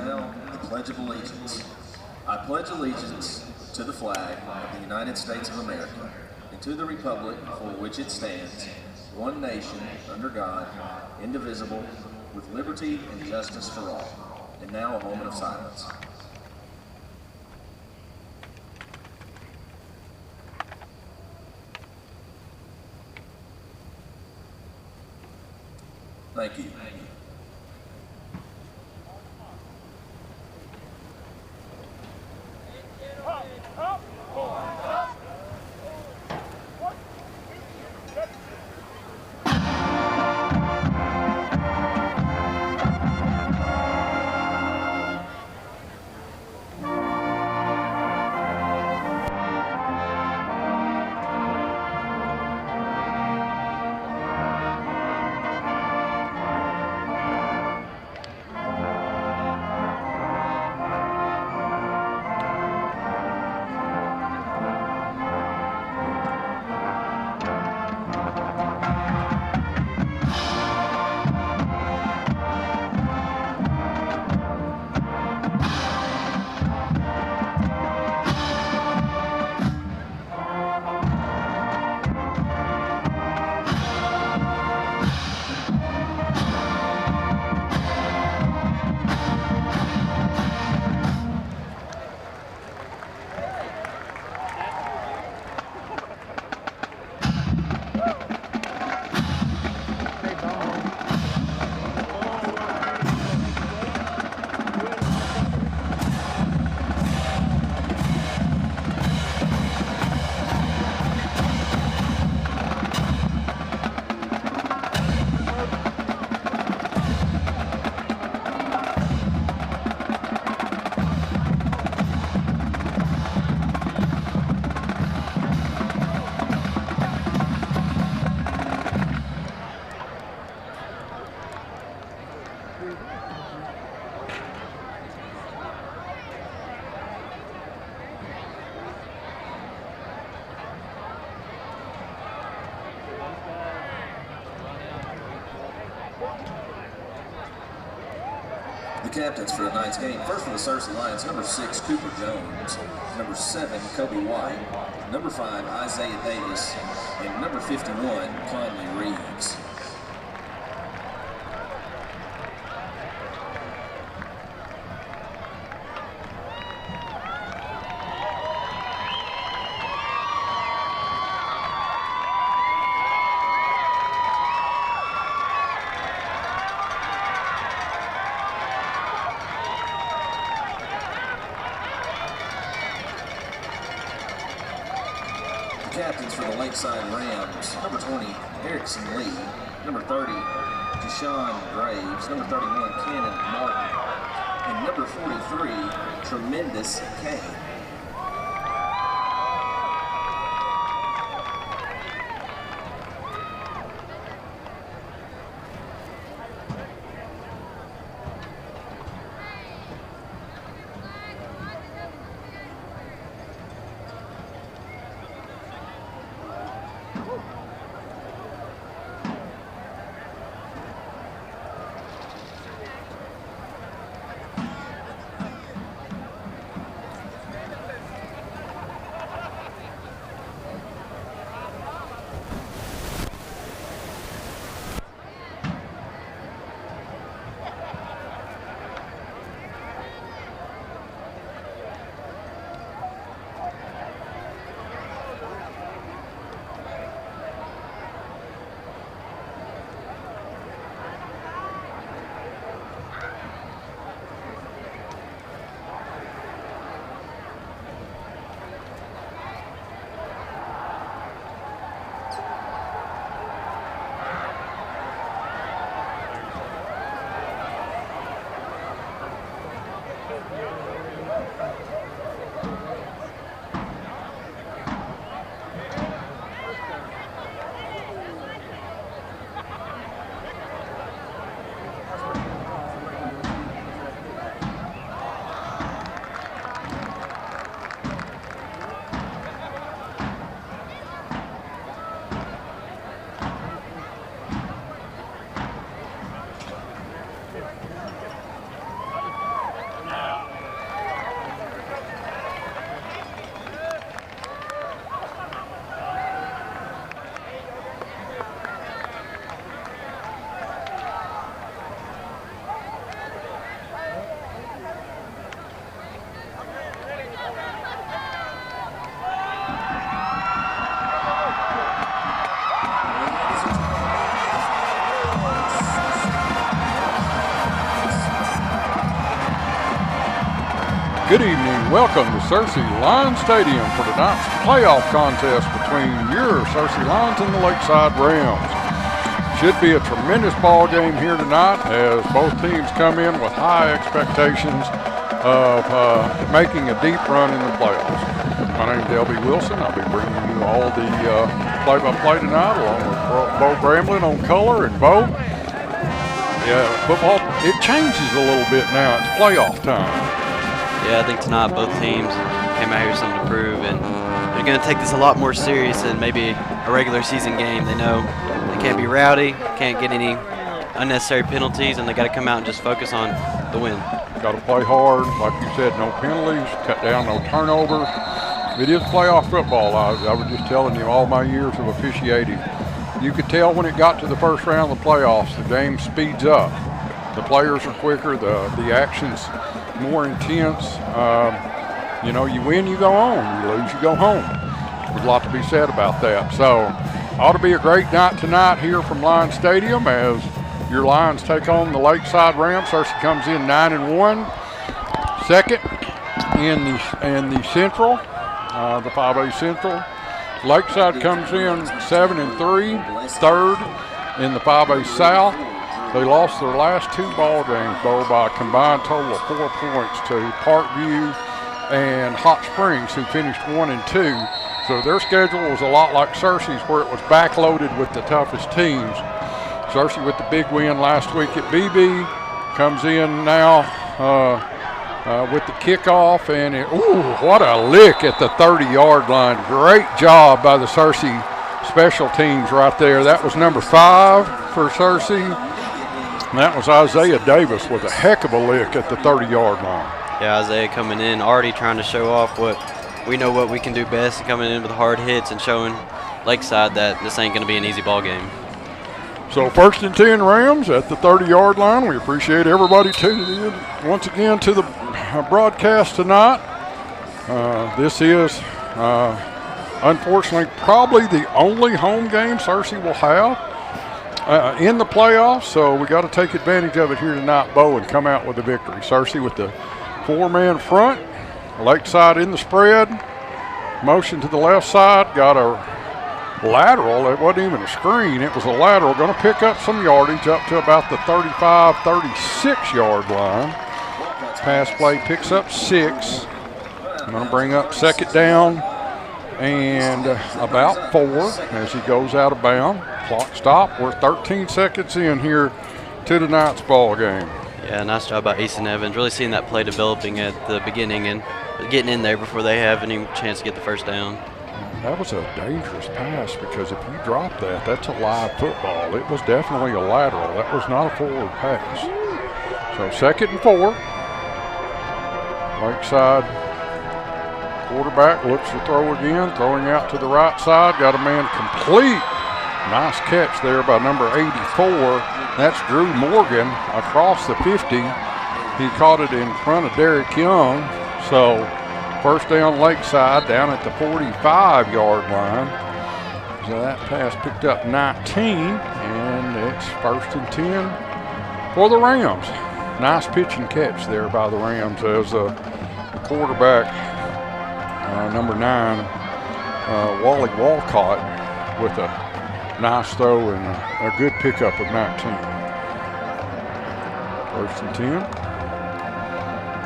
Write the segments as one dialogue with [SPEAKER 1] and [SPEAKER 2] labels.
[SPEAKER 1] now the Pledge of Allegiance. I pledge allegiance to the flag of the United States of America and to the republic for which it stands, one nation, under God, indivisible, with liberty and justice for all. And now a moment of silence. Thank you. The captains for tonight's game. First for the Cersei Lions, number 6, Cooper Jones. Number 7, Kobe White. Number 5, Isaiah Davis. And number 51, Conley Reeves. Captains for the Lakeside Rams, number 20, Erickson Lee, number 30, Deshaun Graves, number 31, Cannon Martin, and number 43, Tremendous Kane.
[SPEAKER 2] Good evening. Welcome to Cersei Lions Stadium for tonight's playoff contest between your Cersei Lions and the Lakeside Rams. Should be a tremendous ball game here tonight as both teams come in with high expectations of making a deep run in the playoffs. My name is LB Wilson. I'll be bringing you all the play-by-play tonight along with Bo Bramblin on color. And Bo, yeah, football, it changes a little bit now. It's playoff time.
[SPEAKER 3] Yeah, I think tonight both teams came out here with something to prove, and they're going to take this a lot more serious than maybe a regular season game. They know they can't be rowdy, can't get any unnecessary penalties, and they got to come out and just focus on the win.
[SPEAKER 2] Got to play hard, like you said, no penalties, cut down, no turnovers. It is playoff football. I was just telling you all my years of officiating. You could tell when it got to the first round of the playoffs, the game speeds up. The players are quicker, the action's more intense. You win, you go on. You lose, you go home. There's a lot to be said about that. So, ought to be a great night tonight here from Lions Stadium as your Lions take on the Lakeside Rams. Cersei comes in 9-1, second in the Central, the 5A Central. Lakeside comes in 7-3, third in the 5A South. They lost their last two ball games, Bo, by a combined total of 4 points to Parkview and Hot Springs, who finished 1-2. So their schedule was a lot like Cersei's, where it was backloaded with the toughest teams. Cersei with the big win last week at BB comes in now with the kickoff, and what a lick at the 30-yard line. Great job by the Cersei special teams right there. That was number 5 for Cersei. And that was Isaiah Davis with a heck of a lick at the 30-yard line.
[SPEAKER 3] Yeah, Isaiah coming in already trying to show off what we can do best, and coming in with hard hits and showing Lakeside that this ain't going to be an easy ball game.
[SPEAKER 2] So 1st and 10 Rams at the 30-yard line. We appreciate everybody tuning in once again to the broadcast tonight. This is, unfortunately, probably the only home game Cersei will have in the playoffs, so we got to take advantage of it here tonight, Bo, and come out with a victory. Cersei with the 4-man front, Lakeside in the spread, motion to the left side, got a lateral. It wasn't even a screen, it was a lateral, going to pick up some yardage up to about the 35, 36-yard line. Pass play picks up 6. I'm going to bring up second down and about 4 as he goes out of bounds. Clock stop. We're 13 seconds in here to tonight's ball game.
[SPEAKER 3] Yeah, nice job by Easton Evans. Really seeing that play developing at the beginning and getting in there before they have any chance to get the first down.
[SPEAKER 2] That was a dangerous pass because if you drop that, that's a live football. It was definitely a lateral. That was not a forward pass. So 2nd and 4. Lakeside quarterback looks to throw again, throwing out to the right side. Got a man complete. Nice catch there by number 84. That's Drew Morgan across the 50. He caught it in front of Derek Young. So first down Lakeside down at the 45-yard line. So that pass picked up 19, and it's 1st and 10 for the Rams. Nice pitch and catch there by the Rams as the quarterback, number 9, Wally Walcott, with a nice throw and a good pickup of 19. 1st and 10.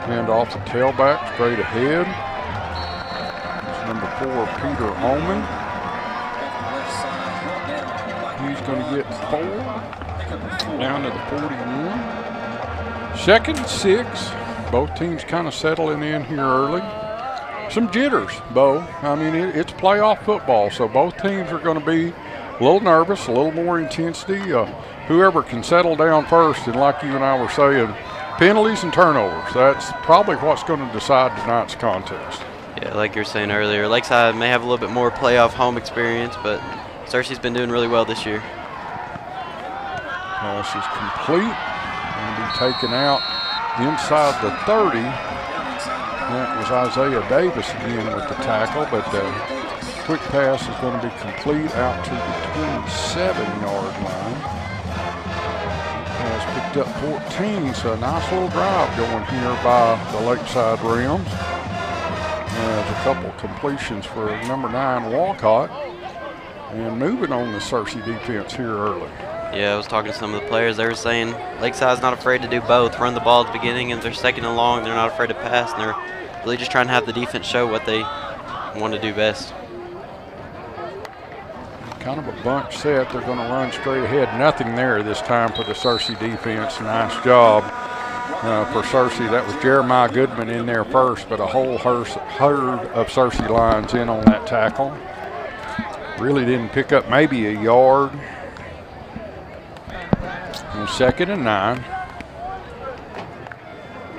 [SPEAKER 2] Hand off the tailback straight ahead. It's number 4, Peter Holman. He's going to get 4 down to the 41. 2nd and 6. Both teams kind of settling in here early. Some jitters, Bo. I mean, it's playoff football, so both teams are going to be a little nervous, a little more intensity. Whoever can settle down first, and like you and I were saying, penalties and turnovers. That's probably what's going to decide tonight's contest.
[SPEAKER 3] Yeah, like you were saying earlier, Lakeside may have a little bit more playoff home experience, but Cersei's been doing really well this year.
[SPEAKER 2] Pass is complete. Going to be taken out inside the 30. That was Isaiah Davis again with the tackle, but the quick pass is going to be complete out to the 27-yard line. Pass picked up 14, so a nice little drive going here by the Lakeside Rims. There's a couple completions for number 9 Walcott, and moving on the Cersei defense here early.
[SPEAKER 3] Yeah, I was talking to some of the players. They were saying Lakeside's not afraid to do both. Run the ball at the beginning, and if they're second and long, they're not afraid to pass, and they're really just trying to have the defense show what they want to do best.
[SPEAKER 2] Kind of a bunch set. They're going to run straight ahead. Nothing there this time for the Cersei defense. Nice job for Cersei. That was Jeremiah Goodman in there first, but a whole herd of Cersei lines in on that tackle. Really didn't pick up maybe a yard. And 2nd and 9.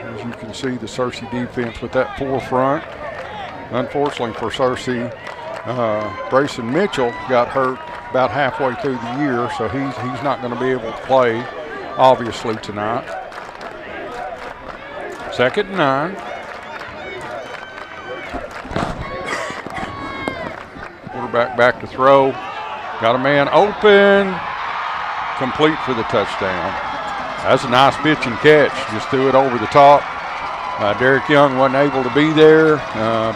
[SPEAKER 2] As you can see, the Cersei defense with that forefront. Unfortunately for Cersei, Grayson Mitchell got hurt about halfway through the year, so he's not going to be able to play, obviously, tonight. 2nd and 9. Quarterback back to throw. Got a man open. Complete for the touchdown. That's a nice pitch and catch. Just threw it over the top. Derek Young wasn't able to be there,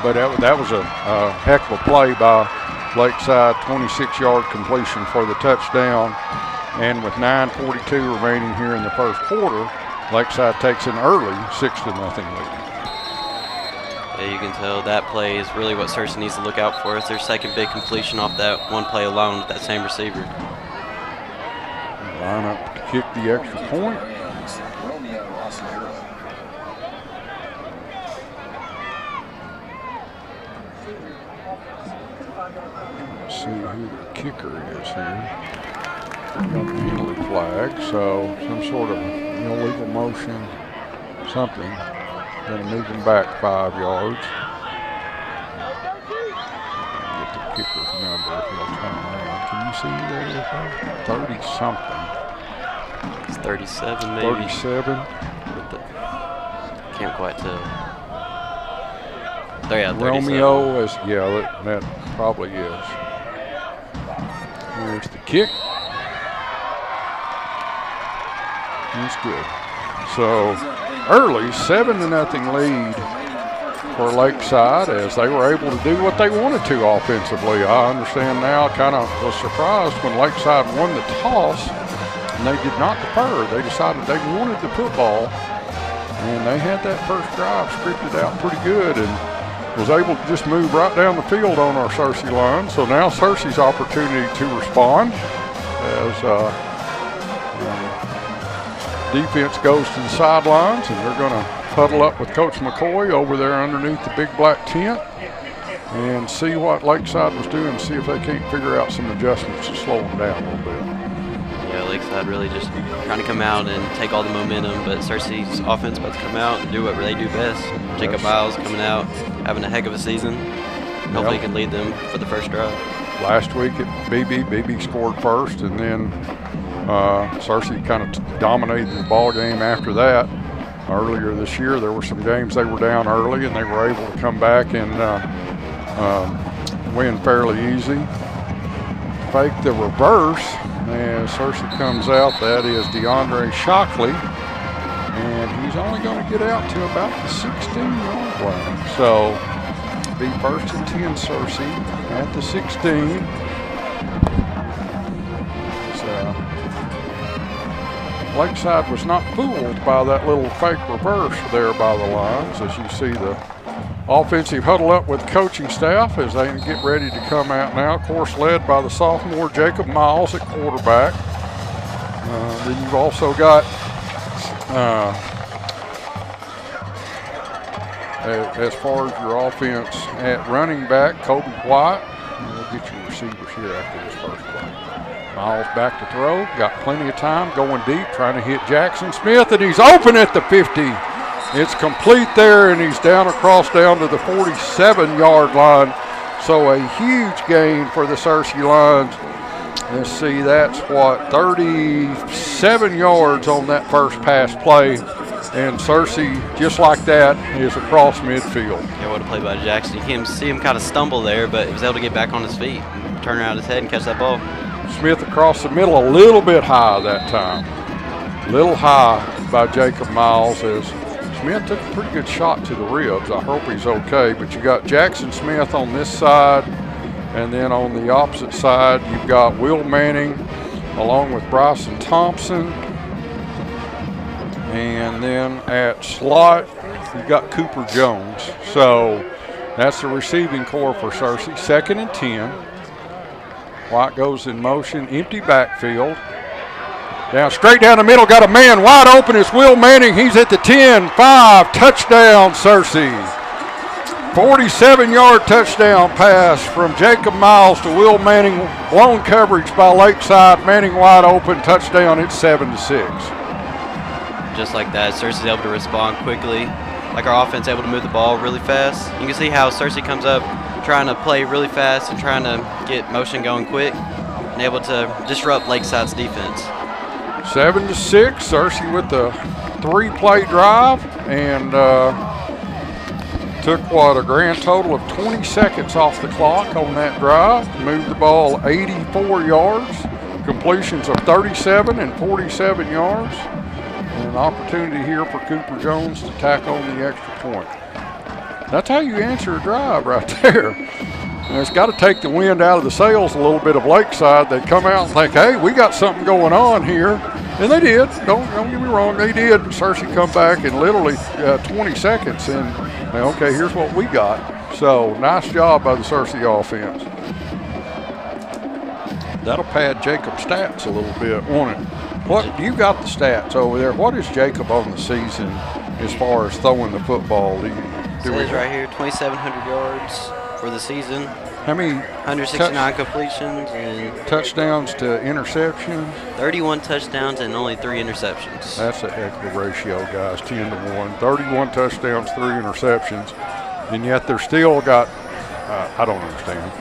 [SPEAKER 2] but that was a heck of a play by Lakeside. 26-yard completion for the touchdown. And with 9:42 remaining here in the first quarter, Lakeside takes an early 6-0 lead.
[SPEAKER 3] Yeah, you can tell that play is really what Cersei needs to look out for. It's their second big completion off that one play alone with that same receiver.
[SPEAKER 2] Line up to kick the extra point. Let's see who the kicker is here. Got the penalty flag, so some sort of illegal motion, something. Going to move him back 5 yards. Get the kicker's number if he'll turn around. Can you see that? 30-something.
[SPEAKER 3] It's 37 maybe.
[SPEAKER 2] 37.
[SPEAKER 3] Can't quite tell. Oh, yeah, 37.
[SPEAKER 2] Romeo is, yeah, that probably is. Here's the kick. He's good. So early 7-0 lead for Lakeside as they were able to do what they wanted to offensively. I understand now, kind of was surprised when Lakeside won the toss and they did not defer. They decided they wanted the football, and they had that first drive scripted out pretty good and was able to just move right down the field on our Cersei line. So now Cersei's opportunity to respond as defense goes to the sidelines, and they're going to huddle up with Coach McCoy over there underneath the big black tent and see what Lakeside was doing, see if they can't figure out some adjustments to slow them down a little bit.
[SPEAKER 3] Yeah, Lakeside really just trying to come out and take all the momentum, but Cersei's offense about to come out and do what they do best. Jacob Miles coming out, having a heck of a season. Hopefully he can lead them for the first drive.
[SPEAKER 2] Last week at BB scored first, and then Cersei kind of dominated the ball game after that. Earlier this year, there were some games they were down early, and they were able to come back and win fairly easy. Fake the reverse, and Cersei comes out. That is DeAndre Shockley, and he's only going to get out to about the 16-yard line. So, be 1st and 10 Cersei at the 16. Lakeside was not fooled by that little fake reverse there by the lines, as you see the offensive huddle up with coaching staff as they get ready to come out now. Of course, led by the sophomore Jacob Miles at quarterback. Then you've also got, as far as your offense at running back, Kobe White. We'll get your receivers here after this first play. Miles back to throw, got plenty of time, going deep, trying to hit Jackson Smith, and he's open at the 50. It's complete there, and he's down to the 47-yard line. So a huge gain for the Cersei Lions. Let's see, that's what, 37 yards on that first pass play. And Cersei, just like that, is across midfield.
[SPEAKER 3] Yeah, what a play by Jackson. You can't see him kind of stumble there, but he was able to get back on his feet, and turn around his head and catch that ball.
[SPEAKER 2] Smith across the middle, a little bit high that time. Little high by Jacob Miles as Smith took a pretty good shot to the ribs. I hope he's okay, but you got Jackson Smith on this side, and then on the opposite side, you've got Will Manning along with Bryson Thompson. And then at slot, you've got Cooper Jones. So that's the receiving core for Cersei. 2nd and 10. White goes in motion, empty backfield. Down straight down the middle, got a man wide open. It's Will Manning. He's at the 10-5. Touchdown, Cersei. 47-yard touchdown pass from Jacob Miles to Will Manning. Blown coverage by Lakeside. Manning wide open. Touchdown. It's 7-6.
[SPEAKER 3] Just like that, Cersei's able to respond quickly. Like our offense able to move the ball really fast. You can see how Cersei comes up trying to play really fast and trying to get motion going quick and able to disrupt Lakeside's defense.
[SPEAKER 2] 7-6. Cersei with the 3-play drive and took a grand total of 20 seconds off the clock on that drive. Moved the ball 84 yards, completions of 37 and 47 yards. And an opportunity here for Cooper Jones to tack on the extra point. That's how you answer a drive right there. And it's got to take the wind out of the sails a little bit of Lakeside. They come out and think, hey, we got something going on here. And they did. Don't get me wrong, they did. Cersei come back in literally 20 seconds and, okay, here's what we got. So nice job by the Cersei offense. That'll pad Jacob's stats a little bit, won't it? What you got the stats over there? What is Jacob on the season as far as throwing the football?
[SPEAKER 3] It says right here, 2,700 yards for the season.
[SPEAKER 2] How many?
[SPEAKER 3] 169 completions and
[SPEAKER 2] touchdowns to interceptions.
[SPEAKER 3] 31 touchdowns and only 3 interceptions.
[SPEAKER 2] That's a heck of a ratio, guys. 10-1. 31 touchdowns, 3 interceptions, and yet they're still got. I don't understand.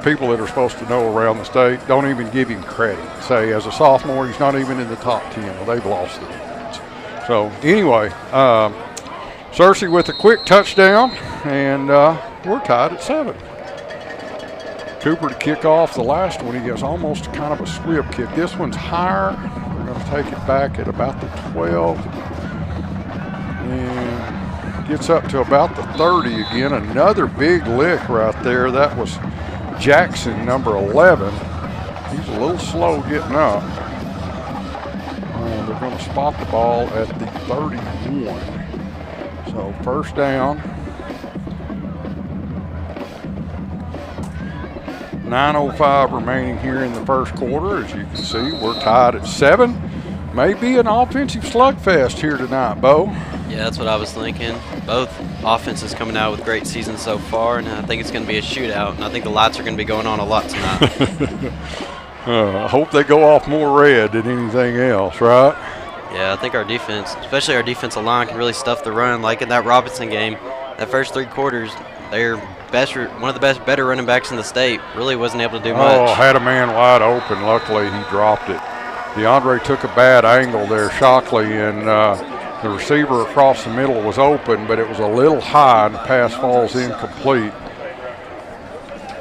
[SPEAKER 2] People that are supposed to know around the state don't even give him credit. Say, as a sophomore, he's not even in the top 10. Well, they've lost the defense. So, anyway, Cersei with a quick touchdown, and we're tied at 7. Cooper to kick off the last one. He gets almost kind of a squib kick. This one's higher. We're going to take it back at about the 12. And gets up to about the 30 again. Another big lick right there. That was Jackson, number 11. He's a little slow getting up. They're going to spot the ball at the 31. So first down. 9:05 remaining here in the first quarter. As you can see, we're tied at 7. May be an offensive slugfest here tonight, Bo.
[SPEAKER 3] Yeah, that's what I was thinking. Both offenses coming out with great seasons so far, and I think it's going to be a shootout, and I think the lights are going to be going on a lot tonight.
[SPEAKER 2] I hope they go off more red than anything else, right?
[SPEAKER 3] Yeah, I think our defense, especially our defensive line, can really stuff the run. Like in that Robinson game, that first 3 quarters, they're one of the better running backs in the state. Really wasn't able to do much.
[SPEAKER 2] Oh, had a man wide open. Luckily, he dropped it. DeAndre took a bad angle there, Shockley, and the receiver across the middle was open, but it was a little high, and the pass falls incomplete.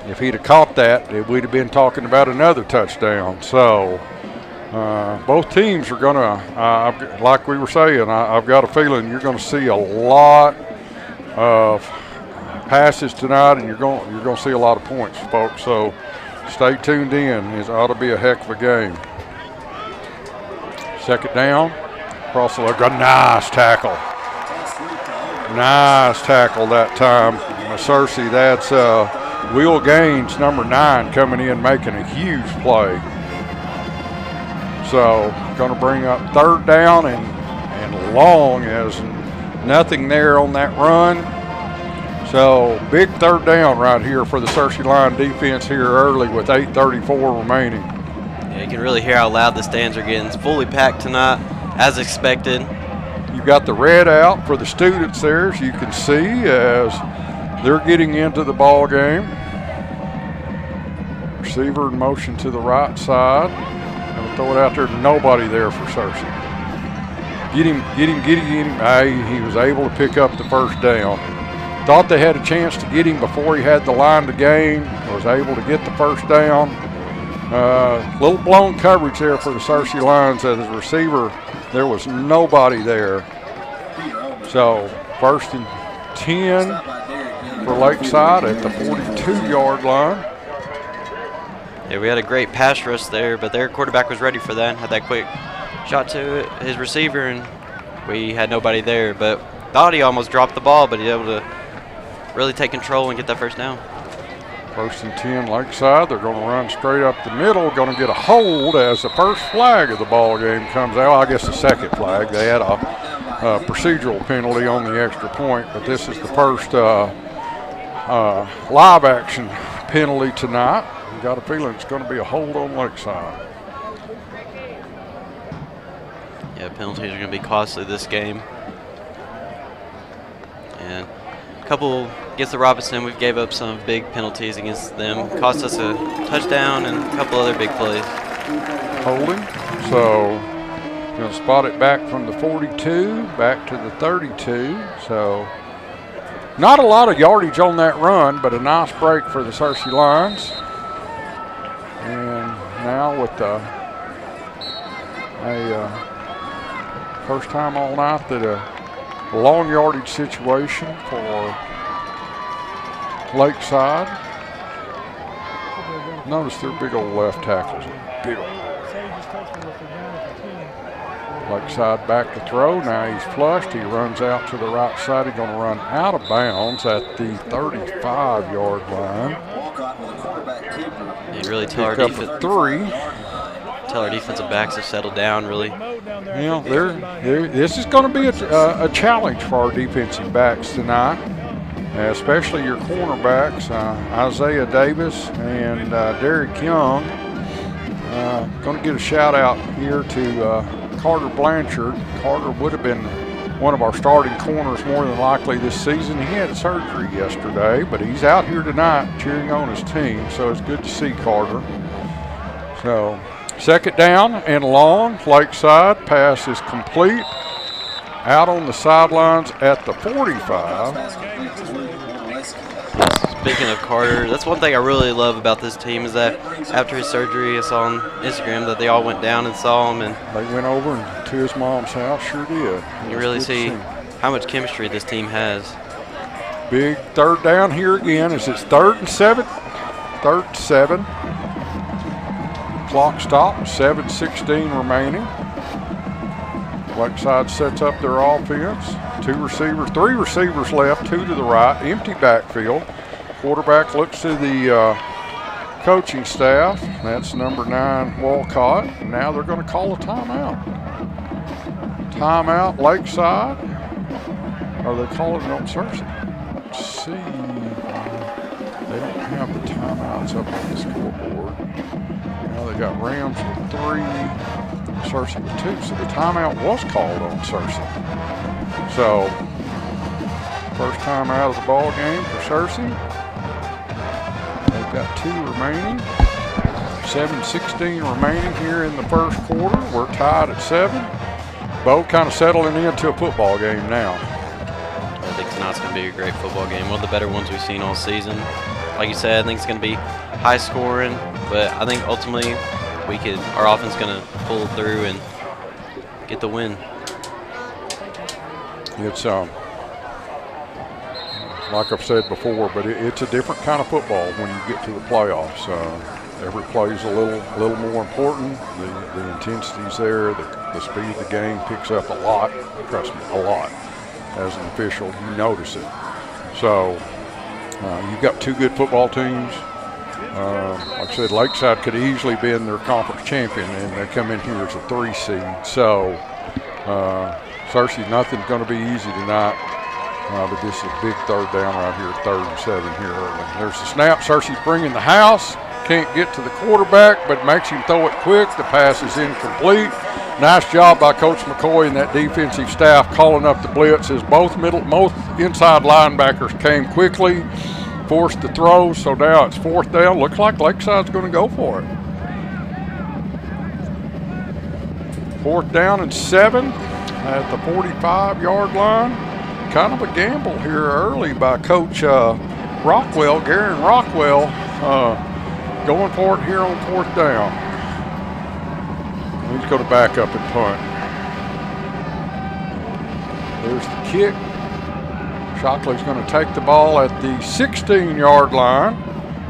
[SPEAKER 2] If he'd have caught that, we'd have been talking about another touchdown. So both teams are going to, like we were saying, I've got a feeling you're going to see a lot of passes tonight, and you're going to see a lot of points, folks. So stay tuned in. It ought to be a heck of a game. Second down, across the leg. Nice tackle. Nice tackle that time. Cersei, that's Will Gaines, number 9, coming in making a huge play. So going to bring up third down and long as nothing there on that run. So big third down right here for the Cersei line defense here early with 8:34 remaining.
[SPEAKER 3] Yeah, you can really hear how loud the stands are getting. It's fully packed tonight, as expected.
[SPEAKER 2] You've got the red out for the students there, as you can see, as they're getting into the ball game. Receiver in motion to the right side. Going to throw it out there. Nobody there for Cersei. Get him. He was able to pick up the first down. Thought they had a chance to get him before he had the line to gain. Was able to get the first down. Little blown coverage there for the Cersei Lions as a receiver. There was nobody there. So 1st and 10 for Lakeside at the 42-yard line.
[SPEAKER 3] Yeah, we had a great pass rush there, but their quarterback was ready for that. Had that quick shot to his receiver, and we had nobody there. But thought he almost dropped the ball, but he was able to really take control and get that first down.
[SPEAKER 2] 1st and 10 Lakeside. They're going to run straight up the middle. Going to get a hold as the first flag of the ball game comes out. I guess the second flag. They had a procedural penalty on the extra point, but this is the first live action penalty tonight. Got a feeling it's going to be a hold on Lakeside.
[SPEAKER 3] Yeah, penalties are going to be costly this game. And a couple against the Robinson, we've gave up some big penalties against them. Cost us a touchdown and a couple other big plays.
[SPEAKER 2] Holding. So going to spot it back from the 42 back to the 32. So not a lot of yardage on that run, but a nice break for the Cersei Lions. And now with a first time all night that a long yardage situation for Lakeside. Notice their big old left tackles. Big old. Lakeside back to throw. Now he's flushed. He runs out to the right side. He's going to run out of bounds at the 35-yard line.
[SPEAKER 3] You really tell our defensive backs have settled down, really.
[SPEAKER 2] You know, this is going to be a challenge for our defensive backs tonight, especially your cornerbacks, Isaiah Davis and Derek Young. Going to get a shout out here to Carter Blanchard. Carter would have been one of our starting corners more than likely this season. He had surgery yesterday, but he's out here tonight cheering on his team, so it's good to see Carter. So 2nd down and long. Lakeside pass is complete. Out on the sidelines at the 45.
[SPEAKER 3] Speaking of Carter, that's one thing I really love about this team is that after his surgery, I saw on Instagram that they all went down and saw him. And
[SPEAKER 2] they went over and to his mom's house, sure did.
[SPEAKER 3] You really see how much chemistry this team has.
[SPEAKER 2] Big 3rd down here again as it's 3rd and 7. 3rd and 7. Clock stopped, 7:16 remaining. Lakeside sets up their offense. 3 receivers left, 2 to the right, empty backfield. Quarterback looks to the coaching staff. That's number 9, Walcott. And now they're going to call a timeout. Timeout, Lakeside. Are they calling it on Cersei? Let's see. They don't have the timeouts up on the scoreboard. Now they got Rams with 3, Cersei with 2. So the timeout was called on Cersei. So first time out of the ball game for Cersei. They've got 2 remaining. 7:16 remaining here in the first quarter. We're tied at 7. Both kind of settling into a football game now.
[SPEAKER 3] I think tonight's going to be a great football game. One of the better ones we've seen all season. Like you said, I think it's going to be high scoring, but I think ultimately our offense is going to pull through and get the win.
[SPEAKER 2] It's like I've said before, but it's a different kind of football when you get to the playoffs. Every play is a little more important. The intensity's there. The speed of the game picks up a lot. Trust me, a lot. As an official, you notice it. So you've got 2 good football teams. Like I said, Lakeside could easily been their conference champion, and they come in here as a 3 seed. So Cersei, nothing's going to be easy tonight. But this is a big 3rd down right here, 3rd and 7 here early. There's the snap. Cersei's bringing the house. Can't get to the quarterback, but makes him throw it quick. The pass is incomplete. Nice job by Coach McCoy and that defensive staff calling up the blitz as both inside linebackers came quickly, forced the throw. So now it's 4th down. Looks like Lakeside's going to go for it. 4th down and 7 at the 45-yard line. Kind of a gamble here early by Coach Rockwell, Garen Rockwell. going for it here on 4th down. He's going to back up and punt. There's the kick. Shockley's going to take the ball at the 16-yard line.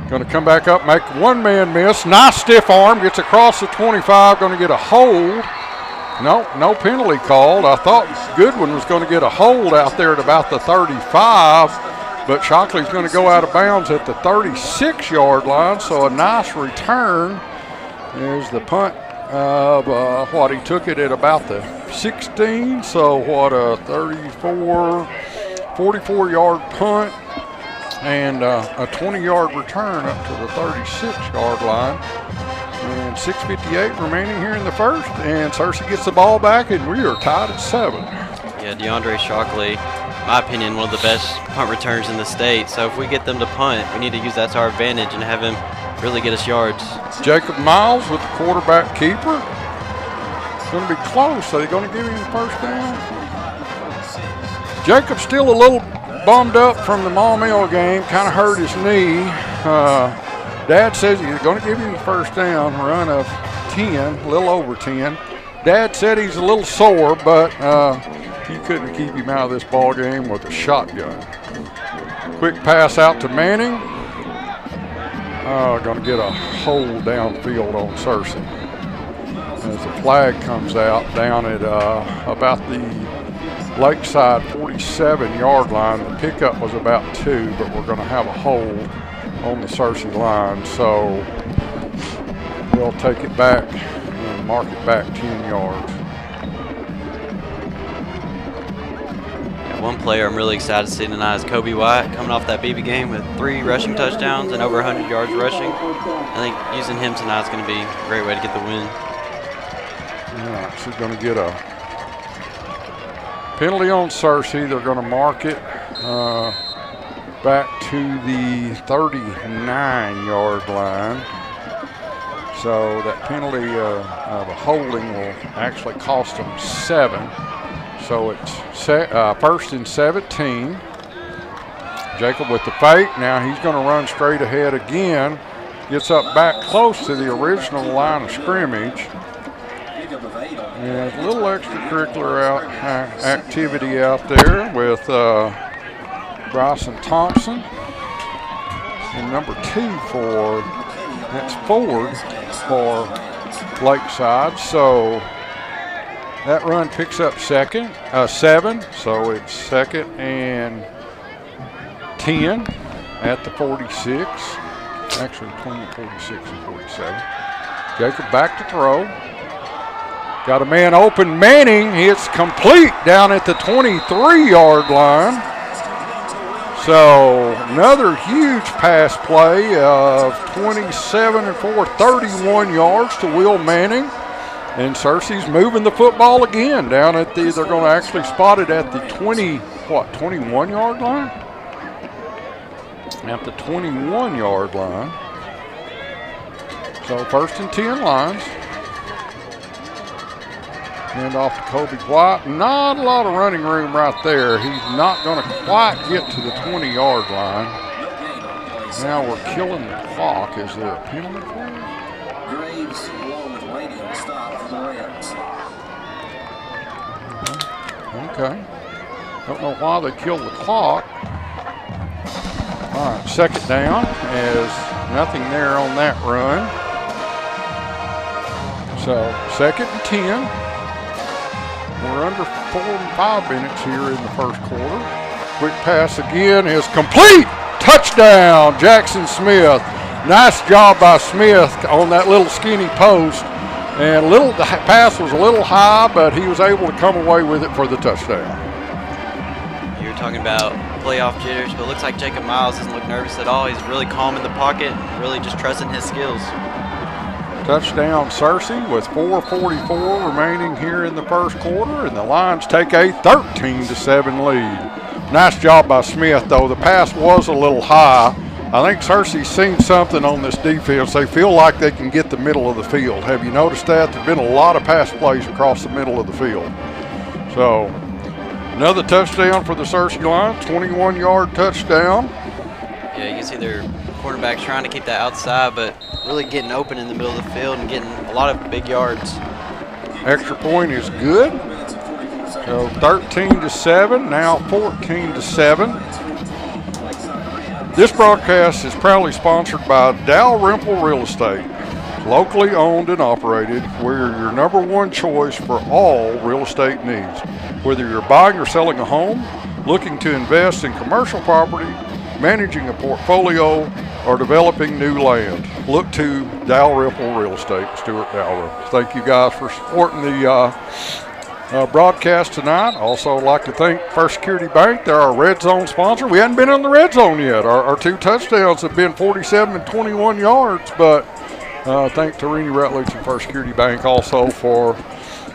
[SPEAKER 2] Going to come back up, make one-man miss. Nice stiff arm, gets across the 25, going to get a hold. No penalty called. I thought Goodwin was going to get a hold out there at about the 35, but Shockley's going to go out of bounds at the 36-yard line, so a nice return. There's the punt of he took it at about the 16, so what, a 44-yard punt and a 20-yard return up to the 36-yard line. And 6:58 remaining here in the first, and Cersei gets the ball back, and we are tied at 7.
[SPEAKER 3] Yeah, DeAndre Shockley, in my opinion, one of the best punt returners in the state. So if we get them to punt, we need to use that to our advantage and have him really get us yards.
[SPEAKER 2] Jacob Miles with the quarterback keeper. It's going to be close. Are they going to give him the first down? Jacob's still a little bummed up from the Maumelle game, kind of hurt his knee. Dad says he's going to give him the first down, run of 10, a little over 10. Dad said he's a little sore, but he couldn't keep him out of this ball game with a shotgun. Quick pass out to Manning. Going to get a hold downfield on Cersei. As the flag comes out down at about the Lakeside 47-yard line. The pickup was about 2, but we're going to have a hold on the Cersei line, so we'll take it back and mark it back 10 yards.
[SPEAKER 3] Yeah, one player I'm really excited to see tonight is Kobe White, coming off that BB game with 3 rushing touchdowns and over 100 yards rushing. I think using him tonight is going to be a great way to get the win.
[SPEAKER 2] Yeah, she's going to get a penalty on Cersei. They're going to mark it back to the 39-yard line. So that penalty of a holding will actually cost them 7. So it's first and 17. Jacob with the fake. Now he's going to run straight ahead again. Gets up back close to the original line of scrimmage. And a little extracurricular activity out there with Bryson Thompson, and number 2 that's Ford for Lakeside. So that run picks up 7, so it's 2nd and 10 at the 46, actually between 46 and 47. Jacob back to throw. Got a man open, Manning. It's complete down at the 23-yard line. So another huge pass play of 27 and 4, 31 yards to Will Manning. And Cersei's moving the football again down at they're going to actually spot it at the 21-yard line? At the 21-yard line. So 1st and 10 lines. Hand off to Kobe White. Not a lot of running room right there. He's not going to quite get to the 20-yard line. Now we're killing the clock. Is there a penalty for it?
[SPEAKER 1] Graves along with Laney on stop for the Rams.
[SPEAKER 2] Okay. Don't know why they killed the clock. All right, 2nd down, as nothing there on that run. So 2nd and 10. We're under 4 and 5 minutes here in the first quarter. Quick pass again is complete. Touchdown, Jackson Smith. Nice job by Smith on that little skinny post. And the pass was a little high, but he was able to come away with it for the touchdown.
[SPEAKER 3] You're talking about playoff jitters, but it looks like Jacob Miles doesn't look nervous at all. He's really calm in the pocket, really just trusting his skills.
[SPEAKER 2] Touchdown Cersei with 4:44 remaining here in the first quarter, and the Lions take a 13-7 lead. Nice job by Smith, though. The pass was a little high. I think Cersei's seen something on this defense. They feel like they can get the middle of the field. Have you noticed that? There have been a lot of pass plays across the middle of the field. So another touchdown for the Cersei Lions, 21-yard touchdown.
[SPEAKER 3] Yeah, you can see they're quarterback's trying to keep that outside, but really getting open in the middle of the field and getting a lot of big yards.
[SPEAKER 2] Extra point is good. So 13-7, now 14-7. This broadcast is proudly sponsored by Dalrymple Real Estate, locally owned and operated. We're your number one choice for all real estate needs. Whether you're buying or selling a home, looking to invest in commercial property, managing a portfolio, or developing new land, look to Dalrymple Real Estate, Stuart Dalrymple. Thank you guys for supporting the broadcast tonight. Also like to thank First Security Bank. They're our red zone sponsor. We hadn't been in the red zone yet. Our 2 touchdowns have been 47 and 21 yards, but thank Tarini Rutledge and First Security Bank also for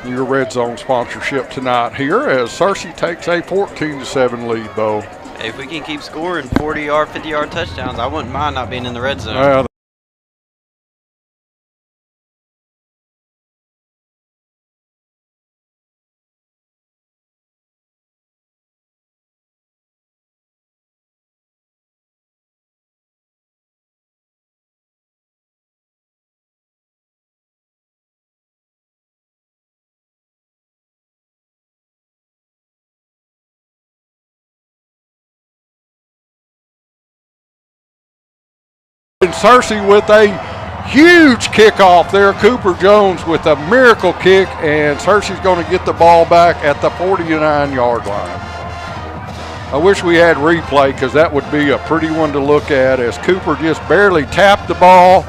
[SPEAKER 2] your red zone sponsorship tonight here as Cersei takes a 14-7 lead, Bo.
[SPEAKER 3] Hey, if we can keep scoring 40-yard, 50-yard touchdowns, I wouldn't mind not being in the red zone.
[SPEAKER 2] And Cersei with a huge kickoff there. Cooper Jones with a miracle kick, and Cersei's going to get the ball back at the 49-yard line. I wish we had replay because that would be a pretty one to look at as Cooper just barely tapped the ball.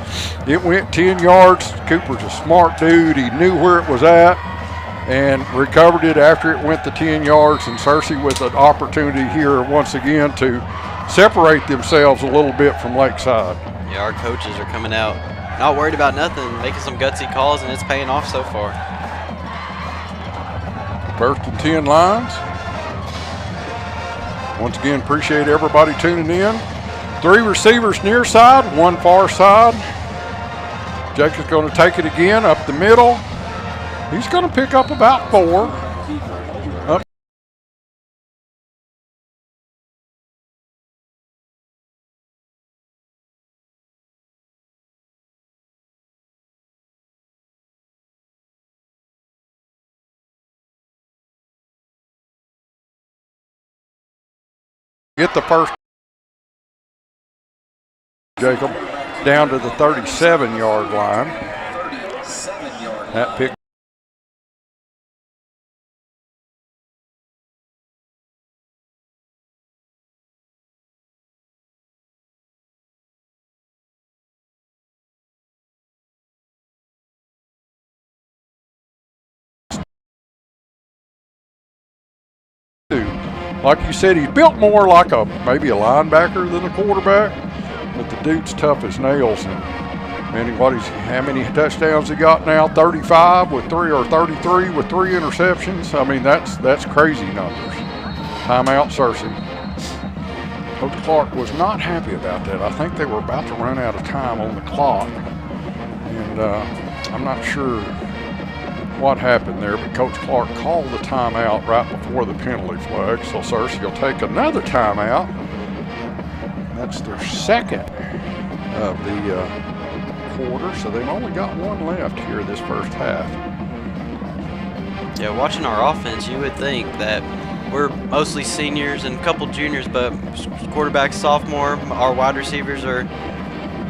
[SPEAKER 2] It went 10 yards. Cooper's a smart dude. He knew where it was at and recovered it after it went the 10 yards. And Cersei with an opportunity here once again to separate themselves a little bit from Lakeside.
[SPEAKER 3] Yeah, our coaches are coming out not worried about nothing, making some gutsy calls, and it's paying off so far.
[SPEAKER 2] 1st and 10 lines. Once again, appreciate everybody tuning in. 3 receivers near side, 1 far side. Jacob's going to take it again up the middle. He's going to pick up about 4. Get the first, Jacob, down to the 37-yard line. That pick. Like you said, he's built more like maybe a linebacker than a quarterback, but the dude's tough as nails. And how many touchdowns he got now? 35 with 3, or 33 with 3 interceptions. I mean, that's crazy numbers. Timeout, Cersei. Coach Clark was not happy about that. I think they were about to run out of time on the clock, and I'm not sure what happened there, but Coach Clark called the timeout right before the penalty flag, so Cersei will take another timeout. That's their second of the quarter, so they've only got 1 left here this first half.
[SPEAKER 3] Yeah, watching our offense, you would think that we're mostly seniors and a couple juniors, but quarterback, sophomore, our wide receivers are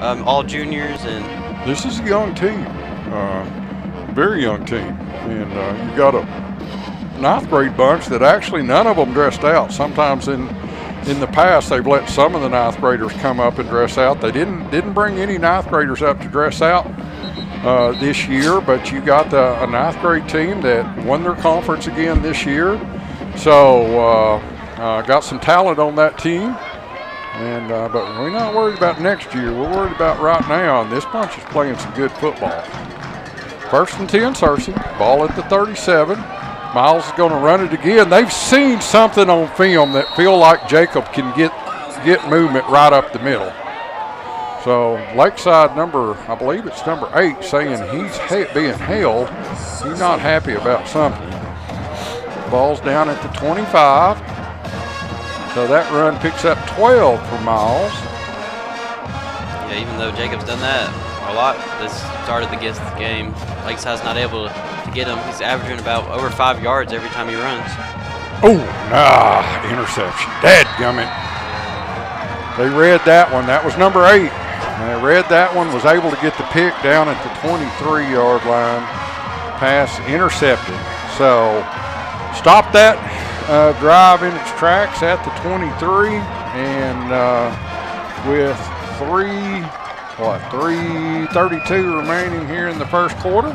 [SPEAKER 3] all juniors. And
[SPEAKER 2] this is a young team. Very young team, and you've got a 9th grade bunch that actually none of them dressed out. Sometimes in the past they've let some of the 9th graders come up and dress out. They didn't bring any 9th graders up to dress out this year, but you got a 9th grade team that won their conference again this year. So got some talent on that team, and but we're not worried about next year. We're worried about right now, and this bunch is playing some good football. 1st and 10, Cersei. Ball at the 37. Miles is going to run it again. They've seen something on film that feel like Jacob can get movement right up the middle. So Lakeside I believe it's number 8, saying he's being held. He's not happy about something. Ball's down at the 25. So that run picks up 12 for Miles.
[SPEAKER 3] Yeah, even though Jacob's done that a lot this start of the game, Lakeside's not able to get him. He's averaging about over 5 yards every time he runs.
[SPEAKER 2] Oh, interception. Dadgummit. They read that one. That was number 8. And they read that one, was able to get the pick down at the 23-yard line. Pass intercepted. So stop that drive in its tracks at the 23. And with 3:32 remaining here in the first quarter.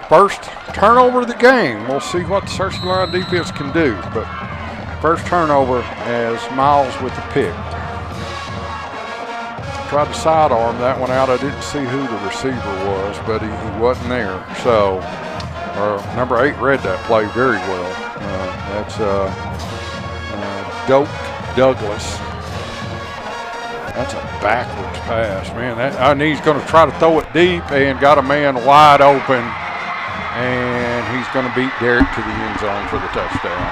[SPEAKER 2] First turnover of the game. We'll see what the Cersei line defense can do. But first turnover as Miles with the pick. Tried to sidearm that one out. I didn't see who the receiver was, but he wasn't there. So number 8 read that play very well. That's Doak Douglas. That's a backwards pass, man. He's going to try to throw it deep and got a man wide open, and he's going to beat Derek to the end zone for the touchdown.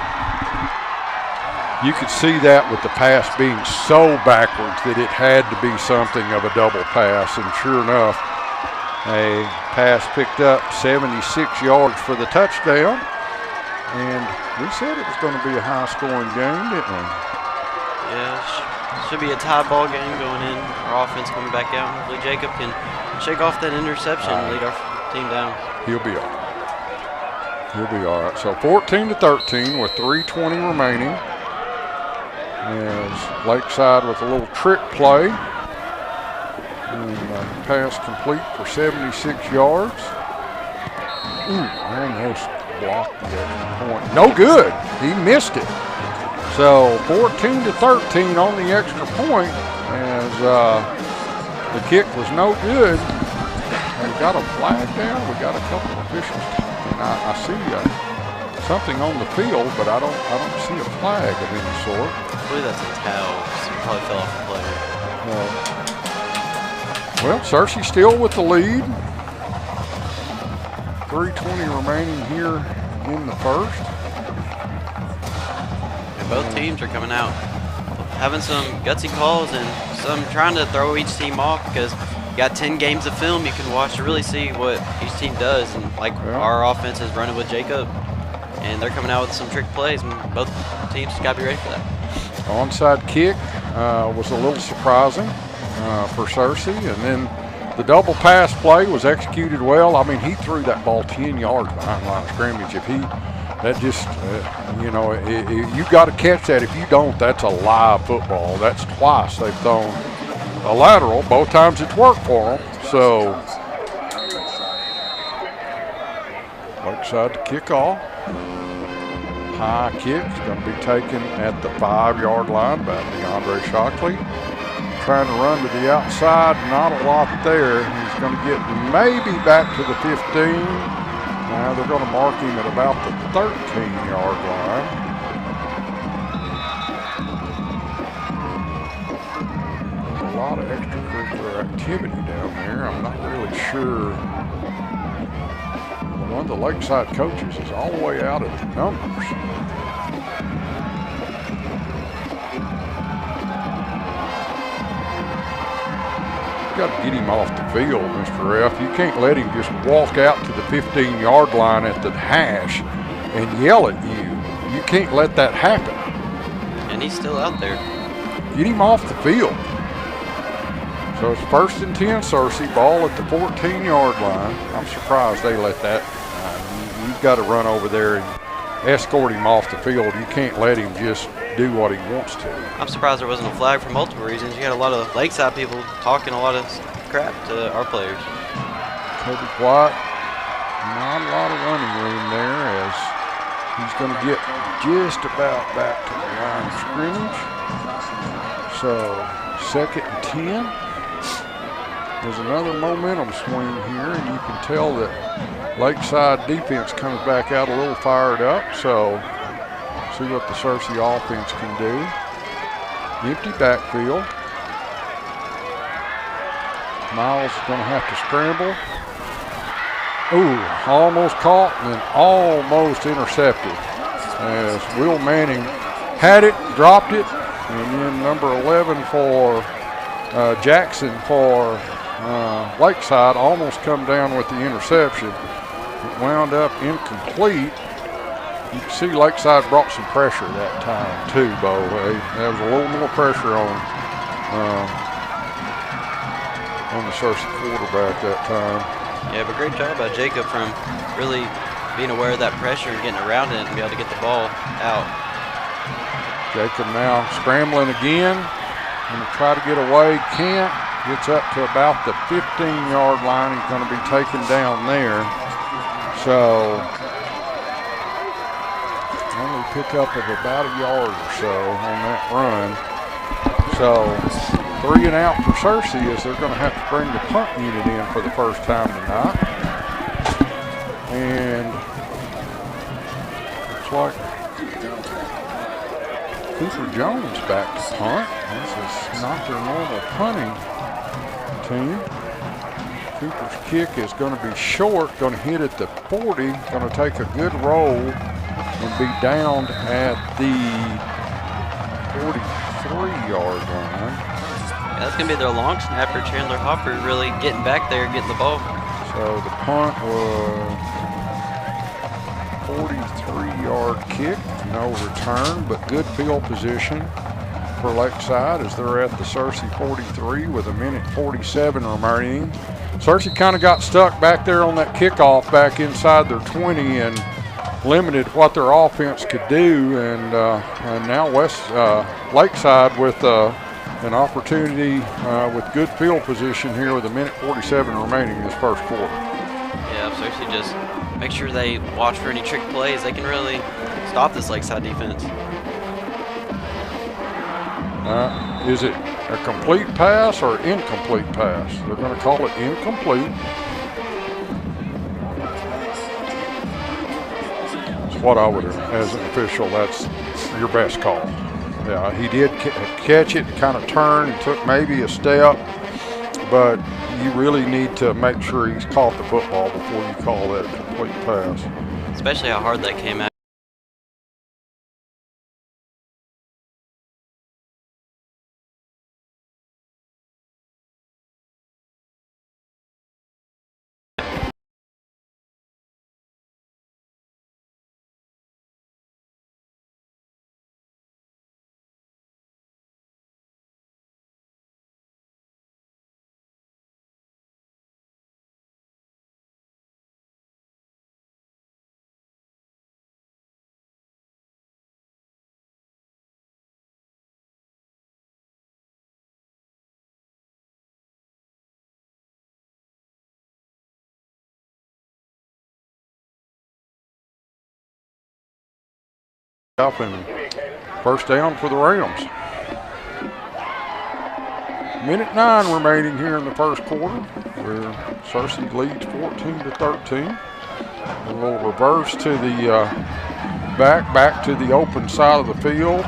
[SPEAKER 2] You could see that with the pass being so backwards that it had to be something of a double pass, and sure enough, a pass picked up 76 yards for the touchdown, and we said it was going to be a high-scoring game, didn't we?
[SPEAKER 3] Yeah, should be a tie ball game going in. Our offense coming back out. Hopefully Jacob can shake off that interception and lead our team down.
[SPEAKER 2] He'll be all right. He'll be all right. So 14-13 with 3:20 remaining. As Lakeside with a little trick play. And pass complete for 76 yards. Ooh, almost blocked the extra point. No good. He missed it. So 14-13 on the extra point as the kick was no good. We got a flag down. We got a couple of officials. And I see something on the field, but I don't see a flag of any sort.
[SPEAKER 3] I believe that's a towel. So it probably fell off the player.
[SPEAKER 2] Well, Cersei still with the lead. 3:20 remaining here in the first.
[SPEAKER 3] Both teams are coming out having some gutsy calls and some trying to throw each team off because you got 10 games of film you can watch to really see what each team does. And our offense is running with Jacob, and they're coming out with some trick plays, and both teams got to be ready for that.
[SPEAKER 2] Onside kick was a little surprising for Cersei, and then the double pass play was executed well. I mean, he threw that ball 10 yards behind the line of scrimmage. You got to catch that. If you don't, that's a live football. That's twice they've thrown a lateral. Both times it's worked for them. So, Lakeside to kick off. High kick is going to be taken at the 5-yard line by DeAndre Shockley. Trying to run to the outside, not a lot there. He's going to get maybe back to the 15. Now they're going to mark him at about the 13-yard line. There's a lot of extracurricular activity down there. I'm not really sure. One of the Lakeside coaches is all the way out at the numbers. Got to get him off the field, Mr. Ref. You can't let him just walk out to the 15-yard line at the hash and yell at you. You can't let that happen.
[SPEAKER 3] And he's still out there.
[SPEAKER 2] Get him off the field. So it's 1st and 10, Cersei. Ball at the 14-yard line. I'm surprised they let that. You've got to run over there and escort him off the field. You can't let him just do what he wants to.
[SPEAKER 3] I'm surprised there wasn't a flag for multiple reasons. You got a lot of Lakeside people talking a lot of crap to our players.
[SPEAKER 2] Toby White, not a lot of running room there as he's going to get just about back to the line of scrimmage. So 2nd and 10. There's another momentum swing here, and you can tell that Lakeside defense comes back out a little fired up. So see what the Cersei offense can do. Empty backfield. Miles is going to have to scramble. Ooh, almost caught and then almost intercepted. As Will Manning had it, dropped it, and then number 11 for Jackson for Lakeside almost come down with the interception. It wound up incomplete. You can see Lakeside brought some pressure that time too, Bo. There was a little more pressure on the Cersei quarterback that time.
[SPEAKER 3] Yeah, but great job by Jacob from really being aware of that pressure and getting around it and be able to get the ball out.
[SPEAKER 2] Jacob now scrambling again. Going to try to get away. Can't. Gets up to about the 15-yard line. He's going to be taken down there. So only pickup of about a yard or so on that run. So 3 and out for Cersei as they're going to have to bring the punt unit in for the first time tonight. And looks like Cooper Jones back to punt. This is not their normal punting team. Cooper's kick is going to be short, going to hit at the 40, going to take a good roll and be downed at the 43-yard line.
[SPEAKER 3] Yeah, that's going to be their long snapper, Chandler Hopper, really getting back there, getting the ball.
[SPEAKER 2] So the punt was 43-yard kick, no return, but good field position for Lakeside as they're at the Cersei 43 with 1:47 remaining. Cersei kind of got stuck back there on that kickoff back inside their 20 and limited what their offense could do. And now Lakeside with an opportunity with good field position here with 1:47 remaining in this first quarter.
[SPEAKER 3] Yeah, Cersei just make sure they watch for any trick plays. They can really stop this Lakeside defense.
[SPEAKER 2] Is it a complete pass or incomplete pass? They're going to call it incomplete. That's what I would have, as an official, that's your best call. Yeah, he did catch it, kind of turned and took maybe a step, but you really need to make sure he's caught the football before you call that a complete pass.
[SPEAKER 3] Especially how hard that came out.
[SPEAKER 2] Up and first down for the Rams. 1:09 remaining here in the first quarter, where Cersei leads 14-13. A little reverse to the back to the open side of the field.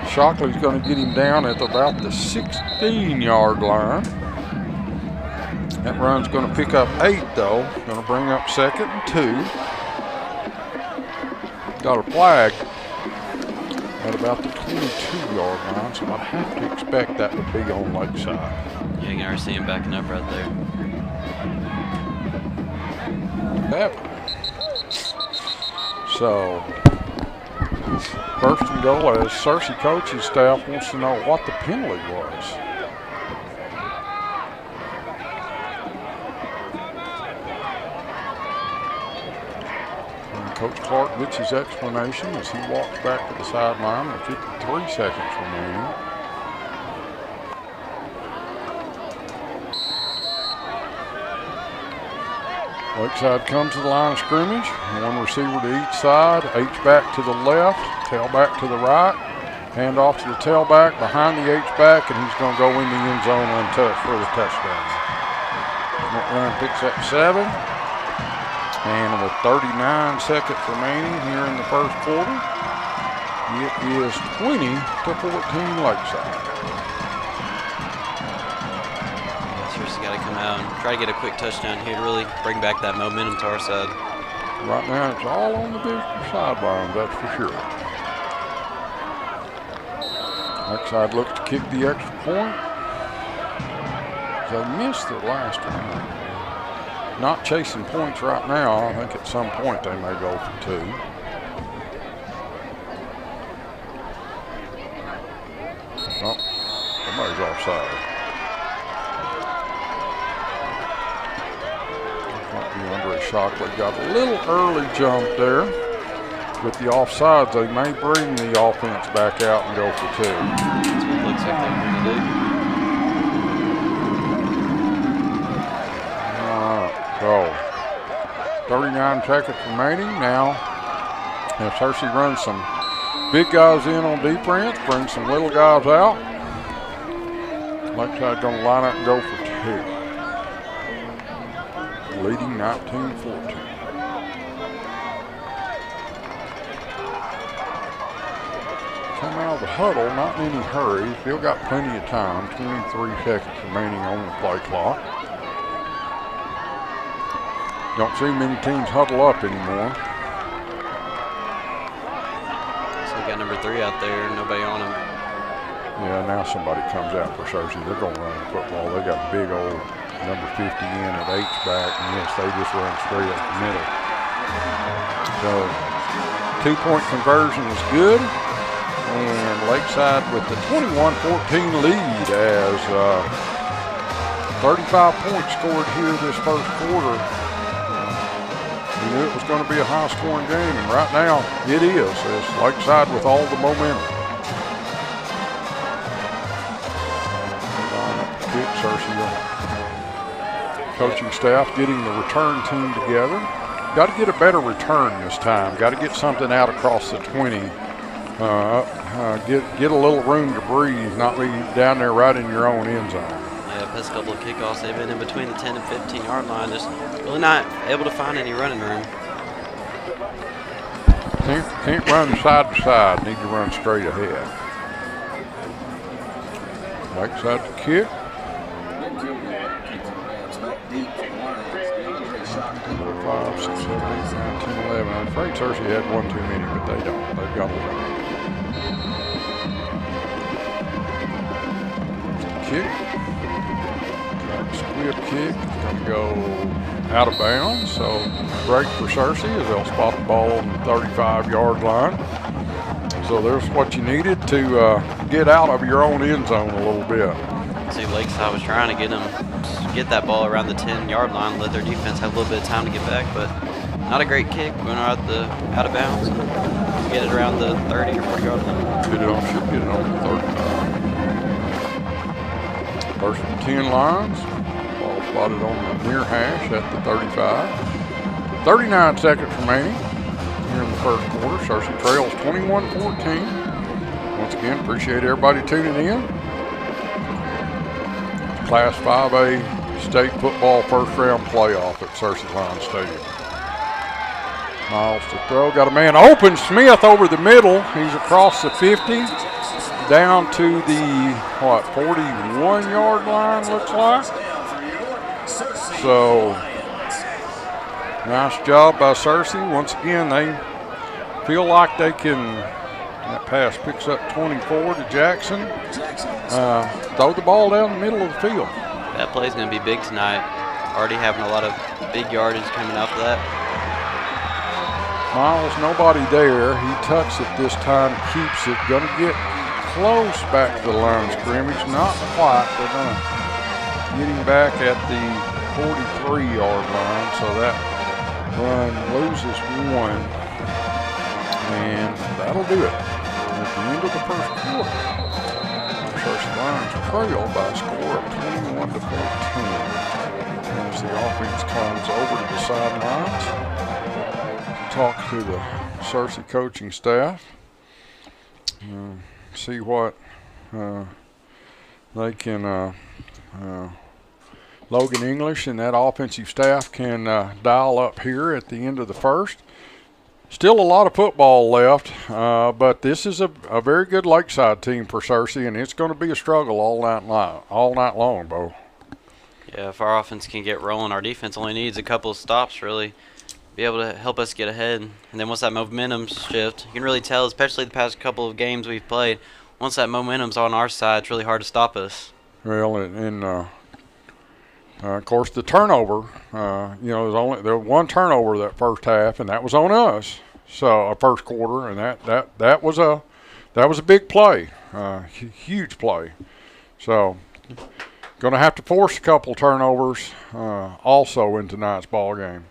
[SPEAKER 2] Shockley's going to get him down at about the 16-yard line. That run's going to pick up 8 though. Going to bring up 2nd and 2. Got a flag at about the 22-yard line, so I'd have to expect that to be on Lakeside.
[SPEAKER 3] Yeah, you can already see him backing up right there.
[SPEAKER 2] So, first and goal as Cersei coaching staff wants to know what the penalty was. Coach Clark gets his explanation as he walks back to the sideline with 53 seconds remaining. Lakeside comes to the line of scrimmage. One receiver to each side. H-back to the left, tailback to the right. Hand off to the tailback behind the H-back, and he's going to go in the end zone untouched for the touchdown. That run picks up 7. And with 39 seconds remaining here in the first quarter, it is 20-14 Lakeside.
[SPEAKER 3] Cersei got to come out and try to get a quick touchdown here to really bring back that momentum to our side.
[SPEAKER 2] Right now, it's all on the visitor sideline, that's for sure. Lakeside looks to kick the extra point. They missed the last one. Not chasing points right now. I think at some point they may go for 2. Oh, somebody's offside. Might be Andre Shockley. Got a little early jump there. With the offsides, they may bring the offense back out and go for 2.
[SPEAKER 3] That's what it looks like they're going to do.
[SPEAKER 2] So, 39 seconds remaining. Now, if Cersei runs some big guys in on defense, brings some little guys out, Lakeside going to line up and go for 2. Leading 19-14. Come out of the huddle, not in any hurry. Still got plenty of time. 23 seconds remaining on the play clock. Don't see many teams huddle up anymore.
[SPEAKER 3] So we got number 3 out there, nobody on him.
[SPEAKER 2] Yeah, now somebody comes out for Cersei. They're going to run the football. They got a big old number 50 in at H-back, and yes, they just run straight up the middle. So, 2-point conversion is good, and Lakeside with the 21-14 lead as 35 points scored here this first quarter. We knew it was going to be a high-scoring game, and right now it is. It's Lakeside with all the momentum. Cersei coaching staff getting the return team together. Got to get a better return this time. Got to get something out across the 20. Get a little room to breathe, not be down there right in your own end zone.
[SPEAKER 3] Yeah, past couple of kickoffs, they've been in between the 10 and 15-yard line, just really not able to find any running room.
[SPEAKER 2] Can't run side to side. Need to run straight ahead. Lakeside to kick. 5, 6, 7, 8, 9, 10, 11. I'm afraid Cersei had one too many, but they don't. They've got it. Kick. Squib kick. It's going to go out of bounds. So break for Cersei as they'll spot the ball on the 35-yard line. So there's what you needed to get out of your own end zone a little bit.
[SPEAKER 3] See, Lakeside was trying to get that ball around the 10-yard line, let their defense have a little bit of time to get back, but not a great kick. Going out of bounds, get it around the 30 or 40-yard line.
[SPEAKER 2] Should get it on the 35. First and 10 lines. Ball spotted on the near hash at the 35. 39 seconds remaining here in the first quarter. Cersei trails 21-14. Once again, appreciate everybody tuning in. Class 5A state football first round playoff at Cersei Line Stadium. Miles to throw, got a man open. Smith over the middle. He's across the 50, down to the 41-yard line, looks like. So nice job by Cersei. Once again, they feel like they can. That pass picks up 24 to Jackson. Throw the ball down the middle of the field.
[SPEAKER 3] That play's going to be big tonight. Already having a lot of big yardage coming off of that.
[SPEAKER 2] Miles, nobody there. He tucks it this time, keeps it. Going to get close back to the line of scrimmage. Not quite. They're going to get him back at the 43-yard line. So that run loses 1. And that'll do it. At the end of the first quarter, Cersei Lions trail by a score of 21-14. As the offense climbs over to the sidelines to talk to the Cersei coaching staff, see what they can. Logan English and that offensive staff can dial up here at the end of the first. Still a lot of football left, but this is a very good Lakeside team for Cersei, and it's going to be a struggle all night long, Bo.
[SPEAKER 3] Yeah, if our offense can get rolling, our defense only needs a couple of stops, really, be able to help us get ahead. And then once that momentum shift, you can really tell, especially the past couple of games we've played, once that momentum's on our side, it's really hard to stop us.
[SPEAKER 2] Well, and Of course, the turnover, there was one turnover that first half, and that was on us. So, first quarter, and that was a big play, huge play. So, going to have to force a couple turnovers also in tonight's ball game.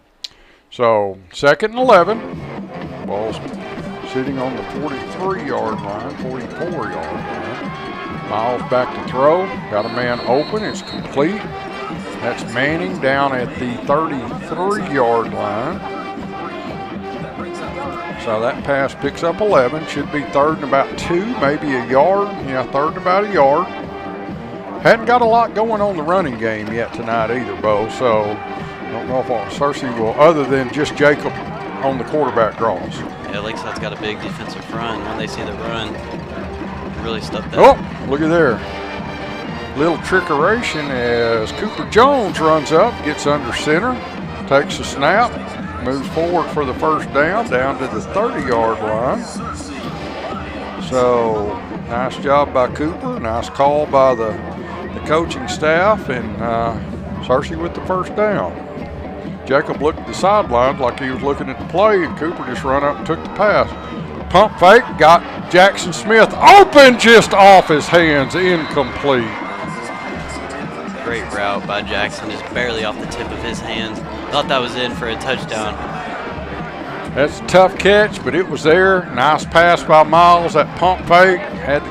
[SPEAKER 2] So, 2nd and 11. Ball's sitting on the 43-yard line, 44-yard line. Miles back to throw. Got a man open. It's complete. That's Manning down at the 33-yard line. So that pass picks up 11. Should be 3rd and about 2, maybe a yard. Yeah, 3rd and about a yard. Hadn't got a lot going on the running game yet tonight either, Bo. So I don't know if Cersei will, other than just Jacob on the quarterback draws.
[SPEAKER 3] Yeah, Lakeside's got a big defensive front. When they see the run, really stuff that.
[SPEAKER 2] Oh, look at there. Little trickeration as Cooper Jones runs up, gets under center, takes a snap, moves forward for the first down to the 30-yard line. So nice job by Cooper, nice call by the coaching staff, and Cersei with the first down. Jacob looked at the sidelines like he was looking at the play, and Cooper just run up and took the pass. Pump fake, got Jackson Smith open just off his hands, incomplete.
[SPEAKER 3] Great route by Jackson, just barely off the tip of his hands. Thought that was in for a touchdown.
[SPEAKER 2] That's a tough catch, but it was there. Nice pass by Miles. That pump fake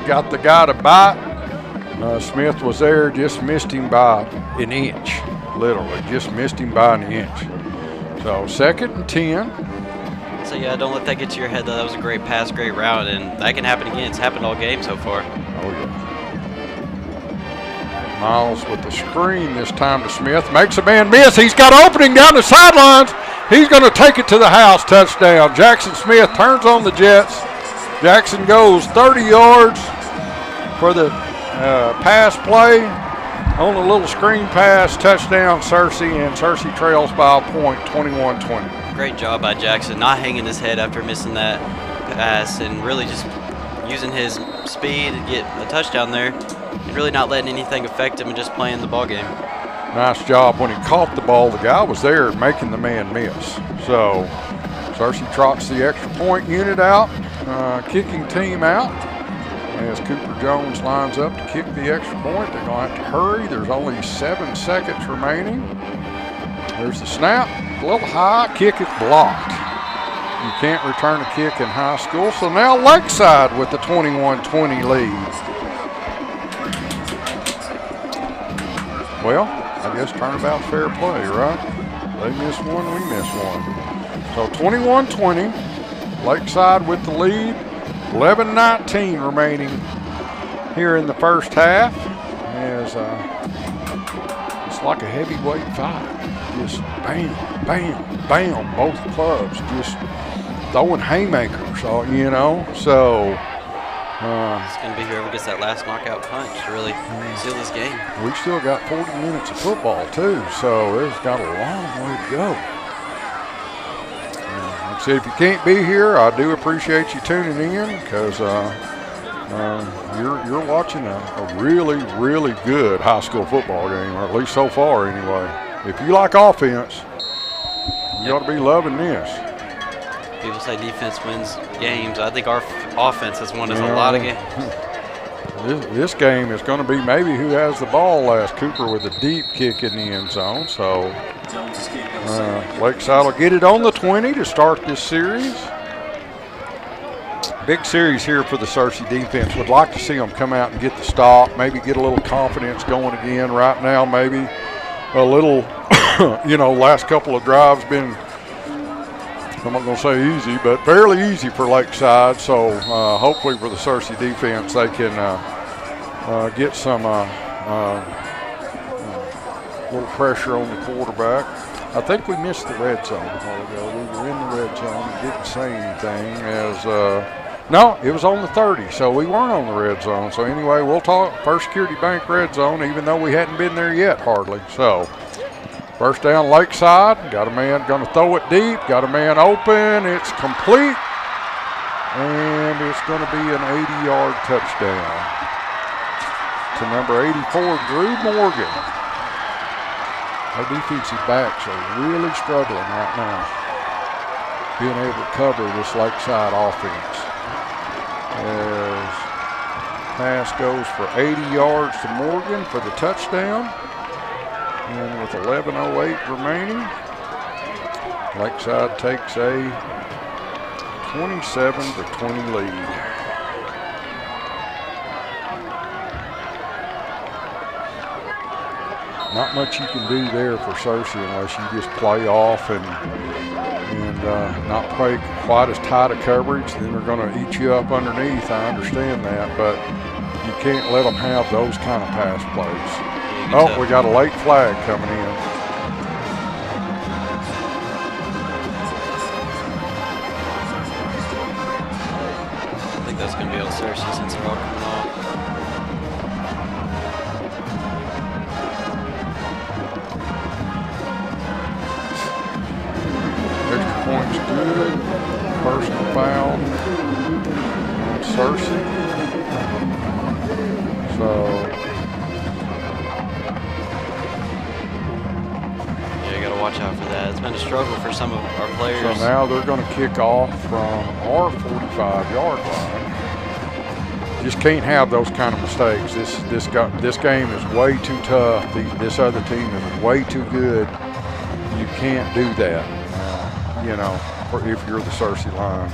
[SPEAKER 2] got the guy to bite. Smith was there, just missed him by an inch, literally, just missed him by an inch. So 2nd and 10.
[SPEAKER 3] So yeah, don't let that get to your head though. That was a great pass, great route, and that can happen again. It's happened all game so far.
[SPEAKER 2] Oh yeah. Miles with the screen this time to Smith. Makes a man miss. He's got opening down the sidelines. He's going to take it to the house. Touchdown. Jackson Smith turns on the Jets. Jackson goes 30 yards for the pass play on a little screen pass. Touchdown, Cersei, and Cersei trails by a point, 21-20.
[SPEAKER 3] Great job by Jackson, not hanging his head after missing that pass and really just using his speed to get a touchdown there. And really not letting anything affect him and just playing the ball game.
[SPEAKER 2] Nice job when he caught the ball. The guy was there making the man miss. So Cersei trots the extra point unit out, kicking team out. As Cooper Jones lines up to kick the extra point, they're going to have to hurry. There's only 7 seconds remaining. There's the snap, a little high, kick is blocked. You can't return a kick in high school. So now Lakeside with the 21-20 lead. Well, I guess turnabout fair play, right? They miss one, we miss one. So 21-20, Lakeside with the lead. 11-19 remaining here in the first half. As it's like a heavyweight fight. Just bam, bam, bam. Both clubs just throwing haymakers, so.
[SPEAKER 3] It's going to be whoever gets that last knockout punch to really seal this game.
[SPEAKER 2] We've still got 40 minutes of football, too, so it's got a long way to go. Like I said, if you can't be here, I do appreciate you tuning in because you're watching a really, really good high school football game, or at least so far anyway. If you like offense, you ought to be loving this.
[SPEAKER 3] People say defense wins games. I think our offense has won us a lot of games.
[SPEAKER 2] This game is going to be maybe who has the ball last. Cooper with a deep kick in the end zone. So Lakeside will get it on the 20 to start this series. Big series here for the Cersei defense. Would like to see them come out and get the stop, maybe get a little confidence going again. Right now, maybe a little, last couple of drives been, I'm not going to say easy, but fairly easy for Lakeside. So hopefully for the Cersei defense, they can get some little pressure on the quarterback. I think we missed the red zone a while ago. We were in the red zone and didn't say anything no, it was on the 30, so we weren't on the red zone. So anyway, we'll talk First Security Bank red zone, even though we hadn't been there yet hardly. So first down Lakeside, got a man going to throw it deep, got a man open, it's complete, and it's going to be an 80-yard touchdown to number 84, Drew Morgan. Our defensive backs are really struggling right now, being able to cover this Lakeside offense. As pass goes for 80 yards to Morgan for the touchdown. And with 11:08 remaining, Lakeside takes a 27-20 lead. Not much you can do there for Cersei unless you just play off and not play quite as tight a coverage. Then they're going to eat you up underneath. I understand that, but you can't let them have those kind of pass plays. Oh, we got a late flag coming in.
[SPEAKER 3] I think that's going to be on Cersei since they're all coming off.
[SPEAKER 2] Extra point's good. Personal foul on Cersei. So
[SPEAKER 3] watch out for that. It's been a struggle for some of our players.
[SPEAKER 2] So now they're going to kick off from our 45-yard line. Just can't have those kind of mistakes. This game is way too tough. This other team is way too good. You can't do that, if you're the Cersei Lions.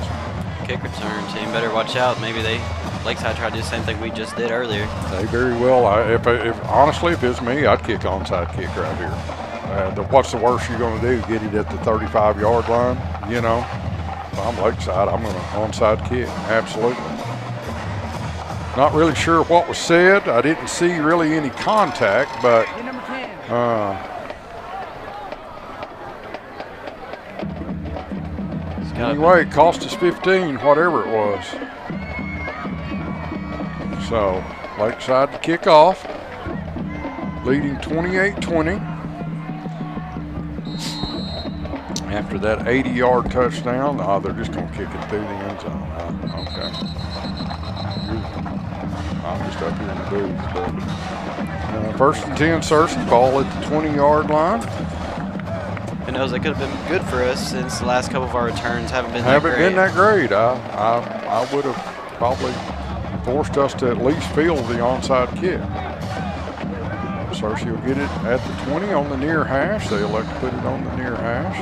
[SPEAKER 3] Kick return team better watch out. Maybe Lakeside tried to do the same thing we just did earlier.
[SPEAKER 2] They very well. Honestly, if it's me, I'd kick onside kick right here. What's the worst you're going to do? Get it at the 35-yard line? If I'm Lakeside, I'm going to onside kick. Absolutely. Not really sure what was said. I didn't see really any contact, but anyway, it cost us 15, whatever it was. So Lakeside to kick off, leading 28-20. After that 80-yard touchdown, they're just going to kick it through the end zone. Okay. I'm just up here in the booth. But, first and 10, Cersei, ball at the 20-yard line.
[SPEAKER 3] Who knows, that could have been good for us since the last couple of our returns haven't been
[SPEAKER 2] that great. I would have probably forced us to at least field the onside kick. Cersei will get it at the 20 on the near hash. They elect to put it on the near hash.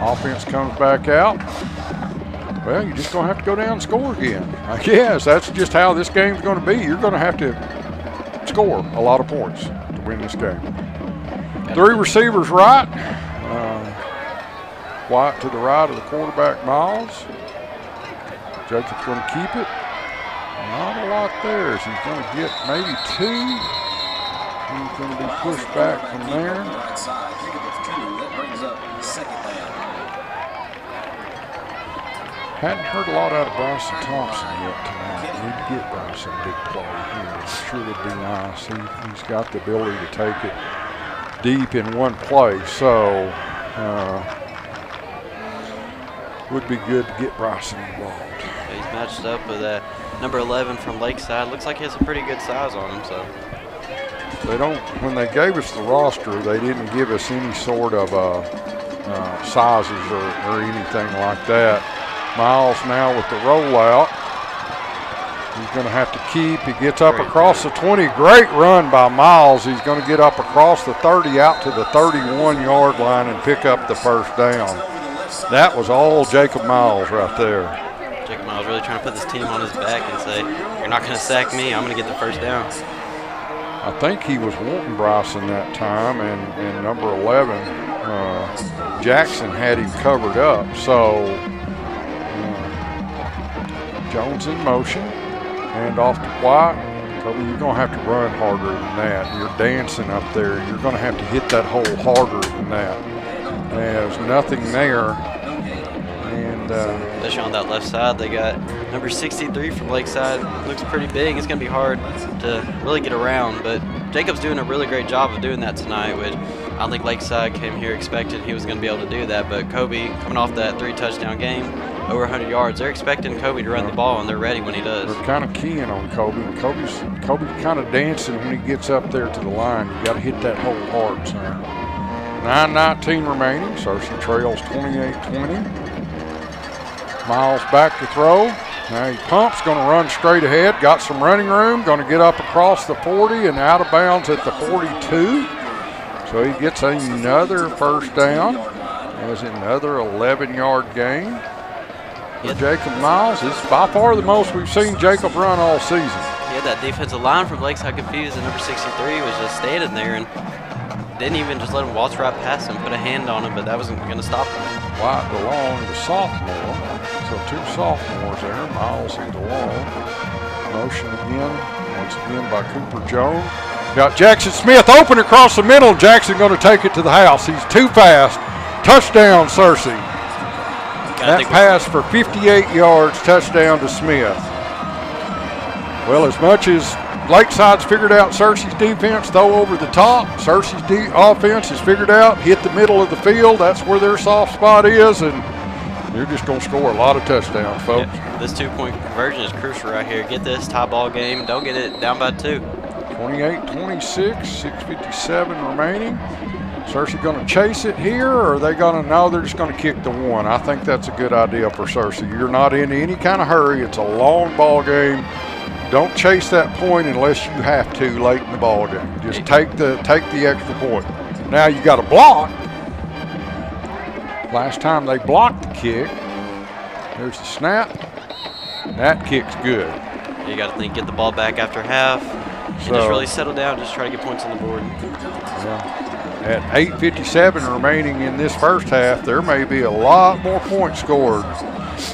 [SPEAKER 2] Offense comes back out. Well, you're just going to have to go down and score again. I guess that's just how this game's going to be. You're going to have to score a lot of points to win this game. Three receivers right. White to the right of the quarterback, Miles. Jacob's going to keep it. Not a lot there. So he's going to get maybe two. He's going to be pushed back from there. Hadn't heard a lot out of Bryson Thompson yet tonight. Need to get Bryson a big play here. I'm sure it'd be nice. He's got the ability to take it deep in one play. So would be good to get Bryson involved.
[SPEAKER 3] Yeah, he's matched up with number 11 from Lakeside. Looks like he has a pretty good size on him. So
[SPEAKER 2] they don't. When they gave us the roster, they didn't give us any sort of sizes or anything like that. Miles now with the rollout. He's going to have to keep. He gets up across the 20. Great run by Miles. He's going to get up across the 30 out to the 31-yard line and pick up the first down. That was all Jacob Miles right there.
[SPEAKER 3] Jacob Miles really trying to put this team on his back and say, you're not going to sack me. I'm going to get the first down.
[SPEAKER 2] I think he was wanting Bryson that time, and number 11, Jackson had him covered up. So Jones in motion, hand off to White. Kobe, you're going to have to run harder than that. You're dancing up there. You're going to have to hit that hole harder than that. There's nothing there. And
[SPEAKER 3] especially on that left side, they got number 63 from Lakeside. Looks pretty big. It's going to be hard to really get around, but Jacob's doing a really great job of doing that tonight, which I don't think Lakeside came here expecting he was going to be able to do that. But Kobe, coming off that 3-touchdown game, over 100 yards. They're expecting Kobe to run the ball, and they're ready when he does.
[SPEAKER 2] They're kind of keying on Kobe. Kobe's kind of dancing when he gets up there to the line. You got to hit that hole hard, son. 9:19 remaining. Cersei trails 28-20. Miles back to throw. Now he pumps, going to run straight ahead. Got some running room. Going to get up across the 40 and out of bounds at the 42. So he gets another first down. Has another 11-yard gain for Jacob Miles. It's by far the most we've seen Jacob run all season.
[SPEAKER 3] He had that defensive line from Lakeside confused, and number 63 was just standing there and didn't even just let him waltz right past him, put a hand on him, but that wasn't going to stop him.
[SPEAKER 2] White DeLong, the sophomore. So 2 sophomores there, Miles and DeLong. Motion again, once again by Cooper Jones. Got Jackson Smith open across the middle. Jackson going to take it to the house. He's too fast. Touchdown, Cersei. That pass for 58 yards, touchdown to Smith. Well, as much as Lakeside's figured out Cersei's defense, throw over the top, Cersei's offense is figured out, hit the middle of the field. That's where their soft spot is, and you're just going to score a lot of touchdowns, folks.
[SPEAKER 3] Yeah, this 2-point conversion is crucial right here. Get this tie ball game. Don't get it down by 2.
[SPEAKER 2] 28-26, 6:57 remaining. Cersei going to chase it here, or are they going to? No, they're just going to kick the 1. I think that's a good idea for Cersei. You're not in any kind of hurry. It's a long ball game. Don't chase that point unless you have to late in the ball game. Just take the extra point. Now you got to block. Last time they blocked the kick. There's the snap. That kick's good.
[SPEAKER 3] You got to think, get the ball back after half, and just really settle down. Just try to get points on the board.
[SPEAKER 2] Yeah. At 8:57 remaining in this first half, there may be a lot more points scored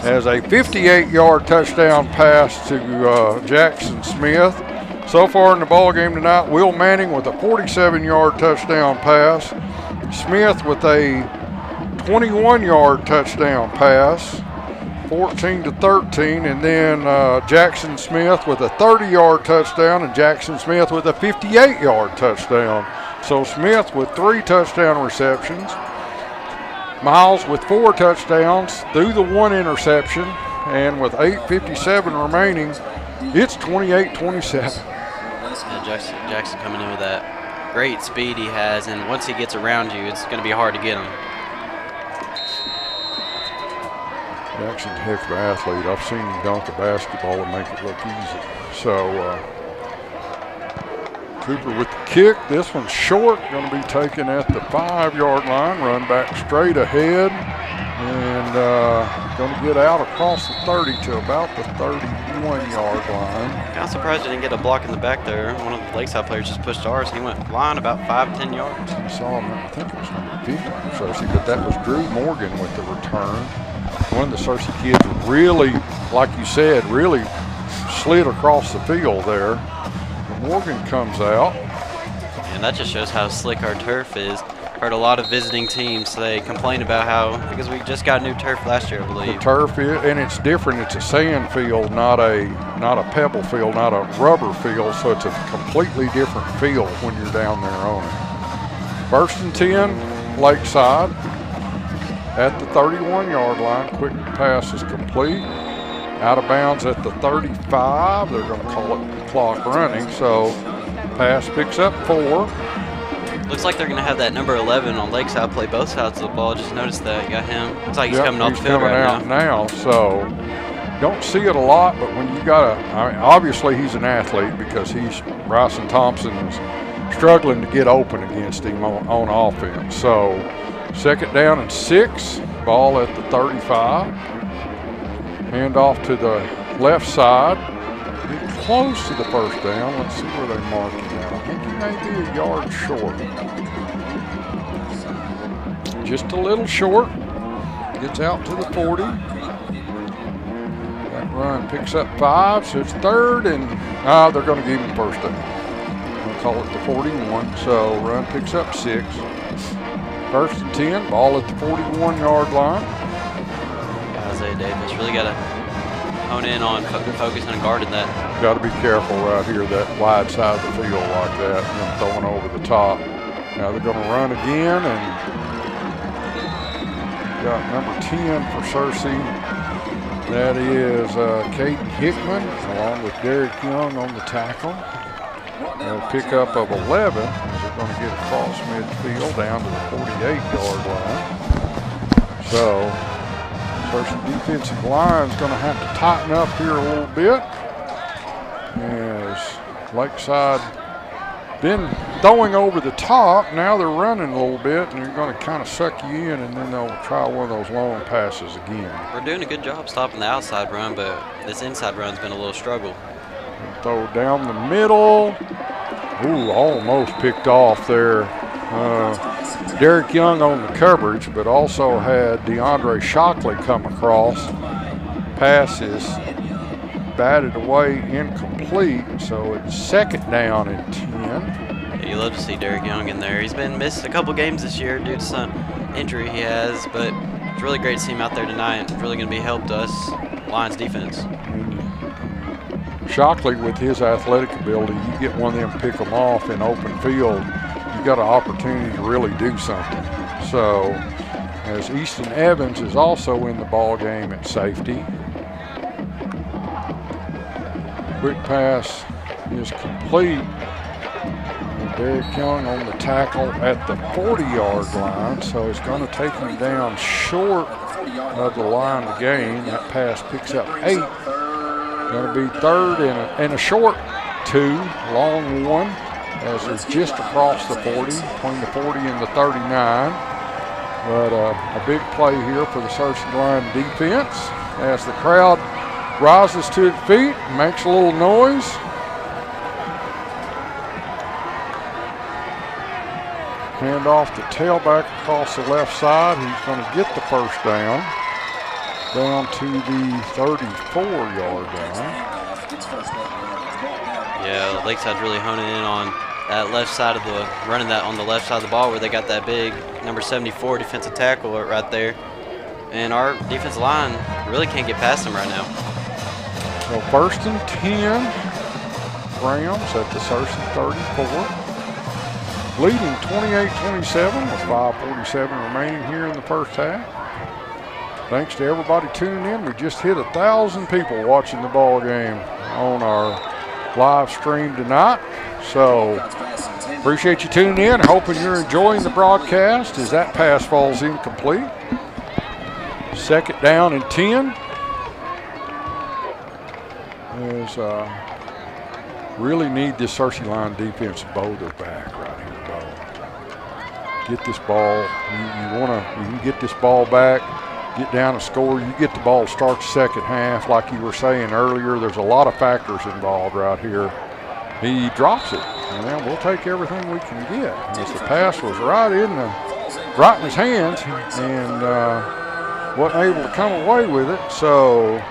[SPEAKER 2] as a 58-yard touchdown pass to Jackson Smith. So far in the ball game tonight, Will Manning with a 47-yard touchdown pass. Smith with a 21-yard touchdown pass, 14-13, and then Jackson Smith with a 30-yard touchdown and Jackson Smith with a 58-yard touchdown. So Smith with 3 touchdown receptions. Miles with 4 touchdowns through the 1 interception. And with 8:57 remaining, it's 28-27.
[SPEAKER 3] Yeah, Jackson coming in with that great speed he has, and once he gets around you, it's going to be hard to get him.
[SPEAKER 2] Jackson's a heck of an athlete. I've seen him dunk a basketball and make it look easy. So Cooper with the kick. This one's short. Going to be taken at the 5-yard line. Run back straight ahead. And going to get out across the 30 to about the 31-yard line.
[SPEAKER 3] Kind of surprised he didn't get a block in the back there. One of the Lakeside players just pushed ours. He went flying about 5-10 yards.
[SPEAKER 2] I saw him, I think it was number 50 for Cersei, but that was Drew Morgan with the return. One of the Cersei kids really, like you said, really slid across the field there. Morgan comes out.
[SPEAKER 3] And that just shows how slick our turf is. Heard a lot of visiting teams, they complain about how, because we just got new turf last year, I believe.
[SPEAKER 2] The turf is, and it's different. It's a sand field, not a pebble field, not a rubber field, so it's a completely different feel when you're down there on it. 1st and 10, Lakeside at the 31-yard line. Quick pass is complete. Out of bounds at the 35. They're going to call it clock running. So pass picks up 4.
[SPEAKER 3] Looks like they're going to have that number 11 on Lakeside play both sides of the ball. Just noticed that. You got him. Looks like he's coming off the field right
[SPEAKER 2] now. So don't see it a lot, but when you got obviously he's an athlete because Bryson Thompson's struggling to get open against him on offense. So 2nd down and 6. Ball at the 35. Hand off to the left side. Get close to the first down. Let's see where they mark him now. I think he may be a yard short. Just a little short. Gets out to the 40. That run picks up 5, so it's 3rd, and they're going to give him first down. We'll call it the 41, so run picks up 6. 1st and 10, ball at the 41-yard line.
[SPEAKER 3] Isaiah Davis really got to hone in on focusing on guarding that.
[SPEAKER 2] Got to be careful right here, that wide side of the field like that, and throwing over the top. Now they're going to run again, and got number 10 for Cersei, That is Caden Hickman along with Derek Young on the tackle. A pickup of 11 as they're going to get across midfield down to the 48-yard line. So Cersei defensive line is going to have to tighten up here a little bit as Lakeside been throwing over the top. Now they're running a little bit, and they're going to kind of suck you in, and then they'll try one of those long passes again.
[SPEAKER 3] We're doing a good job stopping the outside run, but this inside run's been a little struggle.
[SPEAKER 2] And throw down the middle. Ooh, almost picked off there. Derek Young on the coverage, but also had DeAndre Shockley come across. Passes batted away, incomplete, so it's 2nd down and 10.
[SPEAKER 3] Yeah, you love to see Derek Young in there. He's been missed a couple games this year due to some injury he has, but it's really great to see him out there tonight. It's really going to be helped us, Lions defense.
[SPEAKER 2] Shockley, with his athletic ability, you get one of them, pick them off in open field, you got an opportunity to really do something. So, as Easton Evans is also in the ball game at safety. Quick pass is complete. And Derek Young on the tackle at the 40-yard line, so it's going to take him down short of the line of gain. That pass picks up 8. Going to be 3rd and a short 2, long 1, as it's just across the 40, between the 40 and the 39. But a big play here for the Cersei line defense as the crowd rises to its feet, makes a little noise. Hand off the tailback across the left side. He's going to get the 1st down to the 34-yard line.
[SPEAKER 3] Yeah, Lakeside's really honing in on that left side of the, running that on the left side of the ball where they got that big number 74 defensive tackle right there. And our defensive line really can't get past them right now.
[SPEAKER 2] So 1st and 10, Rams at the Cersei 34. Leading 28-27 with 5:47 remaining here in the 1st half. Thanks to everybody tuning in. We just hit 1,000 people watching the ball game on our live stream tonight. So appreciate you tuning in. Hoping you're enjoying the broadcast as that pass falls incomplete. 2nd down and 10. Is really need this Cersei line defense to bow their back right here, Bo. Get this ball. You can get this ball back, get down and score. You get the ball to start the 2nd half, like you were saying earlier. There's a lot of factors involved right here. He drops it, and then we'll take everything we can get. As the pass was right in his hands, and wasn't able to come away with it. So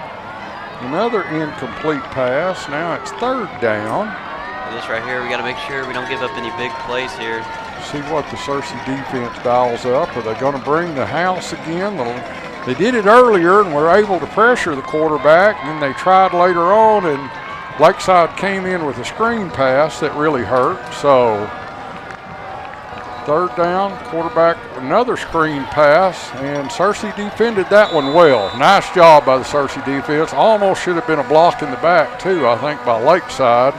[SPEAKER 2] another incomplete pass. Now it's 3rd down.
[SPEAKER 3] This right here, we got to make sure we don't give up any big plays here.
[SPEAKER 2] See what the Cersei defense dials up. Are they going to bring the house again? They did it earlier and were able to pressure the quarterback, and then they tried later on, and Lakeside came in with a screen pass that really hurt. So 3rd down, quarterback, another screen pass, and Cersei defended that one well. Nice job by the Cersei defense. Almost should have been a block in the back too, I think, by Lakeside.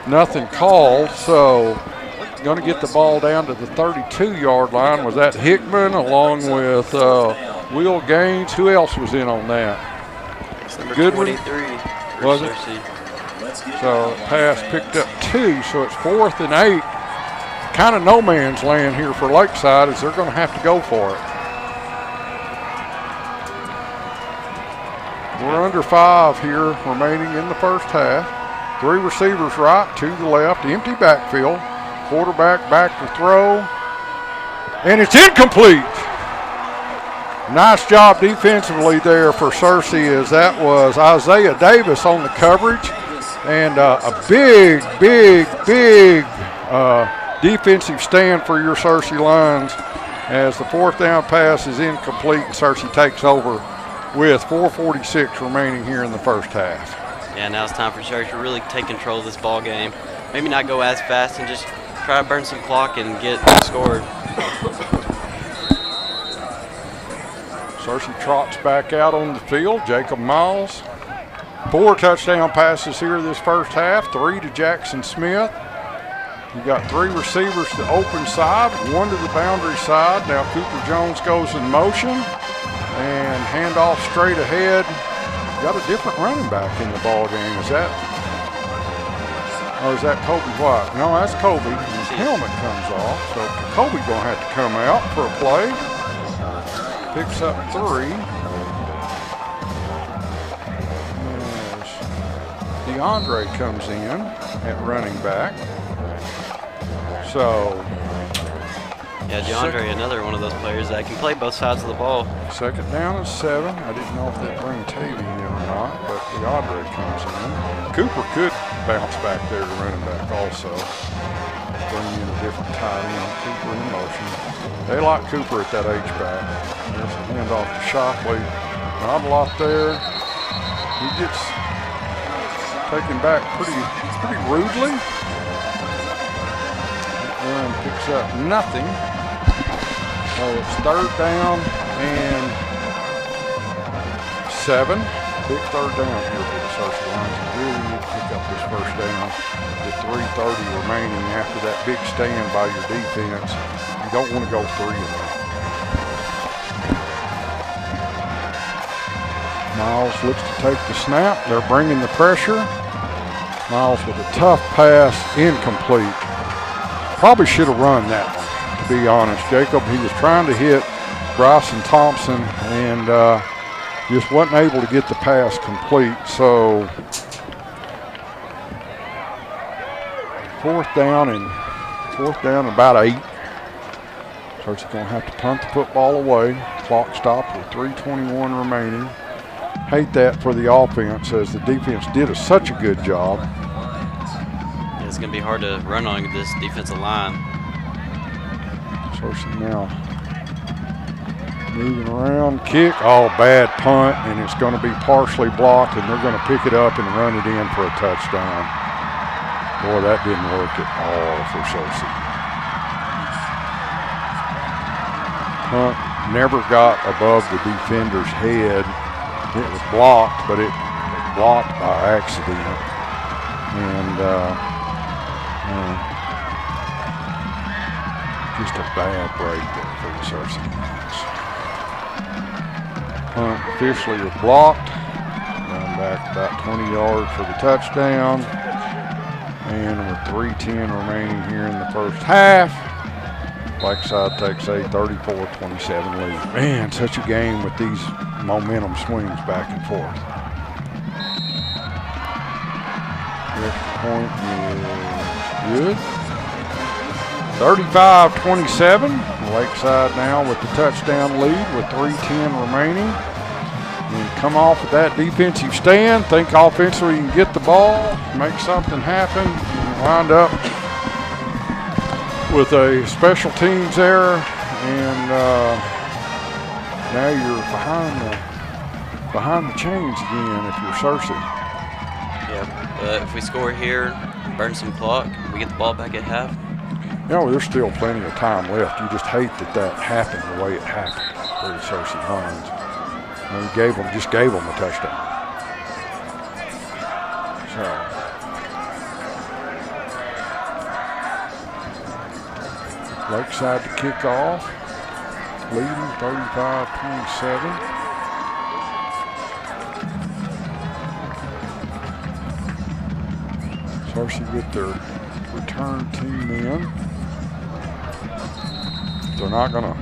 [SPEAKER 2] Nothing called, so going to get the ball down to the 32-yard line. Was that Hickman along with Will Gaines? Who else was in on that?
[SPEAKER 3] Number
[SPEAKER 2] Goodwin?
[SPEAKER 3] 23.
[SPEAKER 2] Was it? So pass picked up 2, so it's 4th and 8. Kind of no man's land here for Lakeside as they're going to have to go for it. We're under 5 here remaining in the 1st half. 3 receivers right, 2 to the left, empty backfield. Quarterback back to throw, and it's incomplete. Nice job defensively there for Cersei, as that was Isaiah Davis on the coverage, and a big defensive stand for your Cersei Lions as the 4th down pass is incomplete and Cersei takes over with 4:46 remaining here in the 1st half.
[SPEAKER 3] Yeah, now it's time for Cersei to really take control of this ball game. Maybe not go as fast and just try to burn some clock and get scored.
[SPEAKER 2] Cersei trots back out on the field. Jacob Miles. 4 touchdown passes here this first half. 3 to Jackson Smith. You got 3 receivers to open side, 1 to the boundary side. Now Cooper Jones goes in motion and handoff straight ahead. Got a different running back in the ball game. Is that Kobe White? No, that's Kobe. His helmet comes off, so Kobe gonna have to come out for a play. Picks up 3. As DeAndre comes in at running back. So,
[SPEAKER 3] yeah, DeAndre, another one of those players that can play both sides of the ball.
[SPEAKER 2] Second down and 7. I didn't know if they'd bring Tavy in or not, but DeAndre comes in. Cooper could bounce back there to running back also. Bring in a different tight end. Cooper in motion. They like Cooper at that H-back. There's a handoff to Shockley. Not a lot there. He gets taken back pretty rudely. And picks up nothing. So it's 3rd down and 7. Big 3rd down here for the Cersei Lions. You really need to pick up this first down with 3:30 remaining after that big stand by your defense. You don't want to go 3 of them. Miles looks to take the snap. They're bringing the pressure. Miles with a tough pass, incomplete. Probably should have run that one, to be honest. Jacob, he was trying to hit Bryson Thompson and just wasn't able to get the pass complete. So 4th down and about 8. Cersei going to have to punt the football away. Clock stopped with 3:21 remaining. Hate that for the offense as the defense did such a good job.
[SPEAKER 3] It's going to be hard to run on this defensive line.
[SPEAKER 2] Cersei now moving around, kick, bad punt, and it's going to be partially blocked, and they're going to pick it up and run it in for a touchdown. Boy, that didn't work at all for Cersei. Punt never got above the defender's head. It was blocked, but it was blocked by accident. And just a bad break there for the Cersei Lions. Punt officially was blocked. Run back about 20 yards for the touchdown. And with 3:10 remaining here in the first half, Lakeside takes a 34-27 lead. Man, such a game with these momentum swings back and forth. Extra point is good. 35-27. Lakeside now with the touchdown lead with 3:10 remaining. And come off with that defensive stand. Think offensively you can get the ball, make something happen, and wind up with a special teams error, and now you're behind the chains again if you're Cersei.
[SPEAKER 3] Yeah, but if we score here, burn some clock, we get the ball back at half.
[SPEAKER 2] No, there's still plenty of time left. You just hate that happened the way it happened for the Cersei Lions. And he just gave them a touchdown. So. Lakeside to kick off, leading 35-27. Cersei with their return team in. They're not going to,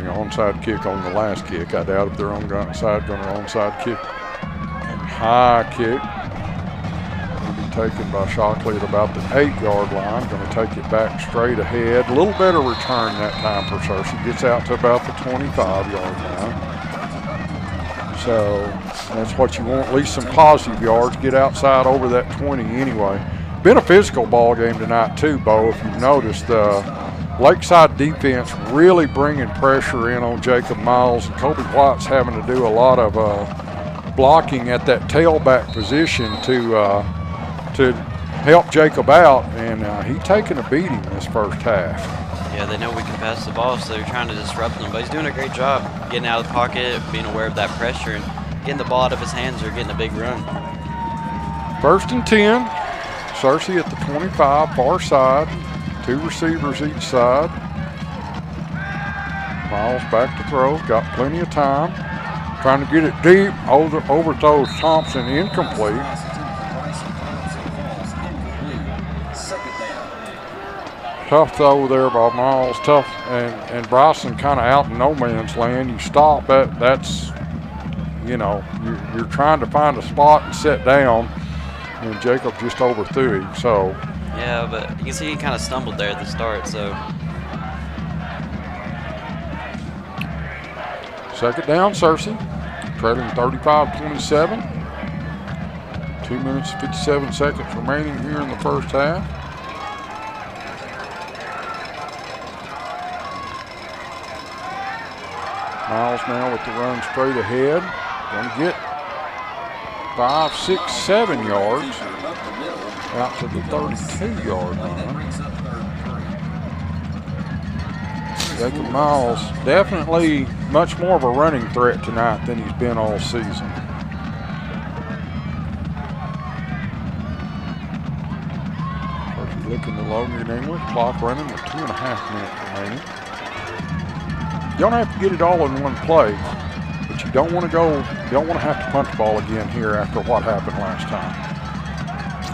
[SPEAKER 2] onside kick on the last kick. I doubt if they're onside going to onside kick. And high kick will be taken by Shockley at about the 8-yard line. Going to take it back straight ahead. A little better return that time for Cersei. Gets out to about the 25-yard line. So that's what you want, at least some positive yards. Get outside over that 20 anyway. Been a physical ball game tonight too, Bo. If you've noticed, Lakeside defense really bringing pressure in on Jacob Miles, and Kobe White's having to do a lot of blocking at that tailback position to help Jacob out, and he's taking a beating this first half.
[SPEAKER 3] Yeah, they know we can pass the ball, so they're trying to disrupt him. But he's doing a great job getting out of the pocket, being aware of that pressure, and getting the ball out of his hands or getting a big run.
[SPEAKER 2] 1st and 10. Cersei at the 25, far side. 2 receivers each side. Miles back to throw, got plenty of time. Trying to get it deep, overthrows Thompson, incomplete. Tough throw there by Miles, tough, and Bryson kind of out in no man's land. You stop, that's, you know, you're trying to find a spot and sit down, and Jacob just overthrew him, so.
[SPEAKER 3] Yeah, but you can see he kind of stumbled there at the start, so.
[SPEAKER 2] 2nd down, Cersei, trailing 35-27. 2 minutes, 57 seconds remaining here in the first half. Miles now with the run straight ahead. Going to get 5, 6, 7 yards out to the 32-yard line. Jacob Miles definitely much more of a running threat tonight than he's been all season. First looking to Logan English, clock running with 2.5 minutes remaining. You don't have to get it all in one play, but you don't want to have to punt the ball again here after what happened last time.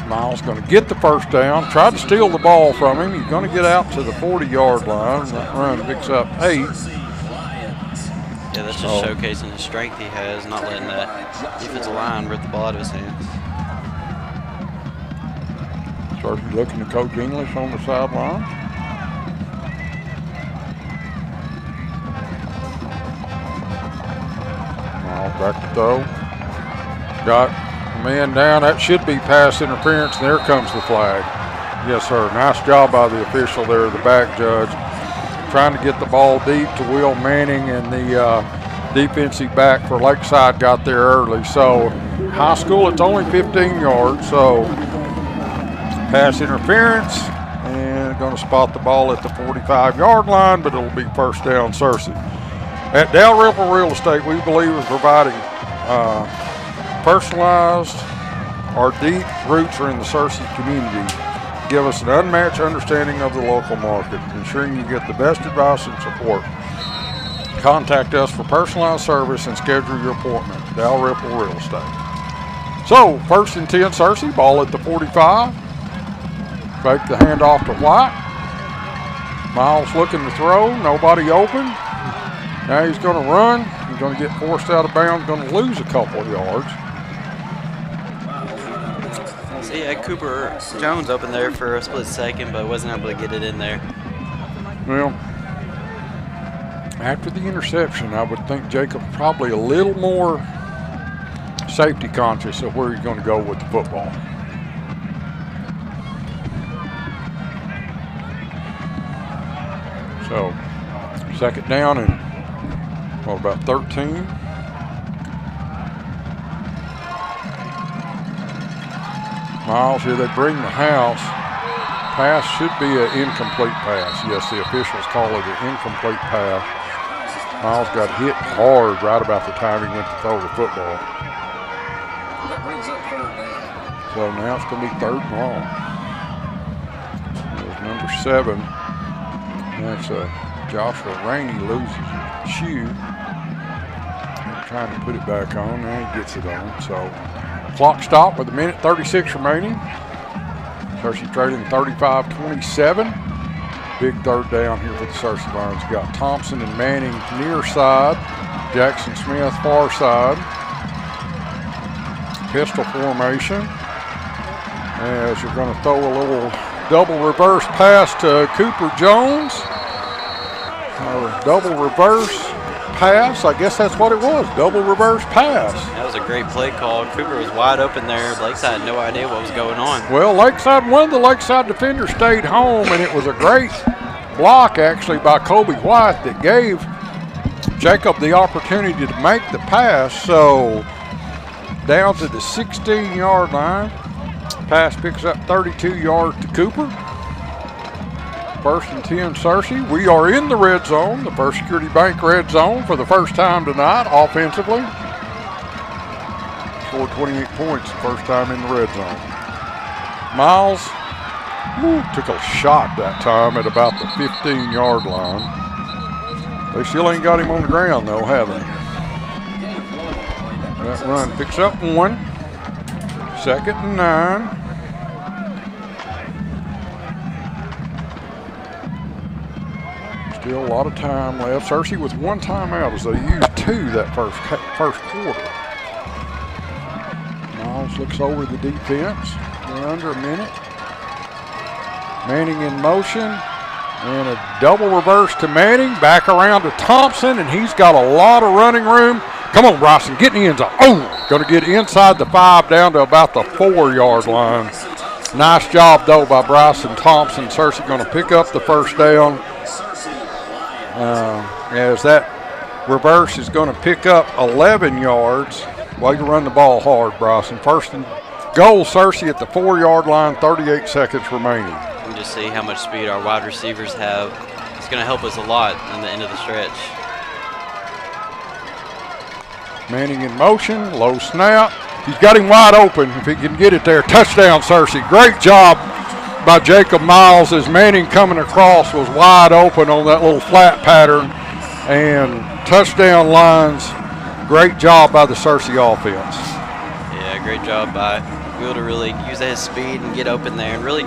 [SPEAKER 2] Miles going to get the first down, tried to steal the ball from him. He's going to get out to the 40-yard line. That run picks up 8.
[SPEAKER 3] Yeah, that's just showcasing the strength he has, not letting that defensive line rip the ball out of his hands.
[SPEAKER 2] Cersei looking to Coach English on the sideline. Miles back to throw. Got a man down. That should be pass interference, and there comes the flag. Yes, sir. Nice job by the official there, the back judge. Trying to get the ball deep to Will Manning, and the defensive back for Lakeside got there early. So high school, it's only 15 yards, so pass interference, and going to spot the ball at the 45-yard line, but it'll be first down, Cersei. At Dalrymple Real Estate, we believe in providing personalized. Our deep roots are in the Cersei community. Give us an unmatched understanding of the local market, ensuring you get the best advice and support. Contact us for personalized service and schedule your appointment. Dalrymple Real Estate. So, 1st and 10, Cersei, ball at the 45. Fake the handoff to White. Miles looking to throw, nobody open. Now he's going to run. He's going to get forced out of bounds, going to lose a couple of yards.
[SPEAKER 3] See, had Cooper Jones open there for a split second, but wasn't able to get it in there.
[SPEAKER 2] Well, after the interception, I would think Jacob probably a little more safety conscious of where he's going to go with the football. So, 2nd down and about 13. Miles here, they bring the house. Pass should be an incomplete pass. Yes, the officials call it an incomplete pass. Miles got hit hard right about the time he went to throw the football. So now it's going to be 3rd and long. There's number 7. That's Joshua Rainey loses his shoe. Trying to put it back on, and he gets it on. So clock stop with 1:36 remaining. Cersei trailing 35-27. Big 3rd down here for the Cersei Lions. You got Thompson and Manning near side. Jackson Smith far side. Pistol formation. As you're going to throw a little double reverse pass to Cooper Jones. Or double reverse pass. I guess that's what it was. Double reverse pass.
[SPEAKER 3] That was a great play call. Cooper was wide open there. Lakeside had no idea what was going on.
[SPEAKER 2] Well, Lakeside, one of the Lakeside defenders stayed home, and it was a great block actually by Kobe White that gave Jacob the opportunity to make the pass. So down to the 16-yard line. Pass picks up 32 yards to Cooper. First and 10, Cersei. We are in the red zone, the First Security Bank red zone for the first time tonight offensively. Scored 28 points the first time in the red zone. Miles took a shot that time at about the 15-yard line. They still ain't got him on the ground, though, have they? That run picks up 1. 2nd and 9. Still a lot of time left. Cersei with 1 timeout as they used 2 that first quarter. Miles looks over the defense. We're under a minute. Manning in motion. And a double reverse to Manning. Back around to Thompson, and he's got a lot of running room. Come on, Bryson, get in the end zone. Oh, going to get inside the 5 down to about the 4-yard line. Nice job, though, by Bryson Thompson. Cersei going to pick up the first down. As that reverse is going to pick up 11 yards. Way to run the ball hard, Bryson. First and goal, Cersei at the 4-yard line, 38 seconds remaining.
[SPEAKER 3] You can just see how much speed our wide receivers have. It's going to help us a lot in the end of the stretch.
[SPEAKER 2] Manning in motion, low snap. He's got him wide open if he can get it there. Touchdown, Cersei. Great job by Jacob Miles as Manning coming across was wide open on that little flat pattern. And touchdown lines. Great job by the Cersei offense.
[SPEAKER 3] Yeah, great job by Will to really use his speed and get open there and really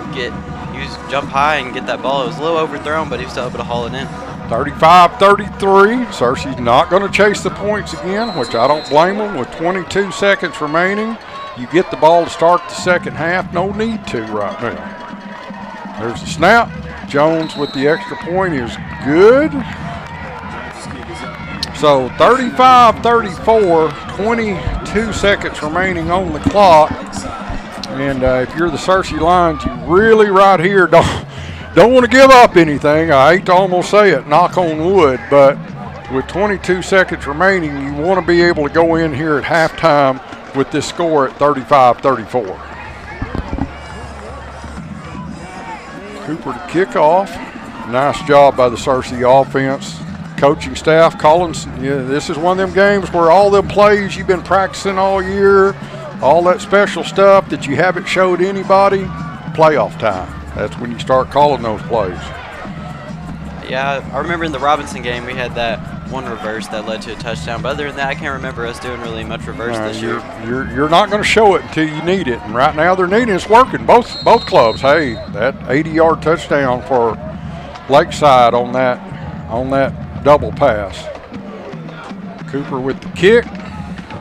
[SPEAKER 3] jump high and get that ball. It was a little overthrown, but he was still able to haul it in.
[SPEAKER 2] 35-33. Cersei's not going to chase the points again, which I don't blame them. With 22 seconds remaining, you get the ball to start the second half. No need to right now. There's the snap. Jones with the extra point is good. So 35-34, 22 seconds remaining on the clock. And if you're the Cersei Lions, you really right here don't want to give up anything. I hate to almost say it, knock on wood, but with 22 seconds remaining, you want to be able to go in here at halftime with this score at 35-34. Cooper to kick off. Nice job by the Cersei offense. Coaching staff, Collins, this is one of them games where all them plays you've been practicing all year, all that special stuff that you haven't showed anybody, playoff time. That's when you start calling those plays.
[SPEAKER 3] Yeah, I remember in the Robinson game we had that one reverse that led to a touchdown. But other than that, I can't remember us doing really much reverse this year.
[SPEAKER 2] You're not going to show it until you need it. And right now they're needing it. It's working. Both clubs. Hey, that 80-yard touchdown for Lakeside on that double pass. Cooper with the kick.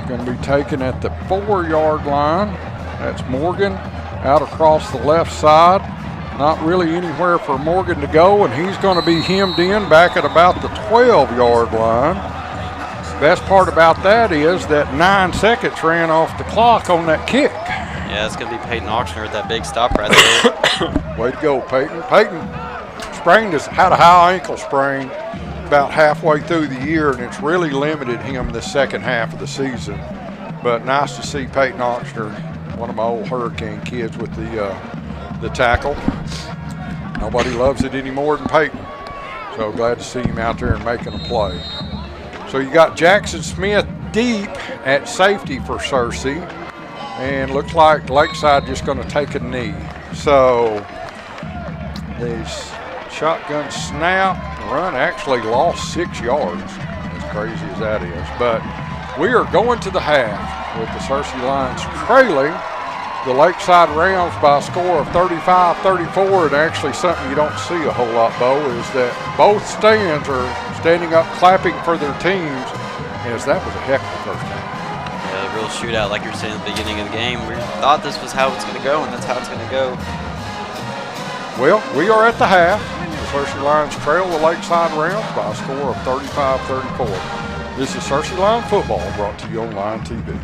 [SPEAKER 2] Going to be taken at the 4-yard line. That's Morgan out across the left side. Not really anywhere for Morgan to go, and he's going to be hemmed in back at about the 12-yard line. Best part about that is that 9 seconds ran off the clock on that kick.
[SPEAKER 3] Yeah, it's going to be Peyton Auctioner with that big stop right there.
[SPEAKER 2] Way to go, Peyton. Peyton had a high ankle sprain about halfway through the year, and it's really limited him the second half of the season. But nice to see Peyton Auctioner, one of my old Hurricane kids, with the tackle. Nobody loves it any more than Peyton. So glad to see him out there and making a play. So you got Jackson Smith deep at safety for Cersei. And looks like Lakeside just going to take a knee. So the shotgun snap run actually lost 6 yards. As crazy as that is. But we are going to the half with the Cersei Lions trailing the Lakeside Rams by a score of 35-34, and actually something you don't see a whole lot, Bo, is that both stands are standing up clapping for their teams, as that was a heck of a first half.
[SPEAKER 3] Yeah, a real shootout, like you were saying at the beginning of the game. We thought this was how it's going to go, and that's how it's going to go.
[SPEAKER 2] Well, we are at the half. The Cersei Lions trail the Lakeside Rams by a score of 35-34. This is Cersei Lion football brought to you on Lion TV.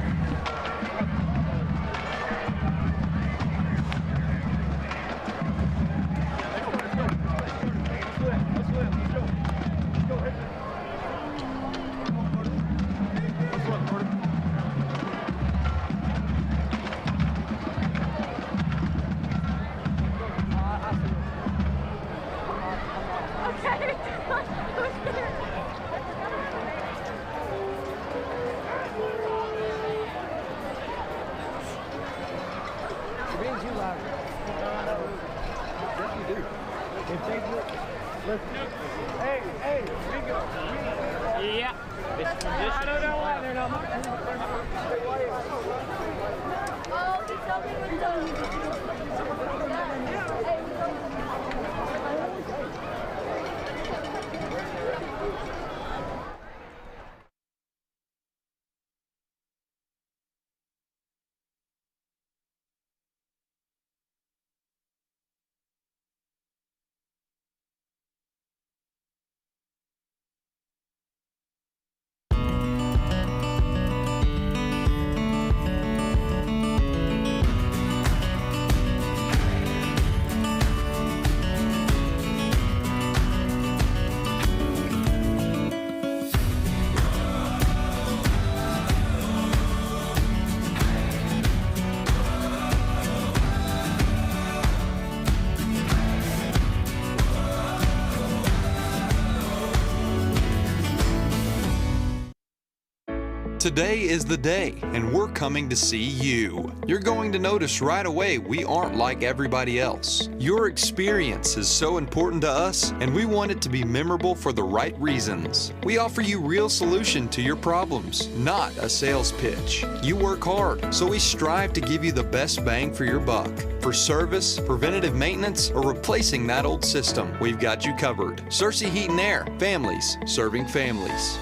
[SPEAKER 4] Today is the day, and we're coming to see you. You're going to notice right away we aren't like everybody else. Your experience is so important to us, and we want it to be memorable for the right reasons. We offer you real solution to your problems, not a sales pitch. You work hard, so we strive to give you the best bang for your buck. For service, preventative maintenance, or replacing that old system, we've got you covered. Cersei Heat and Air, families serving families.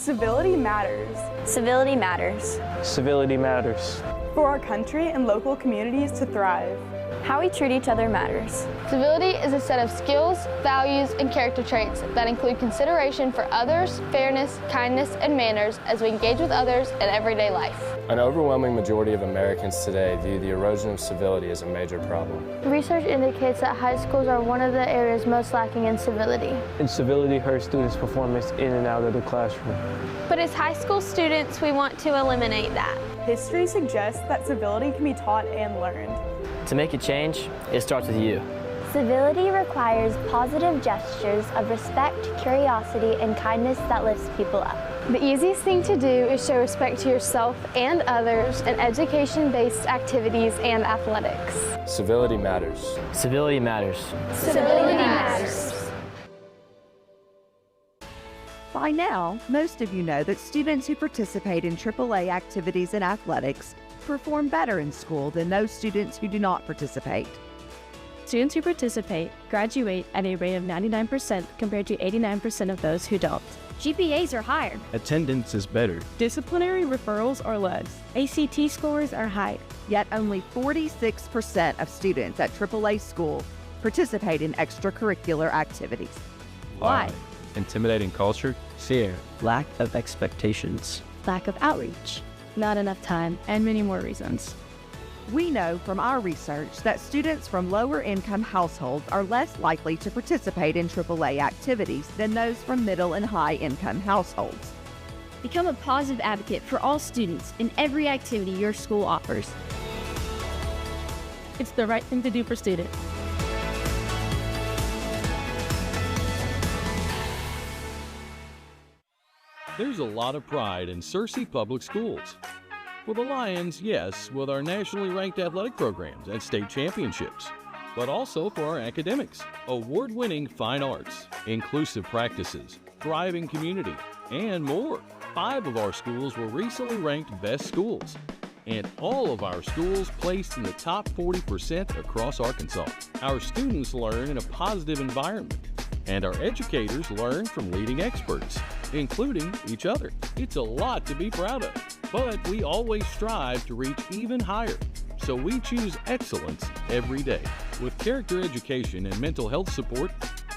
[SPEAKER 5] Civility matters.
[SPEAKER 6] Civility matters.
[SPEAKER 7] Civility matters.
[SPEAKER 5] For our country and local communities to thrive.
[SPEAKER 6] How we treat each other matters.
[SPEAKER 8] Civility is a set of skills, values, and character traits that include consideration for others, fairness, kindness, and manners as we engage with others in everyday life.
[SPEAKER 7] An overwhelming majority of Americans today view the erosion of civility as a major problem.
[SPEAKER 9] Research indicates that high schools are one of the areas most lacking in civility.
[SPEAKER 7] Incivility hurts students' performance in and out of the classroom.
[SPEAKER 10] But as high school students, we want to eliminate that.
[SPEAKER 5] History suggests that civility can be taught and learned.
[SPEAKER 11] To make a change, it starts with you.
[SPEAKER 9] Civility requires positive gestures of respect, curiosity, and kindness that lifts people up.
[SPEAKER 8] The easiest thing to do is show respect to yourself and others in education-based activities and athletics.
[SPEAKER 7] Civility matters.
[SPEAKER 11] Civility matters.
[SPEAKER 6] Civility matters.
[SPEAKER 12] By now, most of you know that students who participate in AAA activities and athletics perform better in school than those students who do not participate.
[SPEAKER 13] Students who participate graduate at a rate of 99% compared to 89% of those who don't.
[SPEAKER 14] GPAs are higher.
[SPEAKER 15] Attendance is better.
[SPEAKER 13] Disciplinary referrals are less. ACT scores are higher.
[SPEAKER 12] Yet only 46% of students at AAA schools participate in extracurricular activities.
[SPEAKER 15] Why? Intimidating culture?
[SPEAKER 11] Fear. Lack of expectations.
[SPEAKER 13] Lack of outreach. Not enough time, and many more reasons.
[SPEAKER 12] We know from our research that students from lower income households are less likely to participate in AAA activities than those from middle and high income households.
[SPEAKER 14] Become a positive advocate for all students in every activity your school offers.
[SPEAKER 13] It's the right thing to do for students.
[SPEAKER 16] There's a lot of pride in Cersei Public Schools. For the Lions, yes, with our nationally ranked athletic programs and state championships, but also for our academics, award-winning fine arts, inclusive practices, thriving community, and more. 5 of our schools were recently ranked best schools, and all of our schools placed in the top 40% across Arkansas. Our students learn in a positive environment, and our educators learn from leading experts, including each other. It's a lot to be proud of, but we always strive to reach even higher, so we choose excellence every day. With character education and mental health support,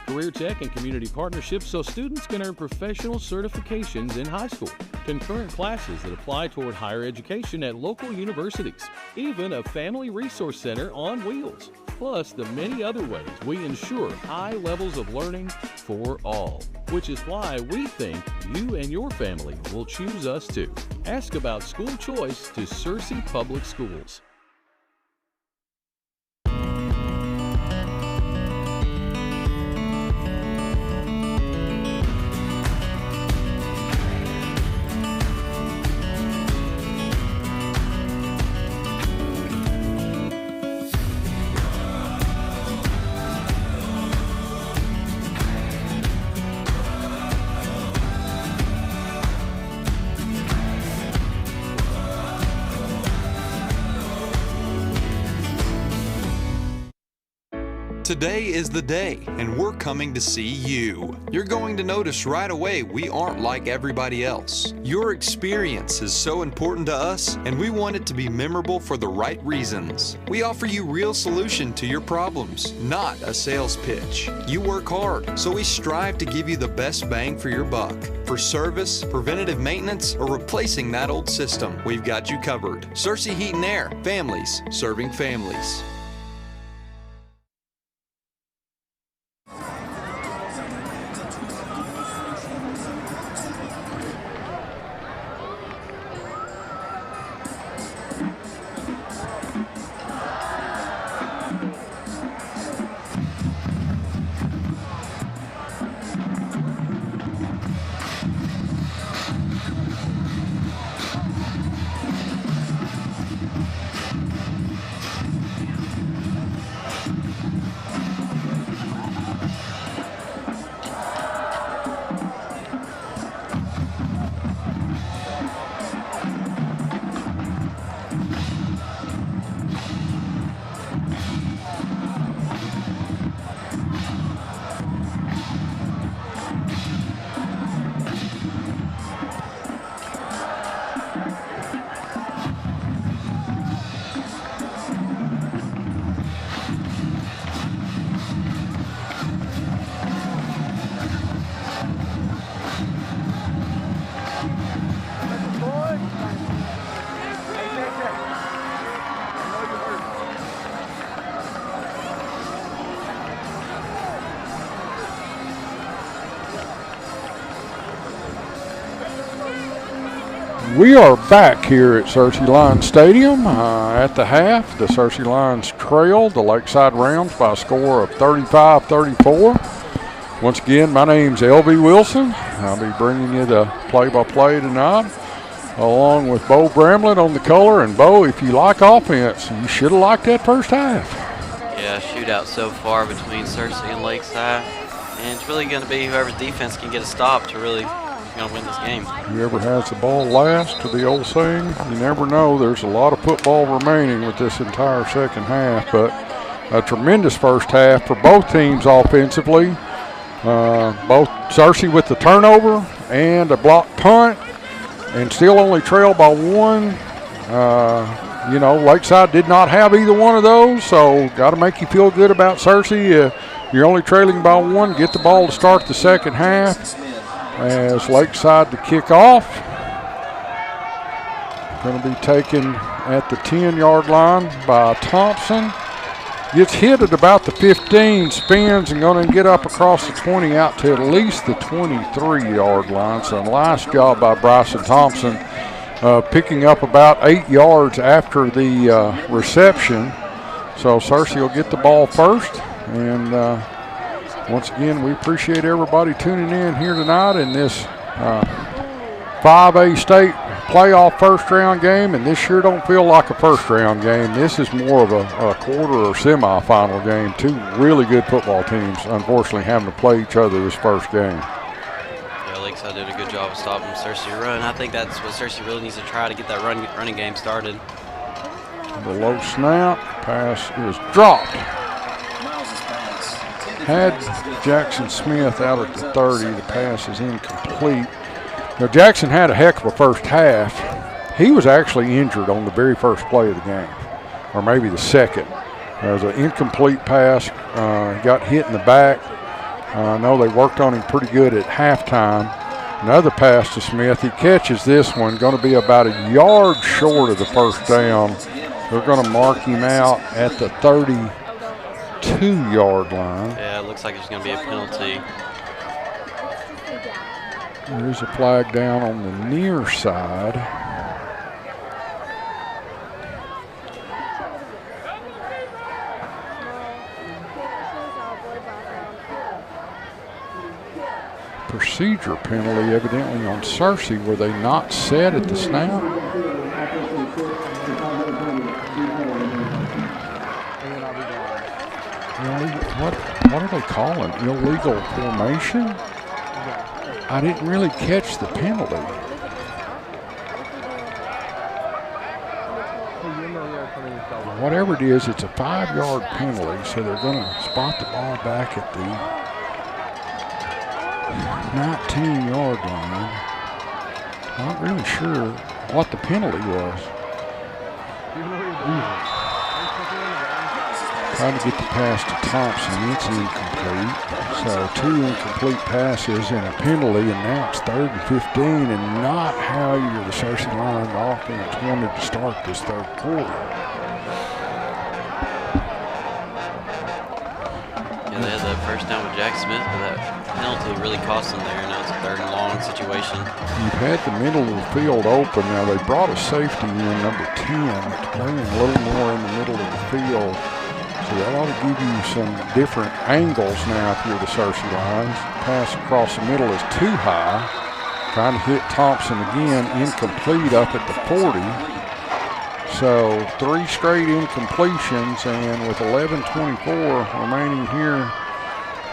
[SPEAKER 16] career tech and community partnerships so students can earn professional certifications in high school, concurrent classes that apply toward higher education at local universities, even a family resource center on wheels, plus the many other ways we ensure high levels of learning for all, which is why we think you and your family will choose us too. Ask about school choice to Cersei Public Schools.
[SPEAKER 4] Today is the day, and we're coming to see you. You're going to notice right away we aren't like everybody else. Your experience is so important to us, and we want it to be memorable for the right reasons. We offer you real solution to your problems, not a sales pitch. You work hard, so we strive to give you the best bang for your buck. For service, preventative maintenance, or replacing that old system, we've got you covered. Cersei Heat and Air, families serving families.
[SPEAKER 2] We are back here at Cersei Lions Stadium at the half. The Cersei Lions trailed the Lakeside Rams by a score of 35-34. Once again, my name's LB Wilson. I'll be bringing you the play-by-play tonight, along with Bo Bramlett on the color. And Bo, if you like offense, you should have liked that first half.
[SPEAKER 3] Yeah, shootout so far between Cersei and Lakeside. And it's really going to be whoever's defense can get a stop to really going to win this game.
[SPEAKER 2] Whoever has the ball last, to the old saying. You never know. There's a lot of football remaining with this entire second half, but a tremendous first half for both teams offensively. Both Cersei with the turnover and a blocked punt, and still only trailed by one. You know, Lakeside did not have either one of those, so got to make you feel good about Cersei. You're only trailing by one. Get the ball to start the second half. As Lakeside to kick off. Going to be taken at the 10-yard line by Thompson. Gets hit at about the 15, spins, and going to get up across the 20 out to at least the 23-yard line. So nice job by Bryson Thompson, picking up about 8 yards after the reception. So Cersei will get the ball first. And once again, we appreciate everybody tuning in here tonight in this 5A state playoff first-round game, and this sure don't feel like a first-round game. This is more of a quarter or semifinal game. Two really good football teams, unfortunately, having to play each other this first game.
[SPEAKER 3] Yeah, Lakeside did a good job of stopping Cersei run. I think that's what Cersei really needs to try to get that running game started.
[SPEAKER 2] The low snap, pass is dropped. Had Jackson Smith out at the 30. The pass is incomplete. Now, Jackson had a heck of a first half. He was actually injured on the very first play of the game, or maybe the second. There was an incomplete pass. He got hit in the back. I know they worked on him pretty good at halftime. Another pass to Smith. He catches this one, going to be about a yard short of the first down. They're going to mark him out at the 32-yard line.
[SPEAKER 3] Yeah, it looks like there's going to be a penalty.
[SPEAKER 2] There is a flag down on the near side. Procedure penalty evidently on Cersei. Were they not set at the snap? What are they calling? Illegal formation? I didn't really catch the penalty. Whatever it is, it's a 5-yard penalty, so they're going to spot the ball back at the 19-yard line. Not really sure what the penalty was. Trying to get the pass to Thompson. It's incomplete. So 2 incomplete passes and a penalty, and now it's 3rd and 15, and not how the Cersei Lions offense wanted to start this third quarter.
[SPEAKER 3] Yeah, they had that first down with Jack Smith, but that penalty really cost them there. Now it's a 3rd and long situation.
[SPEAKER 2] You've had the middle of the field open. Now they brought a safety in, number 10, playing a little more in the middle of the field. So that ought to give you some different angles now if you're the Cersei Lions. Pass across the middle is too high. Trying to hit Thompson again, incomplete up at the 40. So 3 straight incompletions, and with 11:24 remaining here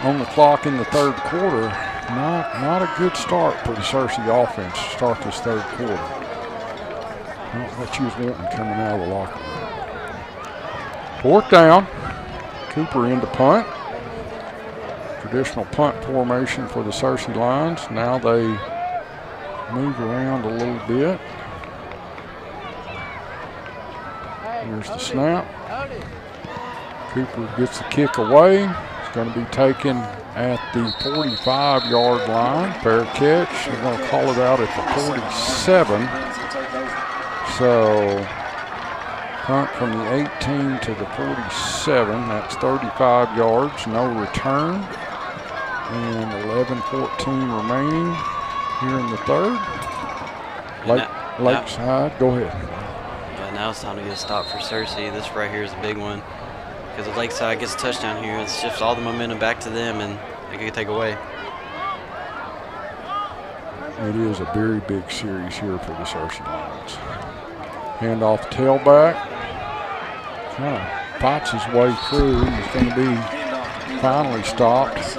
[SPEAKER 2] on the clock in the third quarter, not a good start for the Cersei offense to start this third quarter. Not what you was wanting coming out of the locker room. 4th down. Cooper into punt. Traditional punt formation for the Cersei Lions. Now they move around a little bit. Here's the snap. Cooper gets the kick away. It's going to be taken at the 45-yard line. Fair catch. They're going to call it out at the 47. So punt from the 18 to the 47. That's 35 yards. No return. And 11:14 remaining here in the third. Lakeside, go ahead.
[SPEAKER 3] Yeah, now it's time to get a stop for Cersei. This right here is a big one. Because if Lakeside gets a touchdown here, it shifts all the momentum back to them, and they can take away.
[SPEAKER 2] It is a very big series here for the Cersei Lions. Hand off the tailback. Kind of fights his way through. He's going to be finally stopped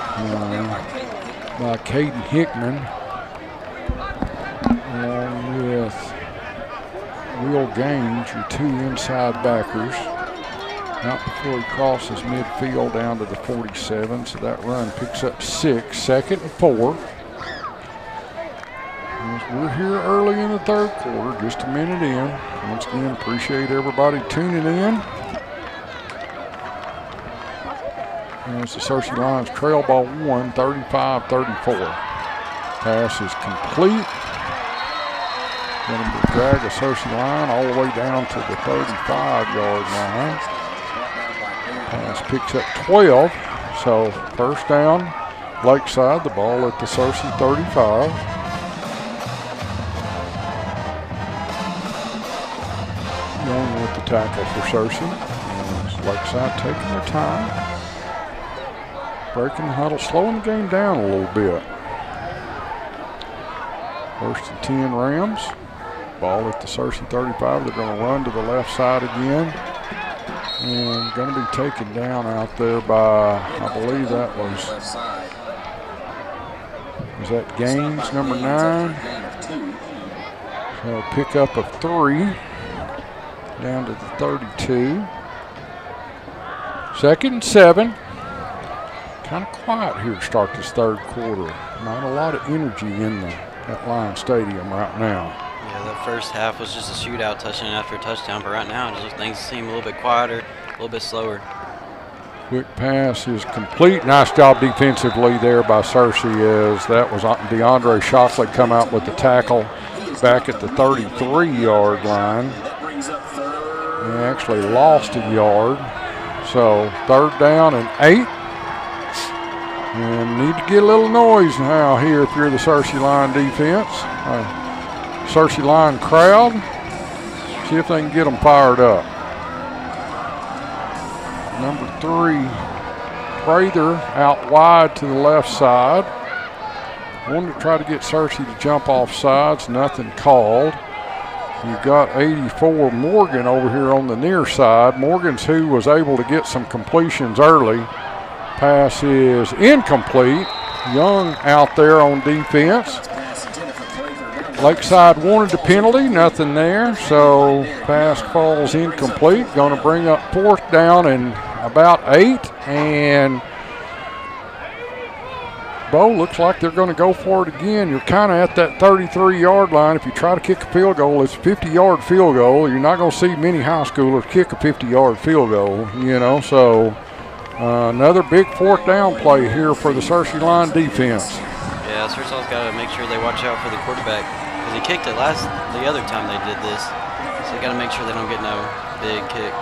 [SPEAKER 2] by Caden Hickman. Along with Will Gaines, your two inside backers. Not before he crosses midfield down to the 47, so that run picks up 6, 2nd and 4. As we're here early in the third quarter, just a minute in. Once again, appreciate everybody tuning in. As the Cersei Lions trail by 1, 35-34. Pass is complete. Going to drag the Cersei line all the way down to the 35-yard line. Pass picks up 12, so first down, Lakeside, the ball at the Cersei 35. Young with the tackle for Cersei. And Lakeside taking their time. Breaking the huddle, slowing the game down a little bit. 1st and 10 Rams. Ball at the Cersei 35. They're going to run to the left side again. And going to be taken down out there by, I believe that was that Gaines, number 9? So pick up of 3, down to the 32. 2nd and 7. Kind of quiet here to start this third quarter. Not a lot of energy in at Lion Stadium right now.
[SPEAKER 3] Yeah, the first half was just a shootout, touchdown after touchdown, but right now things seem a little bit quieter, a little bit slower.
[SPEAKER 2] Quick pass is complete. Nice job defensively there by Cersei, as that was DeAndre Shockley come out with the tackle back at the 33-yard line. He actually lost a yard. So 3rd down and 8. And need to get a little noise now here if you're the Cersei Lion defense. Cersei Lion crowd. See if they can get them fired up. Number 3, Prather out wide to the left side. Wanted to try to get Cersei to jump off sides. Nothing called. You've got 84 Morgan over here on the near side. Morgan's who was able to get some completions early. Pass is incomplete. Young out there on defense. Lakeside wanted the penalty, nothing there, so pass falls incomplete. Going to bring up 4th down and about 8, and Bo, looks like they're going to go for it again. You're kind of at that 33-yard line. If you try to kick a field goal, it's a 50-yard field goal. You're not going to see many high schoolers kick a 50-yard field goal, so another big 4th down play here for the Cersei Lion defense.
[SPEAKER 3] Yeah, Cersei's got to make sure they watch out for the quarterback, because he kicked it the other time they did this. So they got to make sure they don't get no big kick.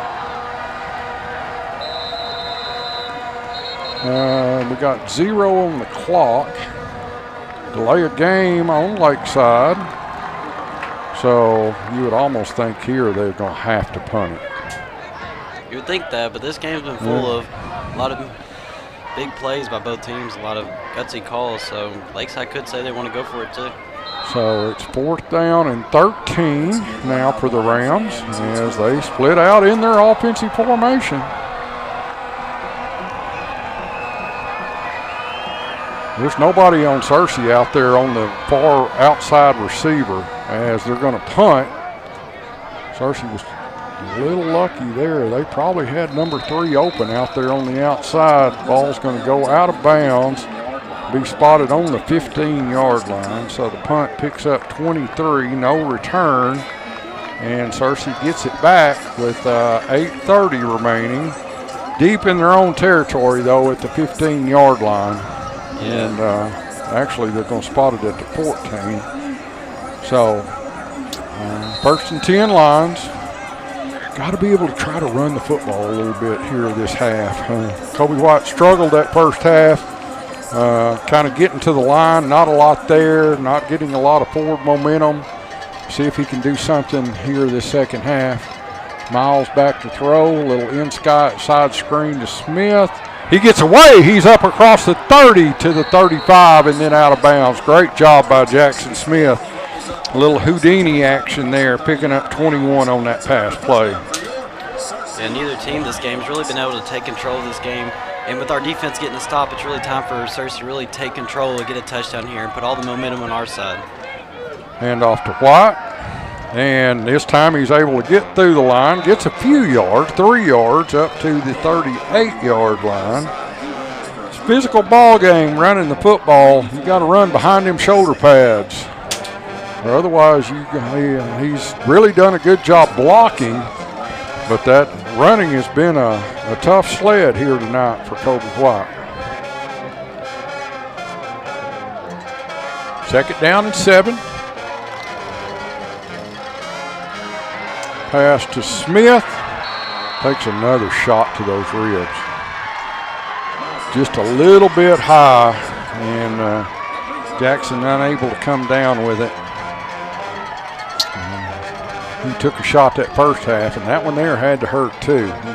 [SPEAKER 2] We got 0 on the clock. Delay of game on Lakeside. So you would almost think here they're going to have to punt it.
[SPEAKER 3] You would think that, but this game's been full of a lot of big plays by both teams, a lot of gutsy calls, so Lakeside could say they want to go for it too.
[SPEAKER 2] So it's 4th down and 13 now for the Rams as they split out in their offensive formation. There's nobody on Cersei out there on the far outside receiver as they're going to punt. Cersei was a little lucky there. They probably had number 3 open out there on the outside. Ball's going to go out of bounds, be spotted on the 15-yard line. So the punt picks up 23, no return. And Cersei gets it back with 8:30 remaining. Deep in their own territory, though, at the 15-yard line. And actually, they're going to spot it at the 14. So 1st and 10 Lions. Got to be able to try to run the football a little bit here this half. Kobe White struggled that first half, kind of getting to the line, not a lot there, not getting a lot of forward momentum. see if he can do something here this second half. Miles back to throw, little inside screen to Smith. He gets away. He's up across the 30 to the 35 and then out of bounds. Great job by Jackson Smith. A little Houdini action there, picking up 21 on that pass play.
[SPEAKER 3] And neither team this game has really been able to take control of this game. And with our defense getting a stop, it's really time for Cersei to really take control and get a touchdown here and put all the momentum on our side.
[SPEAKER 2] Hand off to White. And this time he's able to get through the line, gets a few yards, 3 yards up to the 38-yard line. It's a physical ball game running the football. You got to run behind them shoulder pads. Or otherwise, he's really done a good job blocking, but that running has been a tough sled here tonight for Kobe White. 2nd down and 7. Pass to Smith. Takes another shot to those ribs. Just a little bit high, and Jackson unable to come down with it. He took a shot that first half, and that one there had to hurt too. He's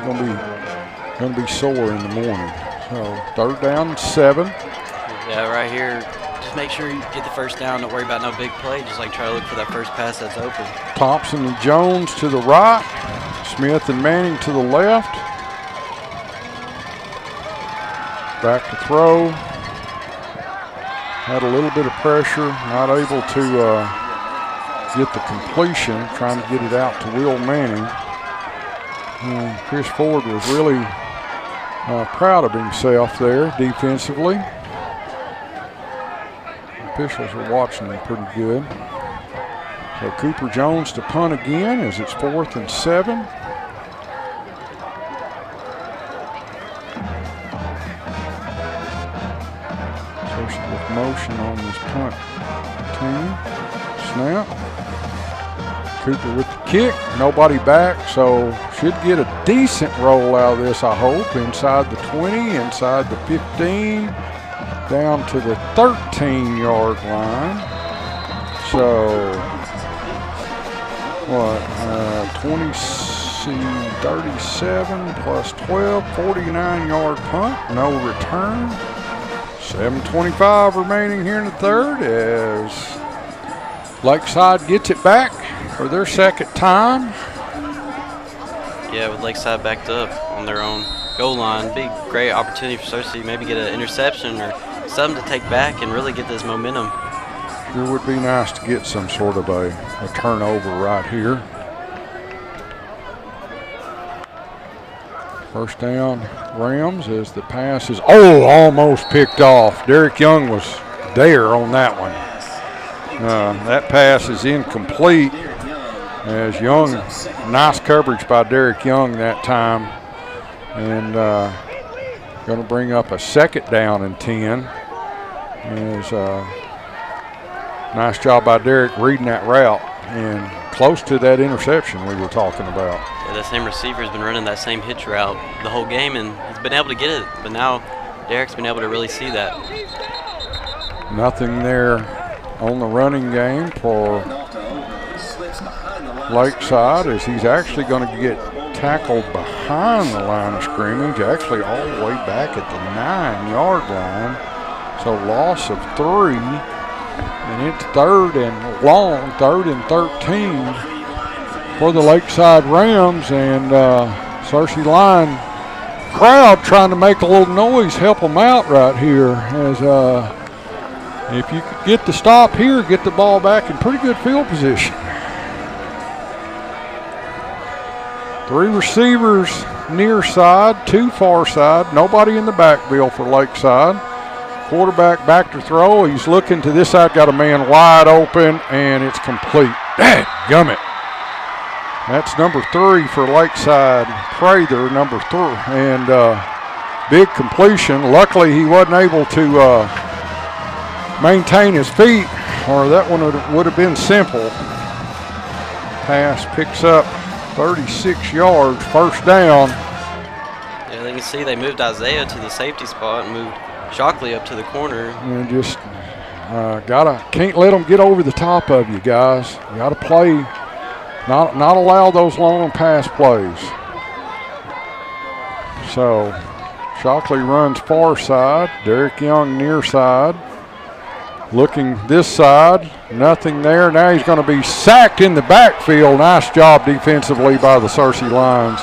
[SPEAKER 2] going to be sore in the morning. So 3rd down and 7.
[SPEAKER 3] Yeah, right here. Just make sure you get the first down. Don't worry about no big play. Just like try to look for that first pass that's open.
[SPEAKER 2] Thompson and Jones to the right. Smith and Manning to the left. Back to throw. Had a little bit of pressure. Not able to get the completion. Trying to get it out to Will Manning. And Chris Ford was really proud of himself there defensively. Officials are watching him pretty good. So Cooper Jones to punt again as it's 4th and 7. Cersei with motion on this punt team. Snap. Cooper with the kick. Nobody back, so should get a decent roll out of this, I hope. Inside the 20, inside the 15. Down to the 13-yard line. So, 37 plus 12, 49-yard punt, no return. 7:25 remaining here in the 3rd as Lakeside gets it back for their 2nd time.
[SPEAKER 3] Yeah, with Lakeside backed up on their own goal line, big great opportunity for Cersei to maybe get an interception or something to take back and really get this momentum.
[SPEAKER 2] It would be nice to get some sort of a turnover right here. 1st down, Rams, as the pass is almost picked off. Derek Young was there on that one. That pass is incomplete as Young, nice coverage by Derek Young that time. And going to bring up a 2nd down and 10. As nice job by Derek reading that route and close to that interception we were talking about.
[SPEAKER 3] Yeah, that same receiver has been running that same hitch route the whole game, and he's been able to get it. But now Derek's been able to really see that.
[SPEAKER 2] Nothing there on the running game for Lakeside as he's actually going to get tackled behind the line of scrimmage, actually all the way back at the 9-yard line. So loss of 3, and it's 3rd and long, 3rd and 13 for the Lakeside Rams, and Cersei line crowd trying to make a little noise, help them out right here as if you could get the stop here, get the ball back in pretty good field position. 3 receivers near side, 2 far side, nobody in the backfield for Lakeside. Quarterback back to throw. He's looking to this side, got a man wide open, and it's complete. Dadgummit. That's number 3 for Lakeside. Prather, number 3. And big completion. Luckily, he wasn't able to maintain his feet, or that one would have been simple. Pass picks up 36 yards, 1st down.
[SPEAKER 3] Yeah, they can see they moved Isaiah to the safety spot and moved Shockley up to the corner.
[SPEAKER 2] And just Can't let them get over the top of you, guys. You gotta play, not allow those long pass plays. So Shockley runs far side, Derek Young near side. Looking this side, nothing there. Now he's going to be sacked in the backfield. Nice job defensively by the Cersei Lions.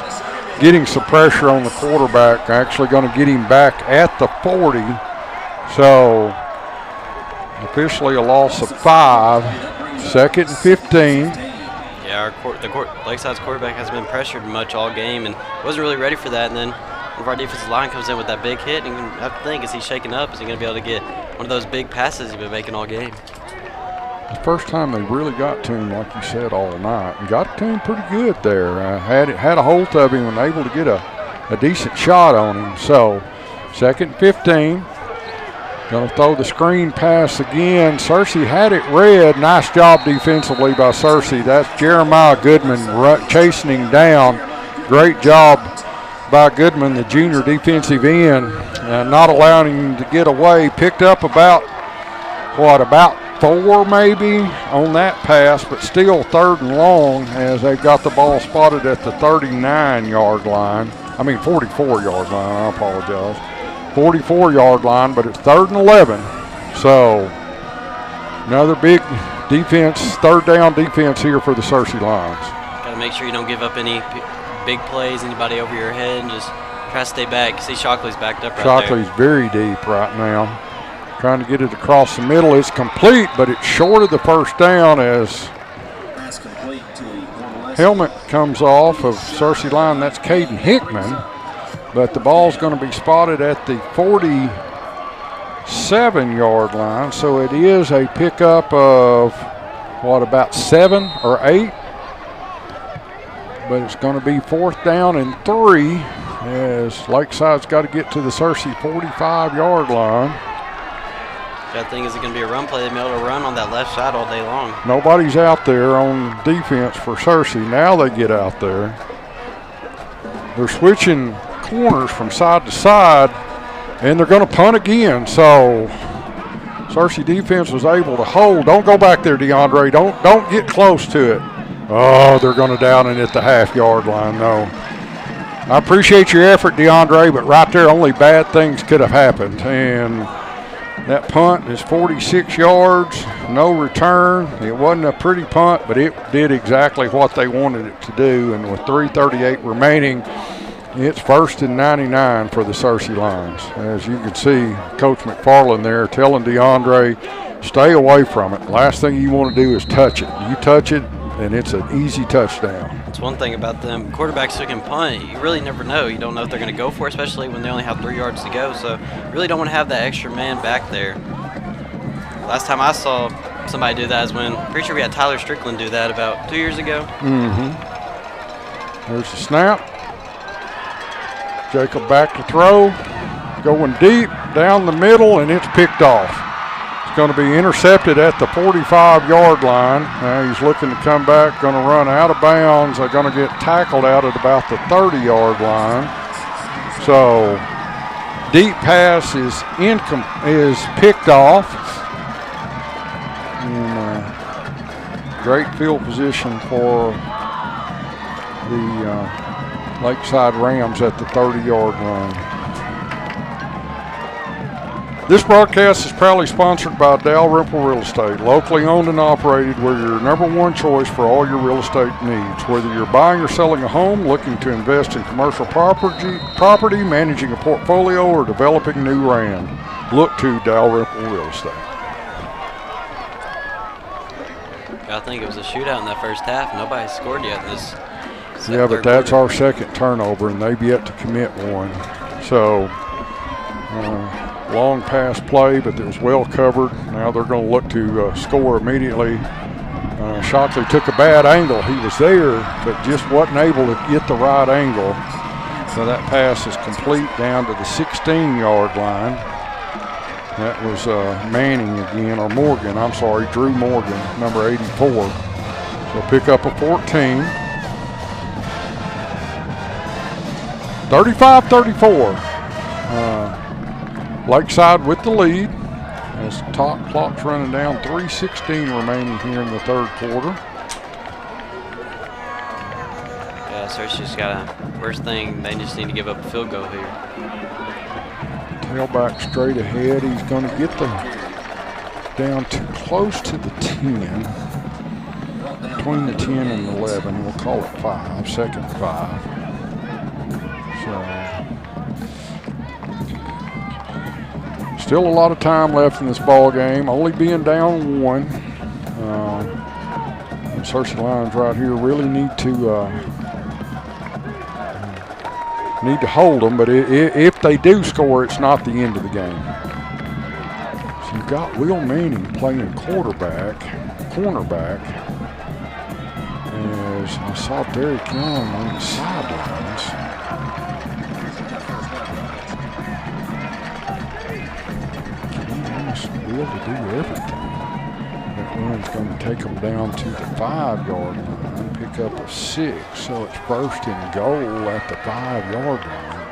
[SPEAKER 2] Getting some pressure on the quarterback. Actually going to get him back at the 40. So officially a loss of 5. 2nd and 15.
[SPEAKER 3] Yeah, Lakeside's quarterback hasn't been pressured much all game and wasn't really ready for that. And then one of our defensive line comes in with that big hit, and you have to think, is he shaking up? Is he going to be able to get one of those big passes he's been making all game?
[SPEAKER 2] The first time they really got to him, like you said, all night. And got to him pretty good there. Had a hold of him and able to get a decent shot on him. So 2nd and 15. Going to throw the screen pass again. Cersei had it read. Nice job defensively by Cersei. That's Jeremiah Goodman chasing him down. Great job by Goodman, the junior defensive end, not allowing him to get away. Picked up about 4 maybe on that pass, but still 3rd and long as they've got the ball spotted at the 39-yard line. 44-yard line, I apologize. 44-yard line, but it's 3rd and 11. So another big defense, 3rd down defense here for the Cersei Lions.
[SPEAKER 3] Got to make sure you don't give up any big plays, anybody over your head, and just try to stay back. See, Shockley's backed up right
[SPEAKER 2] Shockley's very deep right now. Trying to get it across the middle. It's complete, but it's short of the 1st down as helmet comes off of Cersei line. That's Caden Hickman, but the ball's going to be spotted at the 47-yard line, so it is a pickup of, about 7 or 8? But it's going to be 4th down and 3 as Lakeside's got to get to the Cersei 45-yard line.
[SPEAKER 3] That thing is going to be a run play. They've been able to run on that left side all day long.
[SPEAKER 2] Nobody's out there on defense for Cersei. Now they get out there. They're switching corners from side to side, and they're going to punt again. So Cersei defense was able to hold. Don't go back there, DeAndre. Don't get close to it. Oh, they're going to down it at the half-yard line. No. I appreciate your effort, DeAndre, but right there, only bad things could have happened. And that punt is 46 yards, no return. It wasn't a pretty punt, but it did exactly what they wanted it to do. And with 3:38 remaining, it's 1st and 99 for the Cersei Lions. As you can see, Coach McFarland there telling DeAndre, stay away from it. Last thing you want to do is touch it. You touch it, and it's an easy touchdown.
[SPEAKER 3] That's one thing about them. Quarterbacks who can punt, you really never know. You don't know if they're going to go for it, especially when they only have 3 yards to go. So you really don't want to have that extra man back there. Last time I saw somebody do that is when, pretty sure we had Tyler Strickland do that about 2 years ago.
[SPEAKER 2] There's the snap. Jacob back to throw. Going deep down the middle, and it's picked off. Going to be intercepted at the 45-yard line. Now he's looking to come back, going to run out of bounds. They're going to get tackled out at about the 30-yard line. So deep pass is picked off. And, great field position for the Lakeside Rams at the 30-yard line. This broadcast is proudly sponsored by Dalrymple Real Estate, locally owned and operated. We're your #1 choice for all your real estate needs. Whether you're buying or selling a home, looking to invest in commercial property, managing a portfolio, or developing new land, look to Dalrymple Real Estate.
[SPEAKER 3] I think it was a shootout in that first half. Nobody scored yet in this.
[SPEAKER 2] Yeah, but that's our 2nd turnover, and they've yet to commit one. So, long pass play, but it was well covered. Now they're going to look to score immediately. Shockley took a bad angle. He was there, but just wasn't able to get the right angle. So that pass is complete down to the 16-yard line. That was Manning again, or Morgan. I'm sorry, Drew Morgan, number 84. So pick up a 14. 35-34. Lakeside with the lead As the clock's running down, 3:16 remaining here in the third quarter.
[SPEAKER 3] Yeah, Cersei's got a worst thing. They just need to give up a field goal here.
[SPEAKER 2] Tailback straight ahead. He's going to get them down too close to the 10. Between the 10 and 11. We'll call it 5. Second 5. So still a lot of time left in this ball game. Only being down 1. The Cersei Lions right here really need to hold them, but if they do score, it's not the end of the game. So you've got Will Manning playing cornerback. As I saw Derek Young on the sidelines. Will to do everything. That run's going to take them down to the 5-yard line, pick up a 6, so it's first and goal at the 5-yard line.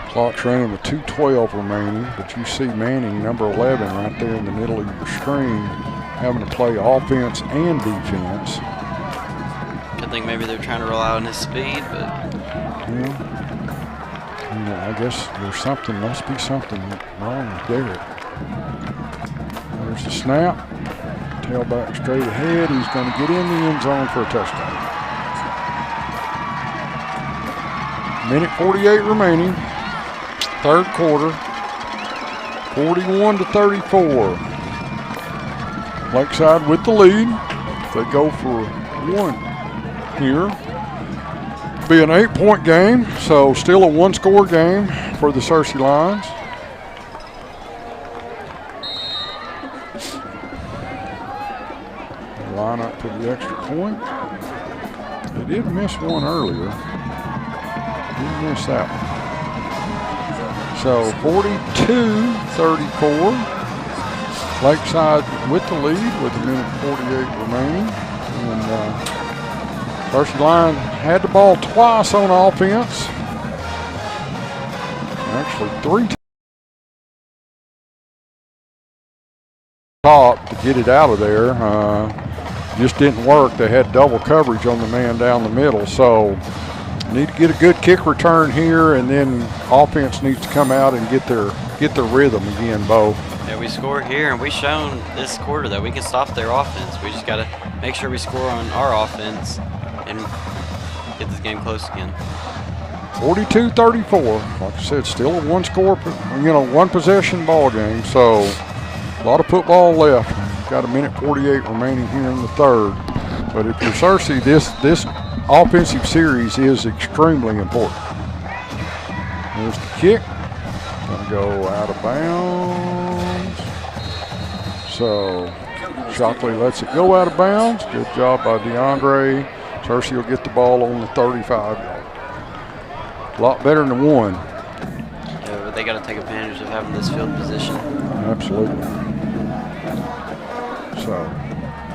[SPEAKER 2] Clock's running with 2:12 remaining, but you see Manning, number 11, right there in the middle of your screen, having to play offense and defense.
[SPEAKER 3] I think maybe they're trying to rely on his speed, but
[SPEAKER 2] I guess must be something wrong with Derek. There's the snap. Tailback straight ahead. He's going to get in the end zone for a touchdown. Minute 48 remaining. Third quarter. 41-34. Lakeside with the lead. They go for 1 here. Be an 8-point game, so still a 1-score game for the Cersei Lions. Line up for the extra point. They did miss one earlier. Didn't miss that one. So 42-34. Lakeside with the lead with a minute 48 remaining. And Cersei Lions had the ball twice on offense. Actually 3 times. Top to get it out of there. Just didn't work. They had double coverage on the man down the middle. So need to get a good kick return here, and then offense needs to come out and get their rhythm again, Bo.
[SPEAKER 3] Yeah, we score here, and we've shown this quarter that we can stop their offense. We just got to make sure we score on our offense and get this game close again.
[SPEAKER 2] 42-34. Like I said, still a 1-score, 1-possession ball game. So a lot of football left. Got a minute 48 remaining here in the third. But if you're Cersei, this offensive series is extremely important. There's the kick. Gonna go out of bounds. So Shockley lets it go out of bounds. Good job by DeAndre. Cersei will get the ball on the 35-yard. A lot better than 1.
[SPEAKER 3] Yeah, but they got to take advantage of having this field position.
[SPEAKER 2] Absolutely. So,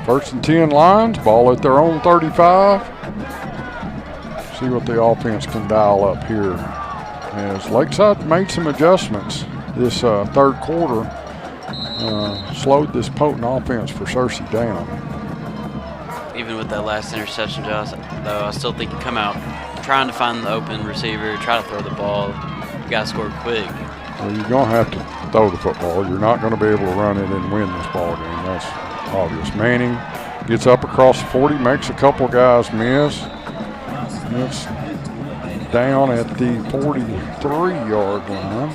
[SPEAKER 2] 1st and 10 Lions, ball at their own 35. See what the offense can dial up here. As Lakeside made some adjustments this third quarter, slowed this potent offense for Cersei down.
[SPEAKER 3] Even with that last interception, Josh, though, I still think you come out trying to find the open receiver, try to throw the ball. You got to score quick.
[SPEAKER 2] Well, you're going to have to throw the football. You're not going to be able to run it and win this ball game. That's obvious. Manning gets up across the 40, makes a couple guys miss. It's down at the 43-yard line.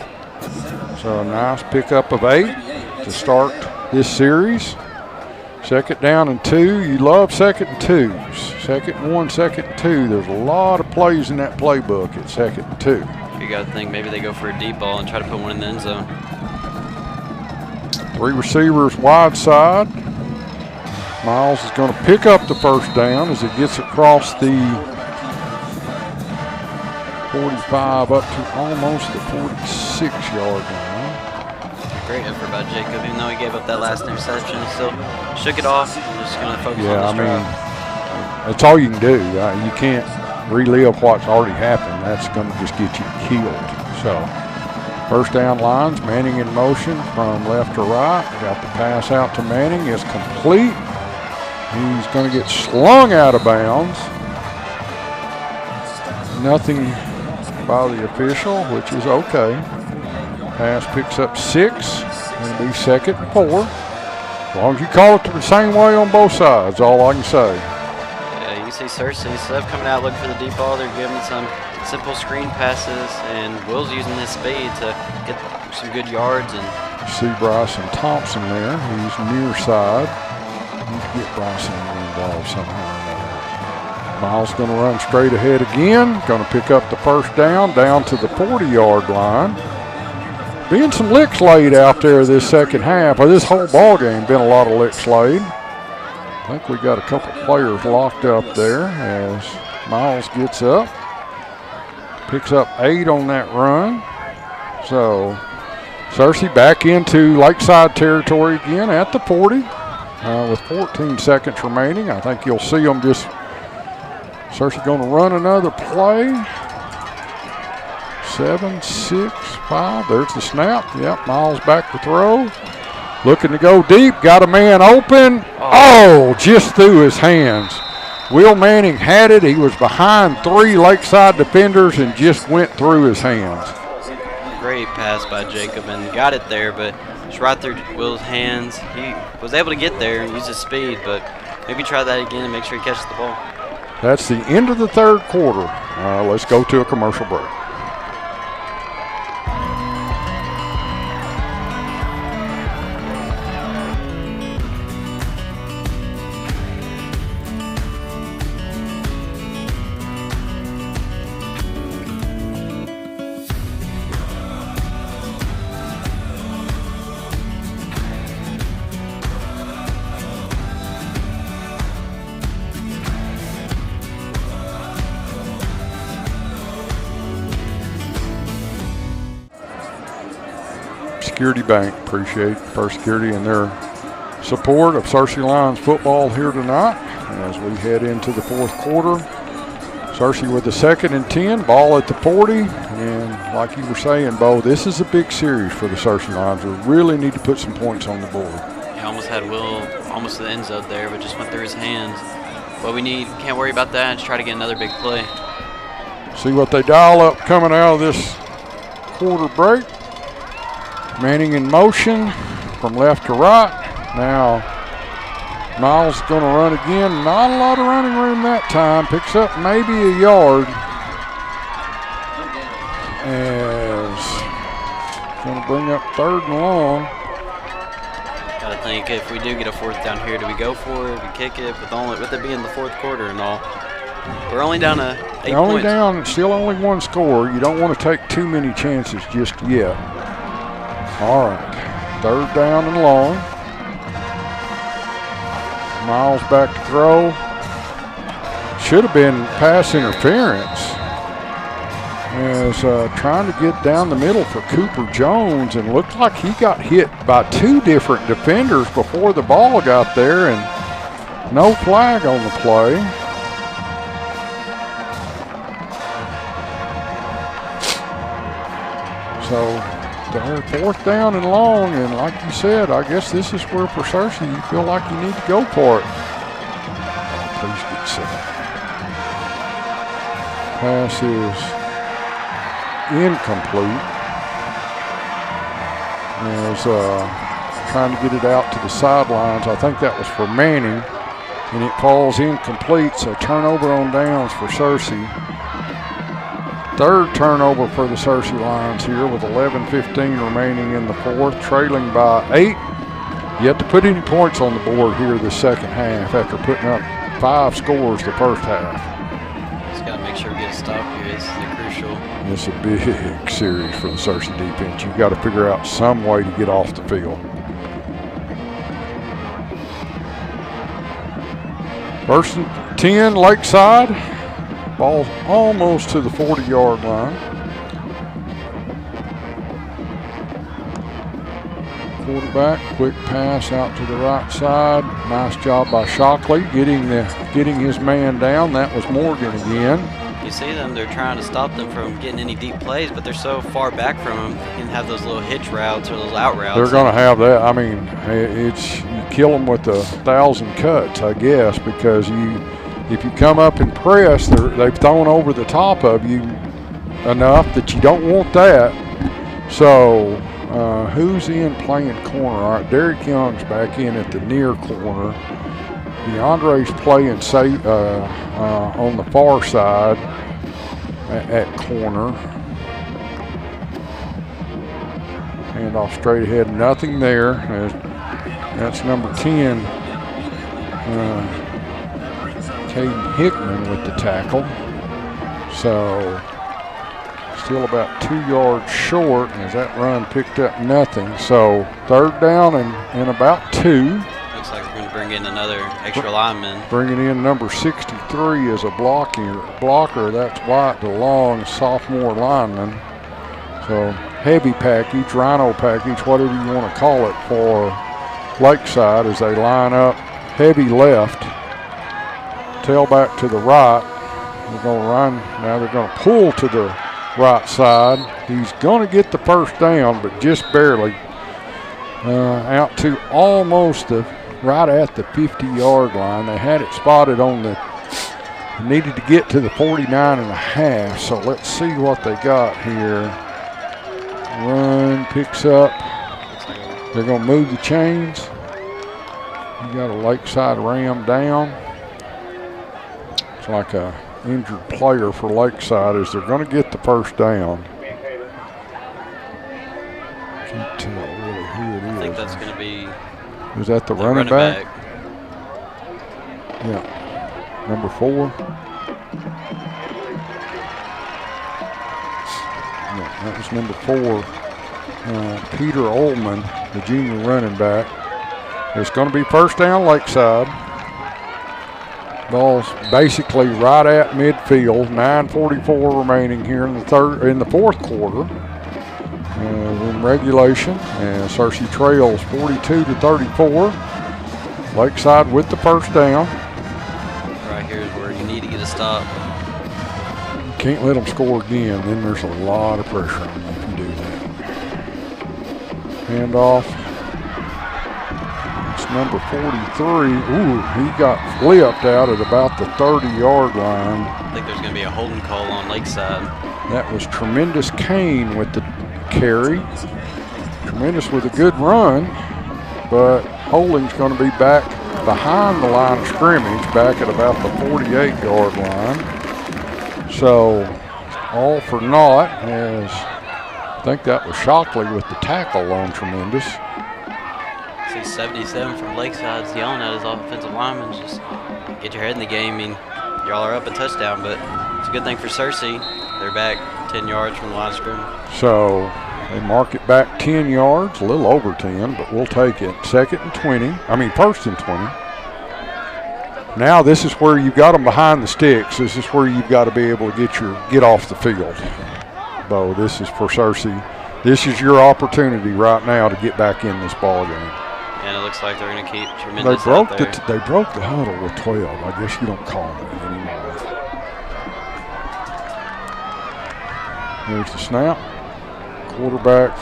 [SPEAKER 2] So a nice pickup of 8 to start this series. 2nd down and 2. You love 2nd and 2s. 2nd and 1, 2nd and 2. There's a lot of plays in that playbook at 2nd and 2.
[SPEAKER 3] You got to think maybe they go for a deep ball and try to put one in the end zone.
[SPEAKER 2] 3 receivers wide side. Miles is going to pick up the first down as he gets across the 45 up to almost the 46-yard line.
[SPEAKER 3] Great effort by Jacob. Even though he gave up that last interception, he still shook it off. Just going to focus on this drive.
[SPEAKER 2] That's all you can do. You can't relive what's already happened. That's going to just get you killed. So First down lines, Manning in motion from left to right. Got the pass out to Manning, is complete. He's going to get slung out of bounds. Nothing by the official, which is okay. Pass picks up 6. Going to be 2nd and 4. As long as you call it the same way on both sides, all I can say.
[SPEAKER 3] Yeah, you can see Cersei instead of coming out looking for the deep ball, they're giving some simple screen passes, and Will's using his speed to get some good yards. And
[SPEAKER 2] see Bryson Thompson there. He's near side. Need to get Bryson involved somehow or another. Miles going to run straight ahead again. Going to pick up the first down to the 40-yard line. Being some licks laid out there this second half, or this whole ball game, been a lot of licks laid. I think we got a couple players locked up there as Miles gets up. Picks up 8 on that run. So Cersei back into Lakeside territory again at the 40 with 14 seconds remaining. I think you'll see them just, Cersei going to run another play. 7, 6, 5. There's the snap. Yep, Miles back to throw. Looking to go deep. Got a man open. Oh, just through his hands. Will Manning had it. He was behind 3 Lakeside defenders and just went through his hands.
[SPEAKER 3] Great pass by Jacob and got it there, but it's right through Will's hands. He was able to get there and use his speed, but maybe try that again and make sure he catches the ball.
[SPEAKER 2] That's the end of the third quarter. Let's go to a commercial break. Security Bank, appreciate First Security and their support of Cersei Lions football here tonight as we head into the fourth quarter. Cersei with the 2nd and 10, ball at the 40, and like you were saying, Bo, this is a big series for the Cersei Lions. We really need to put some points on the board.
[SPEAKER 3] He almost had Will almost to the end zone there, but just went through his hands. What we need, can't worry about that, just try to get another big play.
[SPEAKER 2] See what they dial up coming out of this quarter break. Manning in motion from left to right. Now Miles going to run again. Not a lot of running room that time. Picks up maybe a yard. As going to bring up 3rd and long.
[SPEAKER 3] Got to think if we do get a 4th down here, do we go for it? We kick it with it being the 4th quarter and all. We're only down to 8
[SPEAKER 2] only
[SPEAKER 3] points.
[SPEAKER 2] Down, still only 1 score. You don't want to take too many chances just yet. All right, 3rd down and long. Miles back to throw. Should have been pass interference. As trying to get down the middle for Cooper Jones, and looked like he got hit by 2 different defenders before the ball got there, and no flag on the play. So they're 4th down and long, and like you said, I guess this is where for Cersei you feel like you need to go for it. Oh, please get set. Pass is incomplete. As trying to get it out to the sidelines. I think that was for Manning, and it falls incomplete, so turnover on downs for Cersei. 3rd turnover for the Cersei Lions here with 11:15 remaining in the 4th, trailing by 8. Yet to put any points on the board here the second half after putting up 5 scores the first half.
[SPEAKER 3] Just got to make sure we get a stop here. This is crucial.
[SPEAKER 2] It's a big series for the Cersei defense. You've got to figure out some way to get off the field. 1st and 10, Lakeside. Ball almost to the 40-yard line. Quarterback, quick pass out to the right side. Nice job by Shockley getting his man down. That was Morgan again.
[SPEAKER 3] you see them, they're trying to stop them from getting any deep plays, but they're so far back from them, you can have those little hitch routes or those out routes.
[SPEAKER 2] They're going to have that. I mean, it's you kill them with 1,000 cuts, I guess, because if you come up and press, they've thrown over the top of you enough that you don't want that. So who's in playing corner? All right, Derek Young's back in at the near corner. DeAndre's playing on the far side at corner. Hand off straight ahead, nothing there. That's number 10, Caden Hickman with the tackle. So still about 2 yards short as that run picked up nothing. So 3rd down and about 2.
[SPEAKER 3] Looks like they're going to bring in another extra lineman.
[SPEAKER 2] Bringing in number 63 as a blocker. That's White, the long sophomore lineman. So heavy package, rhino package, whatever you want to call it for Lakeside as they line up heavy left, tailback to the right. They're going to run. Now they're going to pull to the right side. He's going to get the 1st down, but just barely. Out to almost right at the 50-yard line. They had it spotted on needed to get to the 49.5. So let's see what they got here. Run picks up. They're going to move the chains. You got a Lakeside Ram down. It's like a injured player for Lakeside as they're going to get the 1st down. Can't tell really who it is.
[SPEAKER 3] I think that's going to be.
[SPEAKER 2] Is that the running back? Yeah. Number 4. Yeah, that was number 4. Peter Ullman, the junior running back. It's going to be 1st down Lakeside. Ball's basically right at midfield. 9:44 remaining here in the 4th quarter. In regulation, and Cersei trails 42-34. Lakeside with the 1st down.
[SPEAKER 3] Right here is where you need to get a stop.
[SPEAKER 2] You can't let them score again. Then there's a lot of pressure on you if you do that. Hand off. It's number 43. Ooh, he got flipped out at about the 30-yard line.
[SPEAKER 3] I think there's going to be a holding call on Lakeside.
[SPEAKER 2] That was Tremendous Kane with the carry. Tremendous with a good run, but holding's going to be back behind the line of scrimmage, back at about the 48-yard line. So all for naught, as I think that was Shockley with the tackle on Tremendous.
[SPEAKER 3] See 77 from Lakeside's yelling at his offensive linemen, just get your head in the game. I mean, y'all are up a touchdown, but it's a good thing for Cersei. They're back 10 yards from the line of scrimmage.
[SPEAKER 2] So they mark it back 10 yards, a little over 10, but we'll take it. 1st and 20. Now this is where you've got them behind the sticks. This is where you've got to be able to get off the field. Bo, this is for Cersei. This is your opportunity right now to get back in this ball game.
[SPEAKER 3] And it looks like they're going to keep Tremendous out there.
[SPEAKER 2] They broke the huddle with 12. I guess you don't call it anymore. There's the snap. Quarterback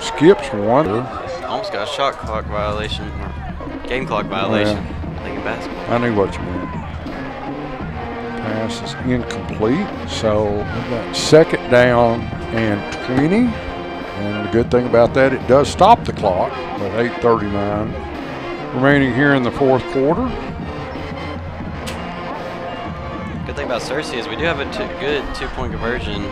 [SPEAKER 2] skips one.
[SPEAKER 3] Almost got a shot clock violation, or game clock violation. I think in basketball.
[SPEAKER 2] I knew what you meant. Pass is incomplete. So we've got 2nd down and 20. And the good thing about that, it does stop the clock at 8:39 remaining here in the 4th quarter.
[SPEAKER 3] Good thing about Cersei is we do have a good 2-point conversion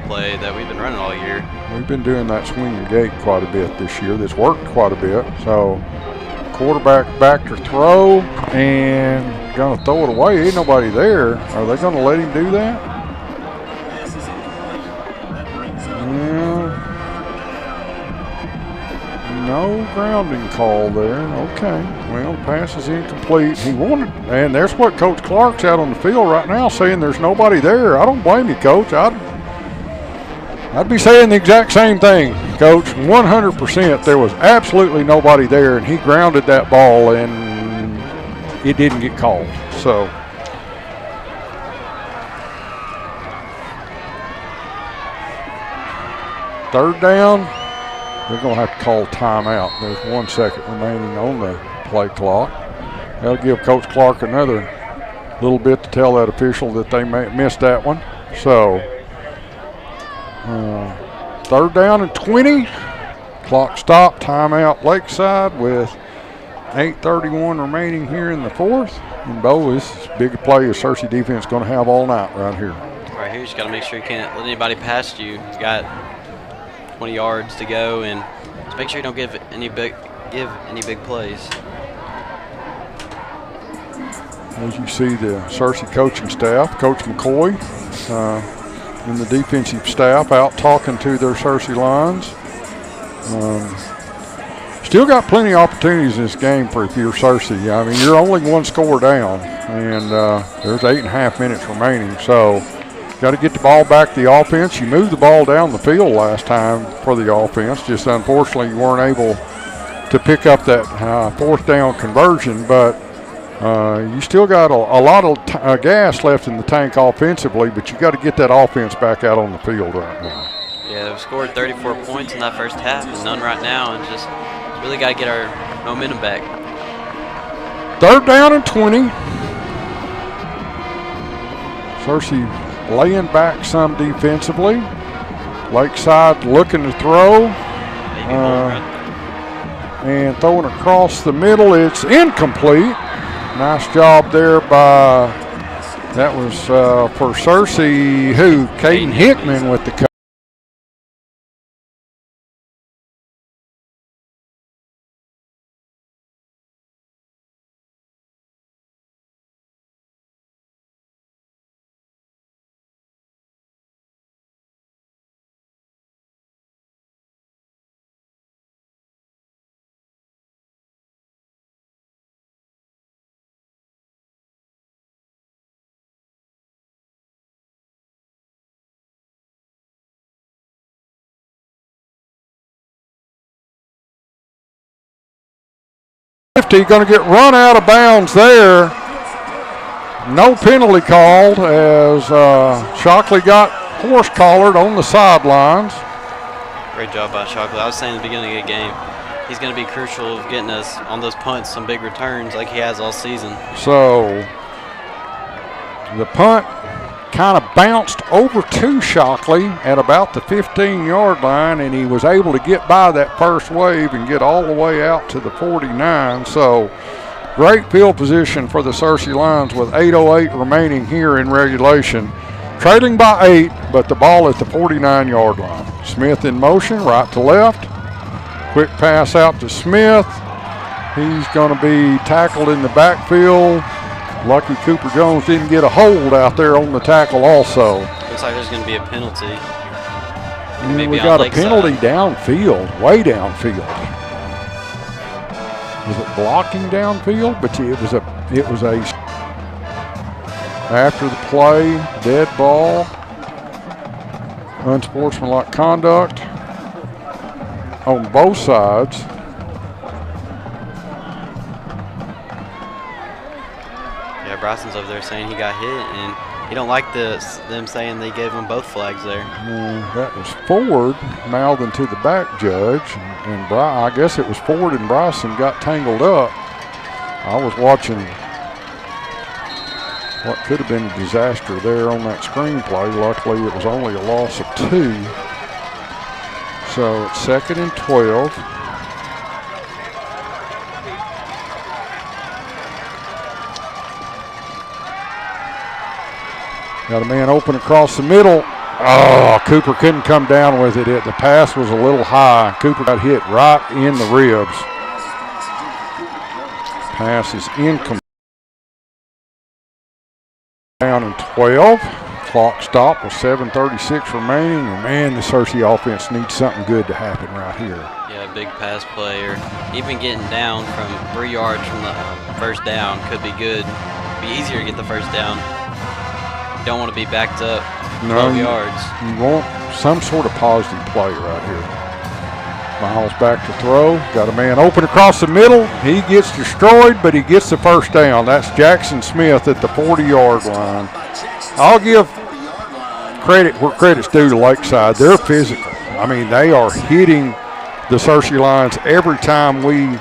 [SPEAKER 3] play that we've been running all year.
[SPEAKER 2] We've been doing that swing and gate quite a bit this year. That's worked quite a bit. So quarterback back to throw and going to throw it away. Ain't nobody there. Are they going to let him do that? No grounding call there. Okay. Well, pass is incomplete. He wanted, and there's what Coach Clark's out on the field right now saying there's nobody there. I don't blame you, Coach. I'd be saying the exact same thing, Coach. 100%. There was absolutely nobody there, and he grounded that ball, and it didn't get called. So 3rd down. They're going to have to call timeout. There's 1 second remaining on the play clock. That'll give Coach Clark another little bit to tell that official that they missed that one. So 3rd down and 20. Clock stop, timeout Lakeside with 8:31 remaining here in the 4th. And Bo, this is as big a play as Cersei defense going to have all night right here.
[SPEAKER 3] Right here, you just got to make sure you can't let anybody past you. You got 20 yards to go, and just make sure you don't give any big plays.
[SPEAKER 2] As you see the Cersei coaching staff, Coach McCoy and the defensive staff out talking to their Cersei lines. Still got plenty of opportunities in this game for if you're Cersei. I mean, you're only 1 score down, and there's 8.5 minutes remaining. So got to get the ball back to the offense. You moved the ball down the field last time for the offense. Just unfortunately, you weren't able to pick up that 4th down conversion, but you still got a lot of gas left in the tank offensively, but you got to get that offense back out on the field right now.
[SPEAKER 3] Yeah, they've scored 34 points in that first half and none right now, and just really got to get our momentum back.
[SPEAKER 2] 3rd down and 20. Cersei laying back some defensively. Lakeside looking to throw. And throwing across the middle. It's incomplete. Nice job there by, that was for Cersei, Caden Hickman with the cut. Going to get run out of bounds there. No penalty called as Shockley got horse collared on the sidelines.
[SPEAKER 3] Great job by Shockley. I was saying at the beginning of the game, he's going to be crucial of getting us on those punts some big returns like he has all season.
[SPEAKER 2] So the punt kind of bounced over to Shockley at about the 15-yard line, and he was able to get by that first wave and get all the way out to the 49. So great field position for the Cersei Lions with 8:08 remaining here in regulation. Trailing by 8, but the ball at the 49-yard line. Smith in motion, right to left. Quick pass out to Smith. He's going to be tackled in the backfield. Lucky Cooper Jones didn't get a hold out there on the tackle also.
[SPEAKER 3] Looks like there's going to be a penalty.
[SPEAKER 2] And we got a penalty downfield, way downfield. Was it blocking downfield? But it was a after the play, dead ball, unsportsmanlike conduct on both sides.
[SPEAKER 3] Bryson's over there saying he got hit, and he don't like them saying they gave him both flags there.
[SPEAKER 2] That was Ford mouthing to the back judge, and I guess it was Ford and Bryson got tangled up. I was watching what could have been a disaster there on that screenplay. Luckily, it was only a loss of 2. So it's 2nd and 12. Got a man open across the middle. Oh, Cooper couldn't come down with it. The pass was a little high. Cooper got hit right in the ribs. Pass is incomplete. Down in 12. Clock stop with 7:36 remaining. And man, the Cersei offense needs something good to happen right here.
[SPEAKER 3] Yeah, big pass play, or even getting down from 3 yards from the first down could be good. Be easier to get the first down. You don't want to be backed up 12 yards.
[SPEAKER 2] You want some sort of positive play right here. Miles back to throw. Got a man open across the middle. He gets destroyed, but he gets the first down. That's Jackson Smith at the 40-yard line. I'll give credit where credit's due to Lakeside. They're physical. I mean, they are hitting the Cersei Lions every time we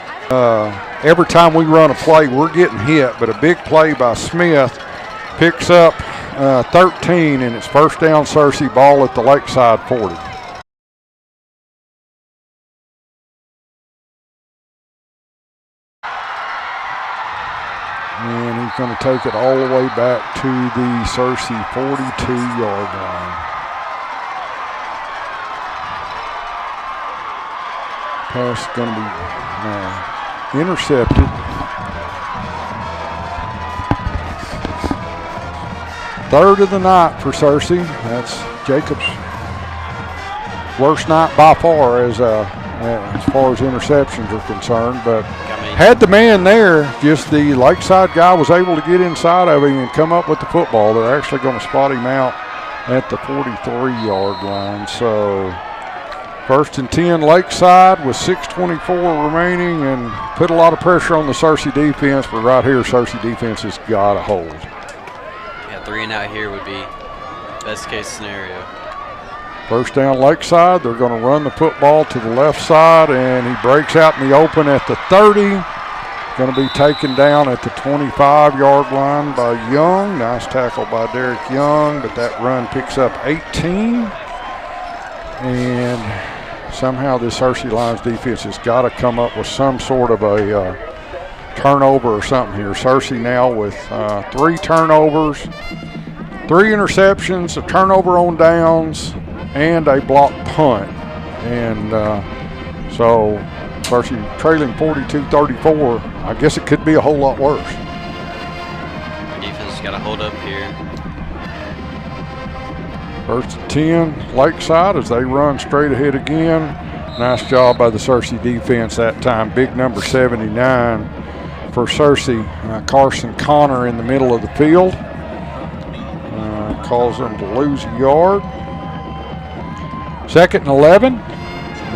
[SPEAKER 2] run a play. We're getting hit, but a big play by Smith picks up 13, and it's first down Cersei, ball at the Lakeside 40. And he's going to take it all the way back to the Cersei 42-yard line. Pass is going to be intercepted. Third of the night for Cersei. That's Jacob's worst night by far as far as interceptions are concerned. But had the man there, just the Lakeside guy was able to get inside of him and come up with the football. They're actually going to spot him out at the 43-yard line. So first and 10 Lakeside with 6:24 remaining, and put a lot of pressure on the Cersei defense, but right here Cersei defense has got a hold.
[SPEAKER 3] Yeah, 3 and out here would be best case scenario.
[SPEAKER 2] First down Lakeside, they're going to run the football to the left side, and he breaks out in the open at the 30. Going to be taken down at the 25-yard line by Young. Nice tackle by Derek Young, but that run picks up 18. And somehow this Cersei Lions defense has got to come up with some sort of a turnover or something here. Cersei now with 3 turnovers, 3 interceptions, a turnover on downs, and a blocked punt. And so Cersei trailing 42-34. I guess it could be a whole lot worse.
[SPEAKER 3] Defense has got to hold up here.
[SPEAKER 2] First and 10 Lakeside as they run straight ahead again. Nice job by the Cersei defense that time. Big number 79 for Cersei. Carson Connor in the middle of the field. Calls them to lose a yard. Second and 11.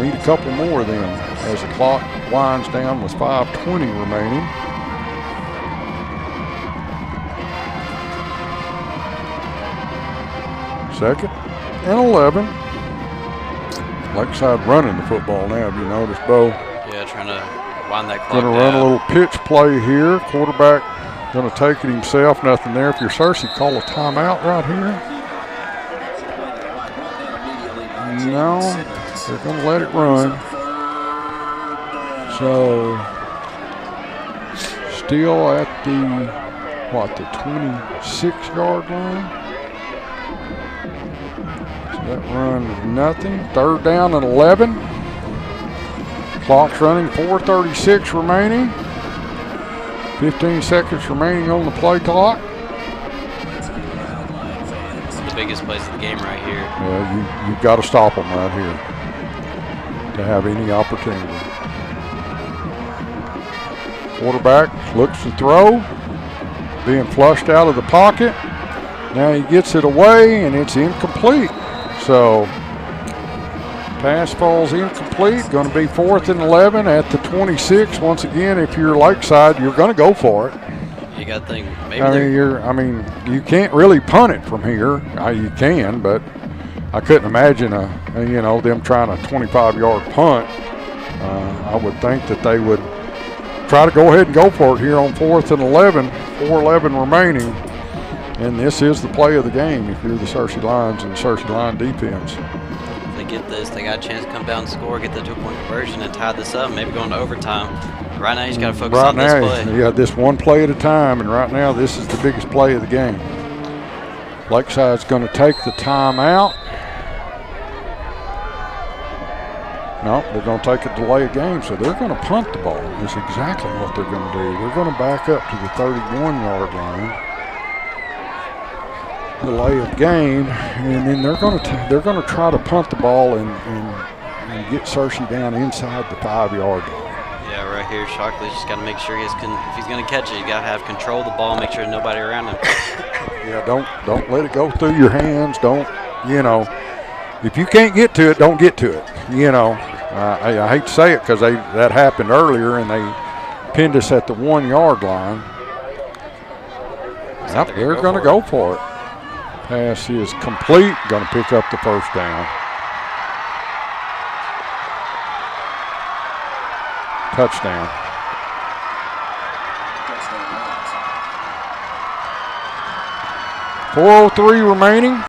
[SPEAKER 2] Need a couple more then as the clock winds down with 5:20 remaining. Second and 11. Lakeside running the football now, have you noticed, Bo?
[SPEAKER 3] Yeah, trying to wind that clock down.
[SPEAKER 2] Going to run a little pitch play here. Quarterback going to take it himself. Nothing there. If you're Cersei, call a timeout right here. No, they're going to let it run. So, still at the 26-yard line. That run nothing. Third down and 11. Clock's running, 4:36 remaining. 15 seconds remaining on the play clock.
[SPEAKER 3] The biggest plays of the game right here.
[SPEAKER 2] Yeah, you've got to stop them right here to have any opportunity. Quarterback looks to throw, being flushed out of the pocket. Now he gets it away and it's incomplete. So pass falls incomplete. Going to be 4th and 11 at the 26. Once again, if you're Lakeside, you're going to go for it.
[SPEAKER 3] You got to think maybe
[SPEAKER 2] you can't really punt it from here. You can, but I couldn't imagine them trying a 25-yard punt. I would think that they would try to go ahead and go for it here on 4th and 11. 4:11 remaining. And this is the play of the game if you're the Cersei Lions and the Cersei Lion defense.
[SPEAKER 3] If they get this, they got a chance to come down and score, get the 2-point conversion, and tie this up, maybe going to overtime. Right now, you just got to focus on this play.
[SPEAKER 2] Yeah, this one play at a time, and right now, this is the biggest play of the game. Lakeside's going to take the timeout. No, they're going to take a delay of game, so they're going to punt the ball. That's exactly what they're going to do. They're going to back up to the 31-yard line. Delay of game, and then they're going to try to punt the ball and get Cersei down inside the 5-yard line.
[SPEAKER 3] Yeah, right here, Shockley's just got to make sure if he's going to catch it, you got to have control of the ball, make sure there's nobody around him.
[SPEAKER 2] Yeah, don't let it go through your hands. Don't, if you can't get to it, don't get to it. I hate to say it because that happened earlier and they pinned us at the 1-yard line. Yep, they're going to go for it. Pass is complete. Going to pick up the first down. touchdown. .403 remaining.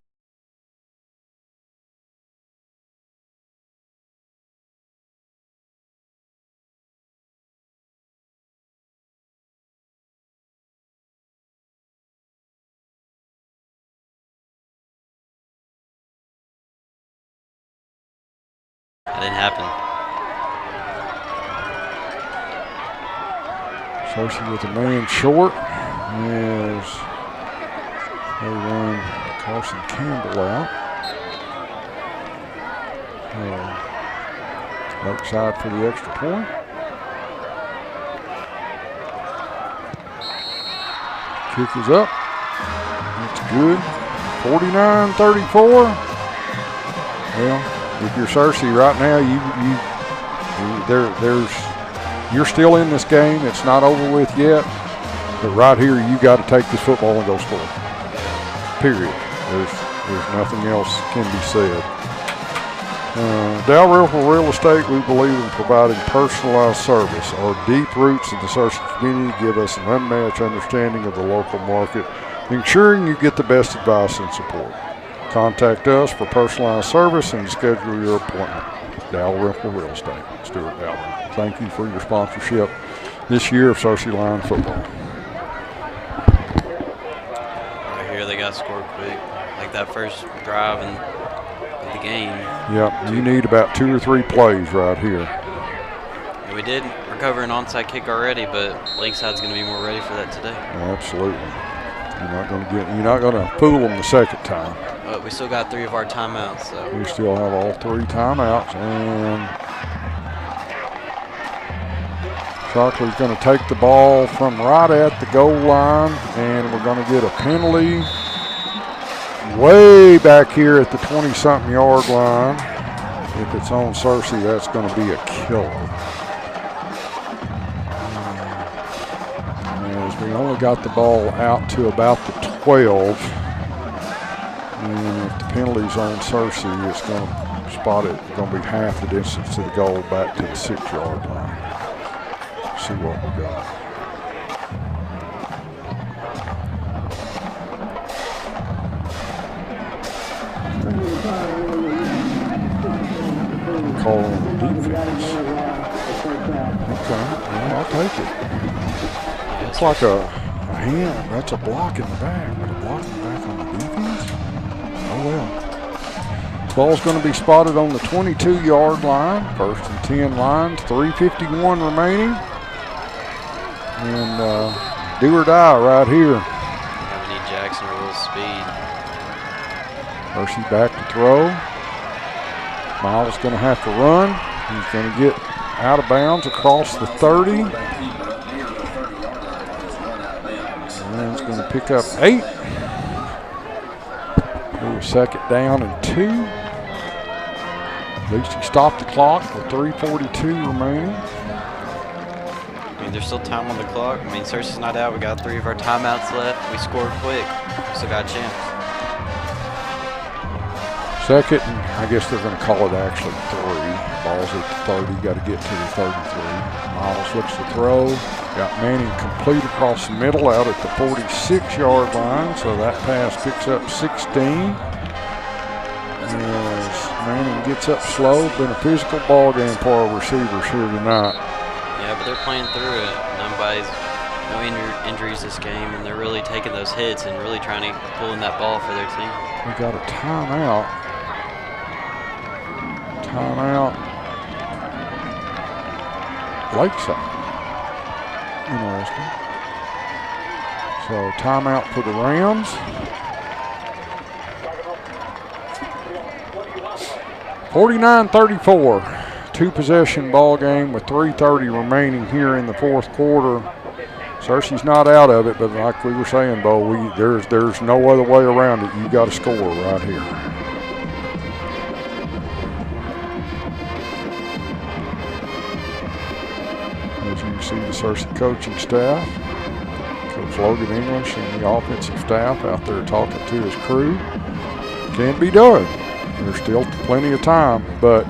[SPEAKER 3] That didn't happen.
[SPEAKER 2] Cersei with a man short as they run Carson Campbell out. Lakeside for the extra point. Kick is up. That's good. 49-34. Well, if you're Cersei right now, you're still in this game. It's not over with yet. But right here, you got to take this football and go score. Period. There's nothing else can be said. Dalrymple Real Estate, we believe in providing personalized service. Our deep roots in the Cersei community give us an unmatched understanding of the local market, ensuring you get the best advice and support. Contact us for personalized service and schedule your appointment. Dalrymple Real Estate, Stuart Dalrymple. Thank you for your sponsorship this year of Cersei Lion football.
[SPEAKER 3] Right here, they got scored quick. Like that first drive in the game.
[SPEAKER 2] Yep, you need about 2 or 3 plays right here.
[SPEAKER 3] And we did recover an onside kick already, but Lakeside's going to be more ready for that today.
[SPEAKER 2] Absolutely. You're not going to fool them the second time.
[SPEAKER 3] But we still got 3 of our timeouts, so
[SPEAKER 2] we still have all 3 timeouts, and Shockley's going to take the ball from right at the goal line, and we're going to get a penalty way back here at the 20-something yard line. If it's on Cersei, that's going to be a killer. As we only got the ball out to about the 12. And if the penalty's on Cersei, it's going to spot it. It's going to be half the distance to the goal back to the 6-yard line. See what we got. Call on the defense. Okay, yeah, I'll take it. Looks like a hand. That's a block in the back. But a block in the back on the defense? Oh well. Ball's going to be spotted on the 22-yard line. 1st and 10 lines. 3:51 remaining. And do or die right here.
[SPEAKER 3] Yeah, we need Jackson a little speed.
[SPEAKER 2] Cersei back to throw. Miles going to have to run. He's going to get out of bounds across the 30. And he's going to pick up 8. Do a 2nd down and 2. At least he stopped the clock with 3:42 remaining.
[SPEAKER 3] I mean, there's still time on the clock. I mean, Cersei's not out. We got 3 of our timeouts left. We scored quick. Still got a chance.
[SPEAKER 2] 2nd, and I guess they're going to call it actually 3. Ball's at the 30. Got to get to the 33. Miles looks to throw. Got Manning complete across the middle out at the 46-yard line. So that pass picks up 16. As Manning gets up slow. Been a physical ball game for our receivers here tonight.
[SPEAKER 3] Yeah, but they're playing through it. No injuries this game, and they're really taking those hits and really trying to pull in that ball for their team.
[SPEAKER 2] We got a timeout. Lakeside. Interesting. So timeout for the Rams. 49-34. 2-possession ball game with 3:30 remaining here in the 4th quarter. Cersei's not out of it, but like we were saying, Bo, there's no other way around it. You got to score right here. As you can see, the Cersei coaching staff, Coach Logan English and the offensive staff out there talking to his crew. Can be done. There's still plenty of time, but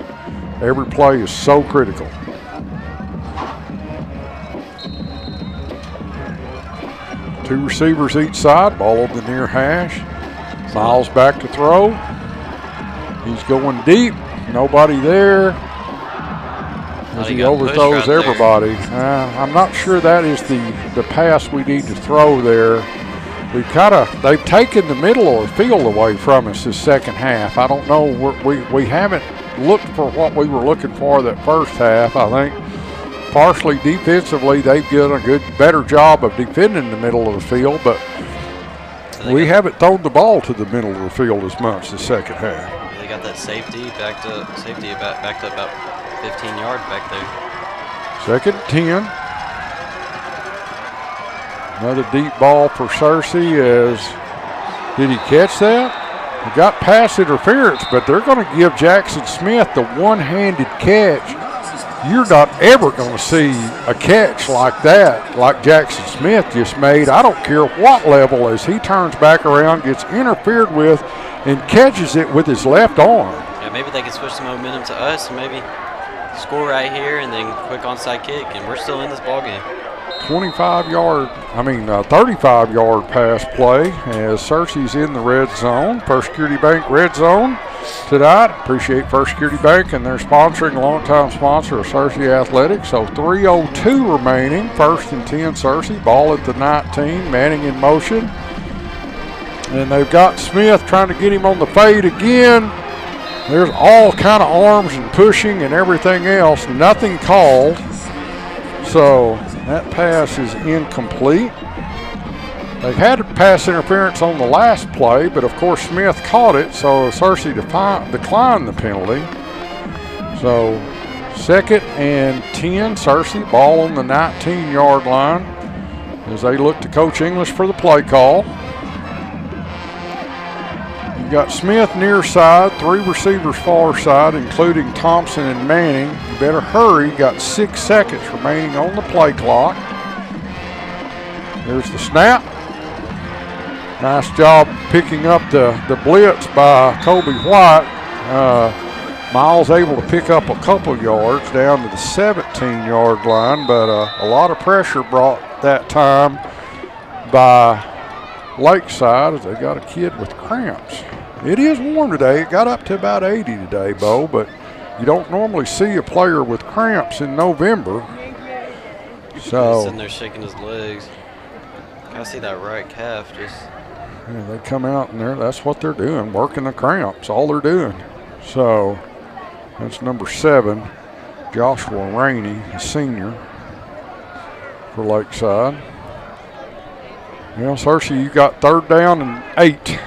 [SPEAKER 2] every play is so critical. 2 receivers each side, ball over the near hash. Miles back to throw. He's going deep, nobody there. As he overthrows everybody. I'm not sure that is the pass we need to throw there. They've taken the middle of the field away from us this second half. I don't know, we haven't looked for what we were looking for that first half. I think partially defensively they've done a better job of defending the middle of the field, but we haven't thrown the ball to the middle of the field as much the second half.
[SPEAKER 3] They got that safety backed up about 15 yards back there.
[SPEAKER 2] 2nd and 10. Another deep ball for Cersei. Did he catch that? He got pass interference, but they're going to give Jackson Smith the one-handed catch. You're not ever going to see a catch like that, like Jackson Smith just made. I don't care what level, as he turns back around, gets interfered with, and catches it with his left arm.
[SPEAKER 3] Yeah, maybe they can switch the momentum to us and maybe score right here and then quick onside kick, and we're still in this ball game. 35-yard
[SPEAKER 2] pass play as Cersei's in the red zone. First Security Bank red zone tonight. Appreciate First Security Bank and their sponsoring, longtime sponsor of Cersei Athletics. So 3:02 remaining. 1st and 10 Cersei. Ball at the 19. Manning in motion. And they've got Smith trying to get him on the fade again. There's all kind of arms and pushing and everything else. Nothing called. So that pass is incomplete. They had a pass interference on the last play, but of course Smith caught it, so Cersei declined the penalty. So 2nd and 10, Cersei, ball on the 19-yard line as they look to Coach English for the play call. You got Smith near side, 3 receivers far side, including Thompson and Manning. You better hurry, got 6 seconds remaining on the play clock. There's the snap. Nice job picking up the blitz by Kobe White. Miles able to pick up a couple yards down to the 17-yard line, but a lot of pressure brought that time by Lakeside as they got a kid with cramps. It is warm today. It got up to about 80 today, Bo, but you don't normally see a player with cramps in November. So
[SPEAKER 3] he's sitting there shaking his legs. I see that right calf just.
[SPEAKER 2] Yeah, they come out and that's what they're doing, working the cramps, all they're doing. So that's number 7, Joshua Rainey, a senior for Lakeside. Well, Cersei, you got 3rd down and 8.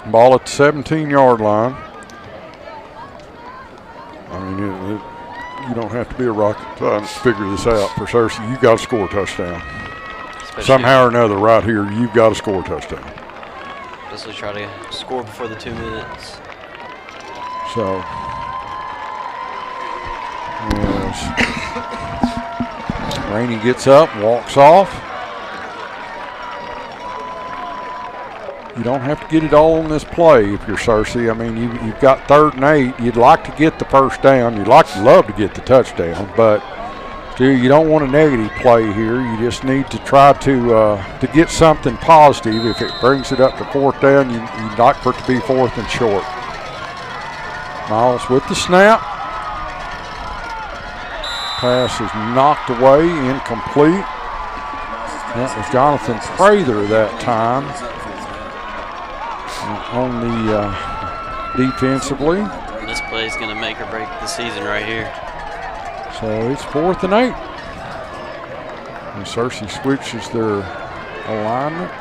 [SPEAKER 2] Ball at the 17-yard line. I mean, you don't have to be a rocket scientist to figure this out for Cersei. You got to score a touchdown. Somehow or another, right here, you've got to score a touchdown.
[SPEAKER 3] Especially try to score before the 2 minutes.
[SPEAKER 2] So, yes. Rainey gets up, walks off. You don't have to get it all on this play if you're Cersei. I mean, you've got 3rd and 8. You'd like to get the first down. You'd love to get the touchdown, but still, you don't want a negative play here. You just need to try to get something positive. If it brings it up to 4th down, you'd like for it to be 4th and short. Miles with the snap. Pass is knocked away, incomplete. That was Jonathan Prather that time. On the defensively.
[SPEAKER 3] This play is going to make or break the season right here.
[SPEAKER 2] So it's 4th and 8. And Cersei switches their alignment.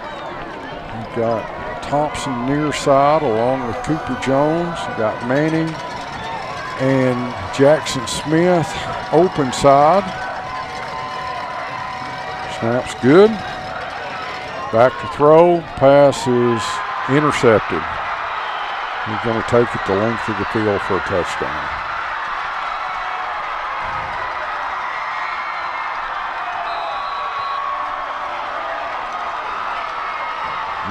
[SPEAKER 2] You've got Thompson near side along with Cooper Jones. You've got Manning and Jackson Smith open side. Snap's good. Back to throw. Pass is intercepted. He's going to take it the length of the field for a touchdown.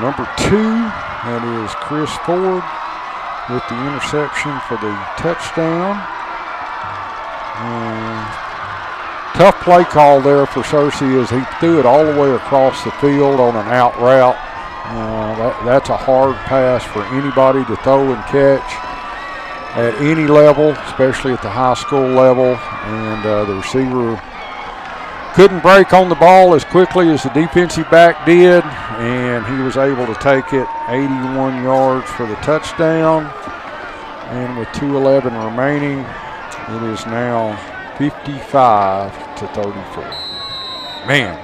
[SPEAKER 2] Number 2, that is Chris Ford with the interception for the touchdown. Tough play call there for Cersei as he threw it all the way across the field on an out route. That's a hard pass for anybody to throw and catch at any level, especially at the high school level. And the receiver couldn't break on the ball as quickly as the defensive back did, and he was able to take it 81 yards for the touchdown. And with 2:11 remaining, it is now 55-34. Man,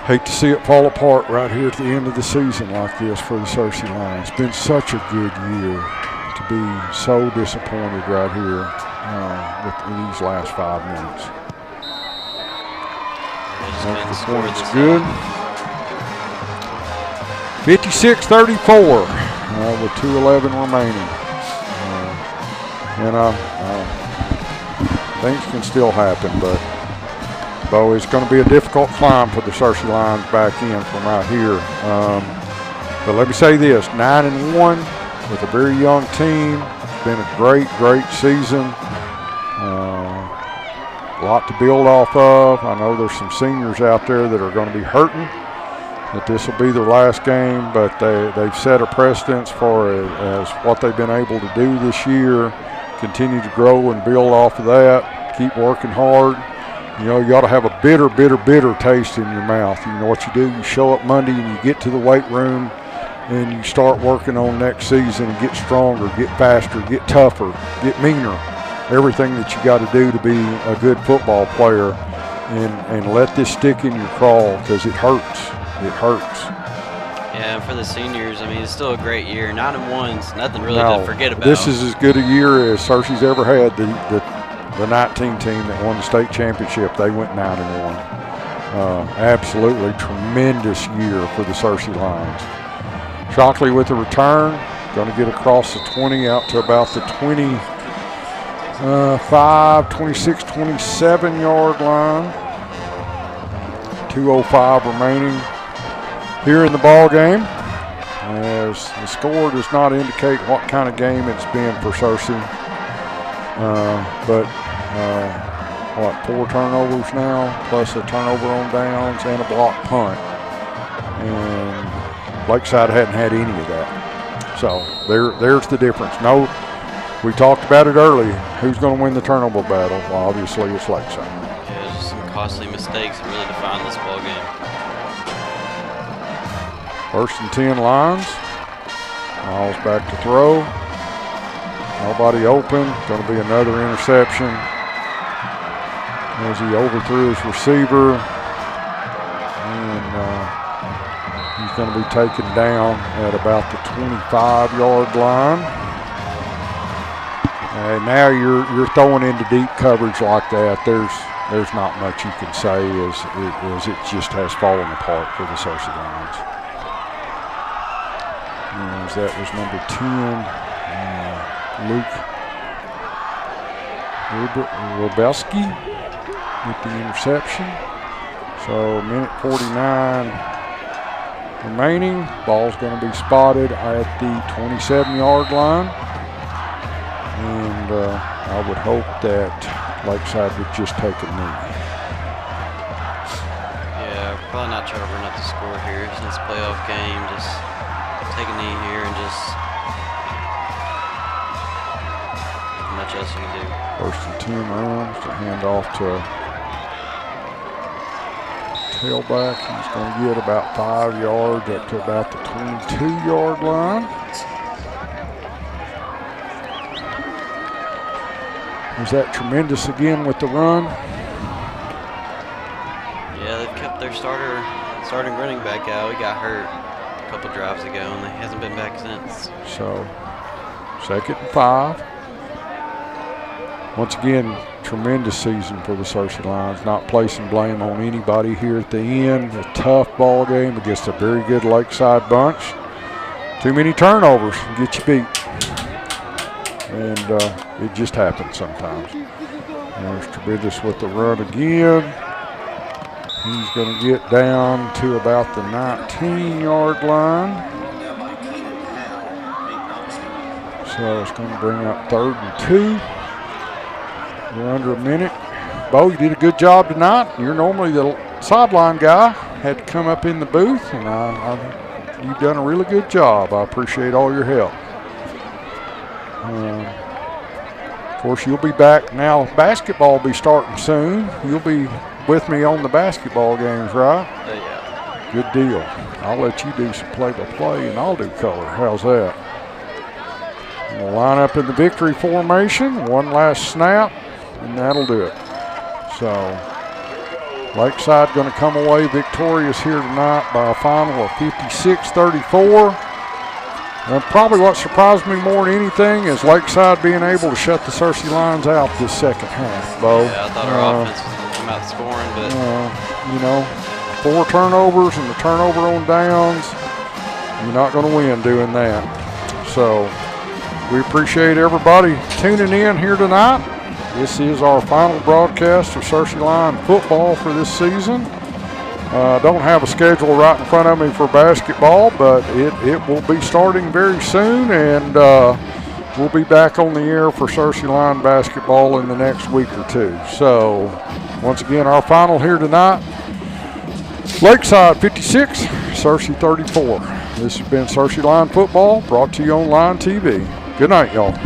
[SPEAKER 2] hate to see it fall apart right here at the end of the season like this for the Cersei Lions. It's been such a good year to be so disappointed right here with these last 5 minutes. The point's good. 56-34 with 2:11 remaining. Things can still happen, but Bo, it's going to be a difficult climb for the Cersei Lions back in from right here. But let me say this, 9-1 with a very young team. Been a great, great season. A lot to build off of. I know there's some seniors out there that are going to be hurting that this will be their last game, but they've set a precedence for as what they've been able to do this year. Continue to grow and build off of that. Keep working hard. You know, you ought to have a bitter, bitter, bitter taste in your mouth. You know what you do? You show up Monday and you get to the weight room and you start working on next season and get stronger, get faster, get tougher, get meaner. Everything that you got to do to be a good football player, and let this stick in your craw because it hurts. It hurts.
[SPEAKER 3] Yeah, for the seniors, I mean, it's still a great year. 9-1's nothing really to forget about.
[SPEAKER 2] This is as good a year as Cersei's ever had. The 19 team that won the state championship, they went 9-1. Absolutely tremendous year for the Cersei Lions. Shockley with the return, going to get across the 20 out to about the 26, 27 yard line. 2:05 remaining here in the ball game, as the score does not indicate what kind of game it's been for Cersei. But 4 turnovers now, plus a turnover on downs and a block punt. And Lakeside hadn't had any of that. So there's the difference. No, we talked about it early. Who's going to win the turnover battle? Well, obviously it's Lakeside.
[SPEAKER 3] Yeah, just some costly mistakes that really define this ball game.
[SPEAKER 2] 1st and 10 Lions. Miles back to throw. Nobody open. Going to be another interception as he overthrew his receiver. And he's going to be taken down at about the 25-yard line. And now you're throwing into deep coverage like that. There's not much you can say as it just has fallen apart for the Cersei Lions. As that was number 10, Luke Robelski with the interception. So 1:49 remaining. Ball's going to be spotted at the 27-yard line. And I would hope that Lakeside would just take a knee.
[SPEAKER 3] Yeah, probably not try to run up the score here since it's a playoff game. Just take a knee here and just not much else you can do.
[SPEAKER 2] 1st and 10 runs to hand off to tailback. He's going to get about 5 yards up to about the 22-yard line. Was that tremendous again with the run?
[SPEAKER 3] Yeah, they've kept their starting running back out. He got hurt a couple drives ago, and he hasn't been back since.
[SPEAKER 2] So, 2nd and 5. Once again, tremendous season for the Cersei Lions. Not placing blame on anybody here at the end. A tough ball game against a very good Lakeside bunch. Too many turnovers can get you beat. And it just happens sometimes. There's Tremendous with the run again. He's going to get down to about the 19-yard line. So it's going to bring up 3rd and 2. We're under a minute. Bo, you did a good job tonight. You're normally the sideline guy. Had to come up in the booth, and you've done a really good job. I appreciate all your help. Of course, you'll be back now. Basketball will be starting soon. You'll be with me on the basketball games, right?
[SPEAKER 3] Yeah.
[SPEAKER 2] Good deal. I'll let you do some play-by-play, and I'll do color. How's that? We'll line up in the victory formation. One last snap, and that'll do it. So Lakeside going to come away victorious here tonight by a final of 56-34. And probably what surprised me more than anything is Lakeside being able to shut the Cersei Lions out this second half, Bo.
[SPEAKER 3] Yeah, I thought our offense was going to come out scoring, but...
[SPEAKER 2] you know, 4 turnovers and the turnover on downs, you're not going to win doing that. So we appreciate everybody tuning in here tonight. This is our final broadcast of Cersei Lion football for this season. Don't have a schedule right in front of me for basketball, but it will be starting very soon, and we'll be back on the air for Cersei Lion basketball in the next week or two. So once again, our final here tonight, Lakeside 56, Cersei 34. This has been Cersei Lion football, brought to you on Lion TV. Good night, y'all.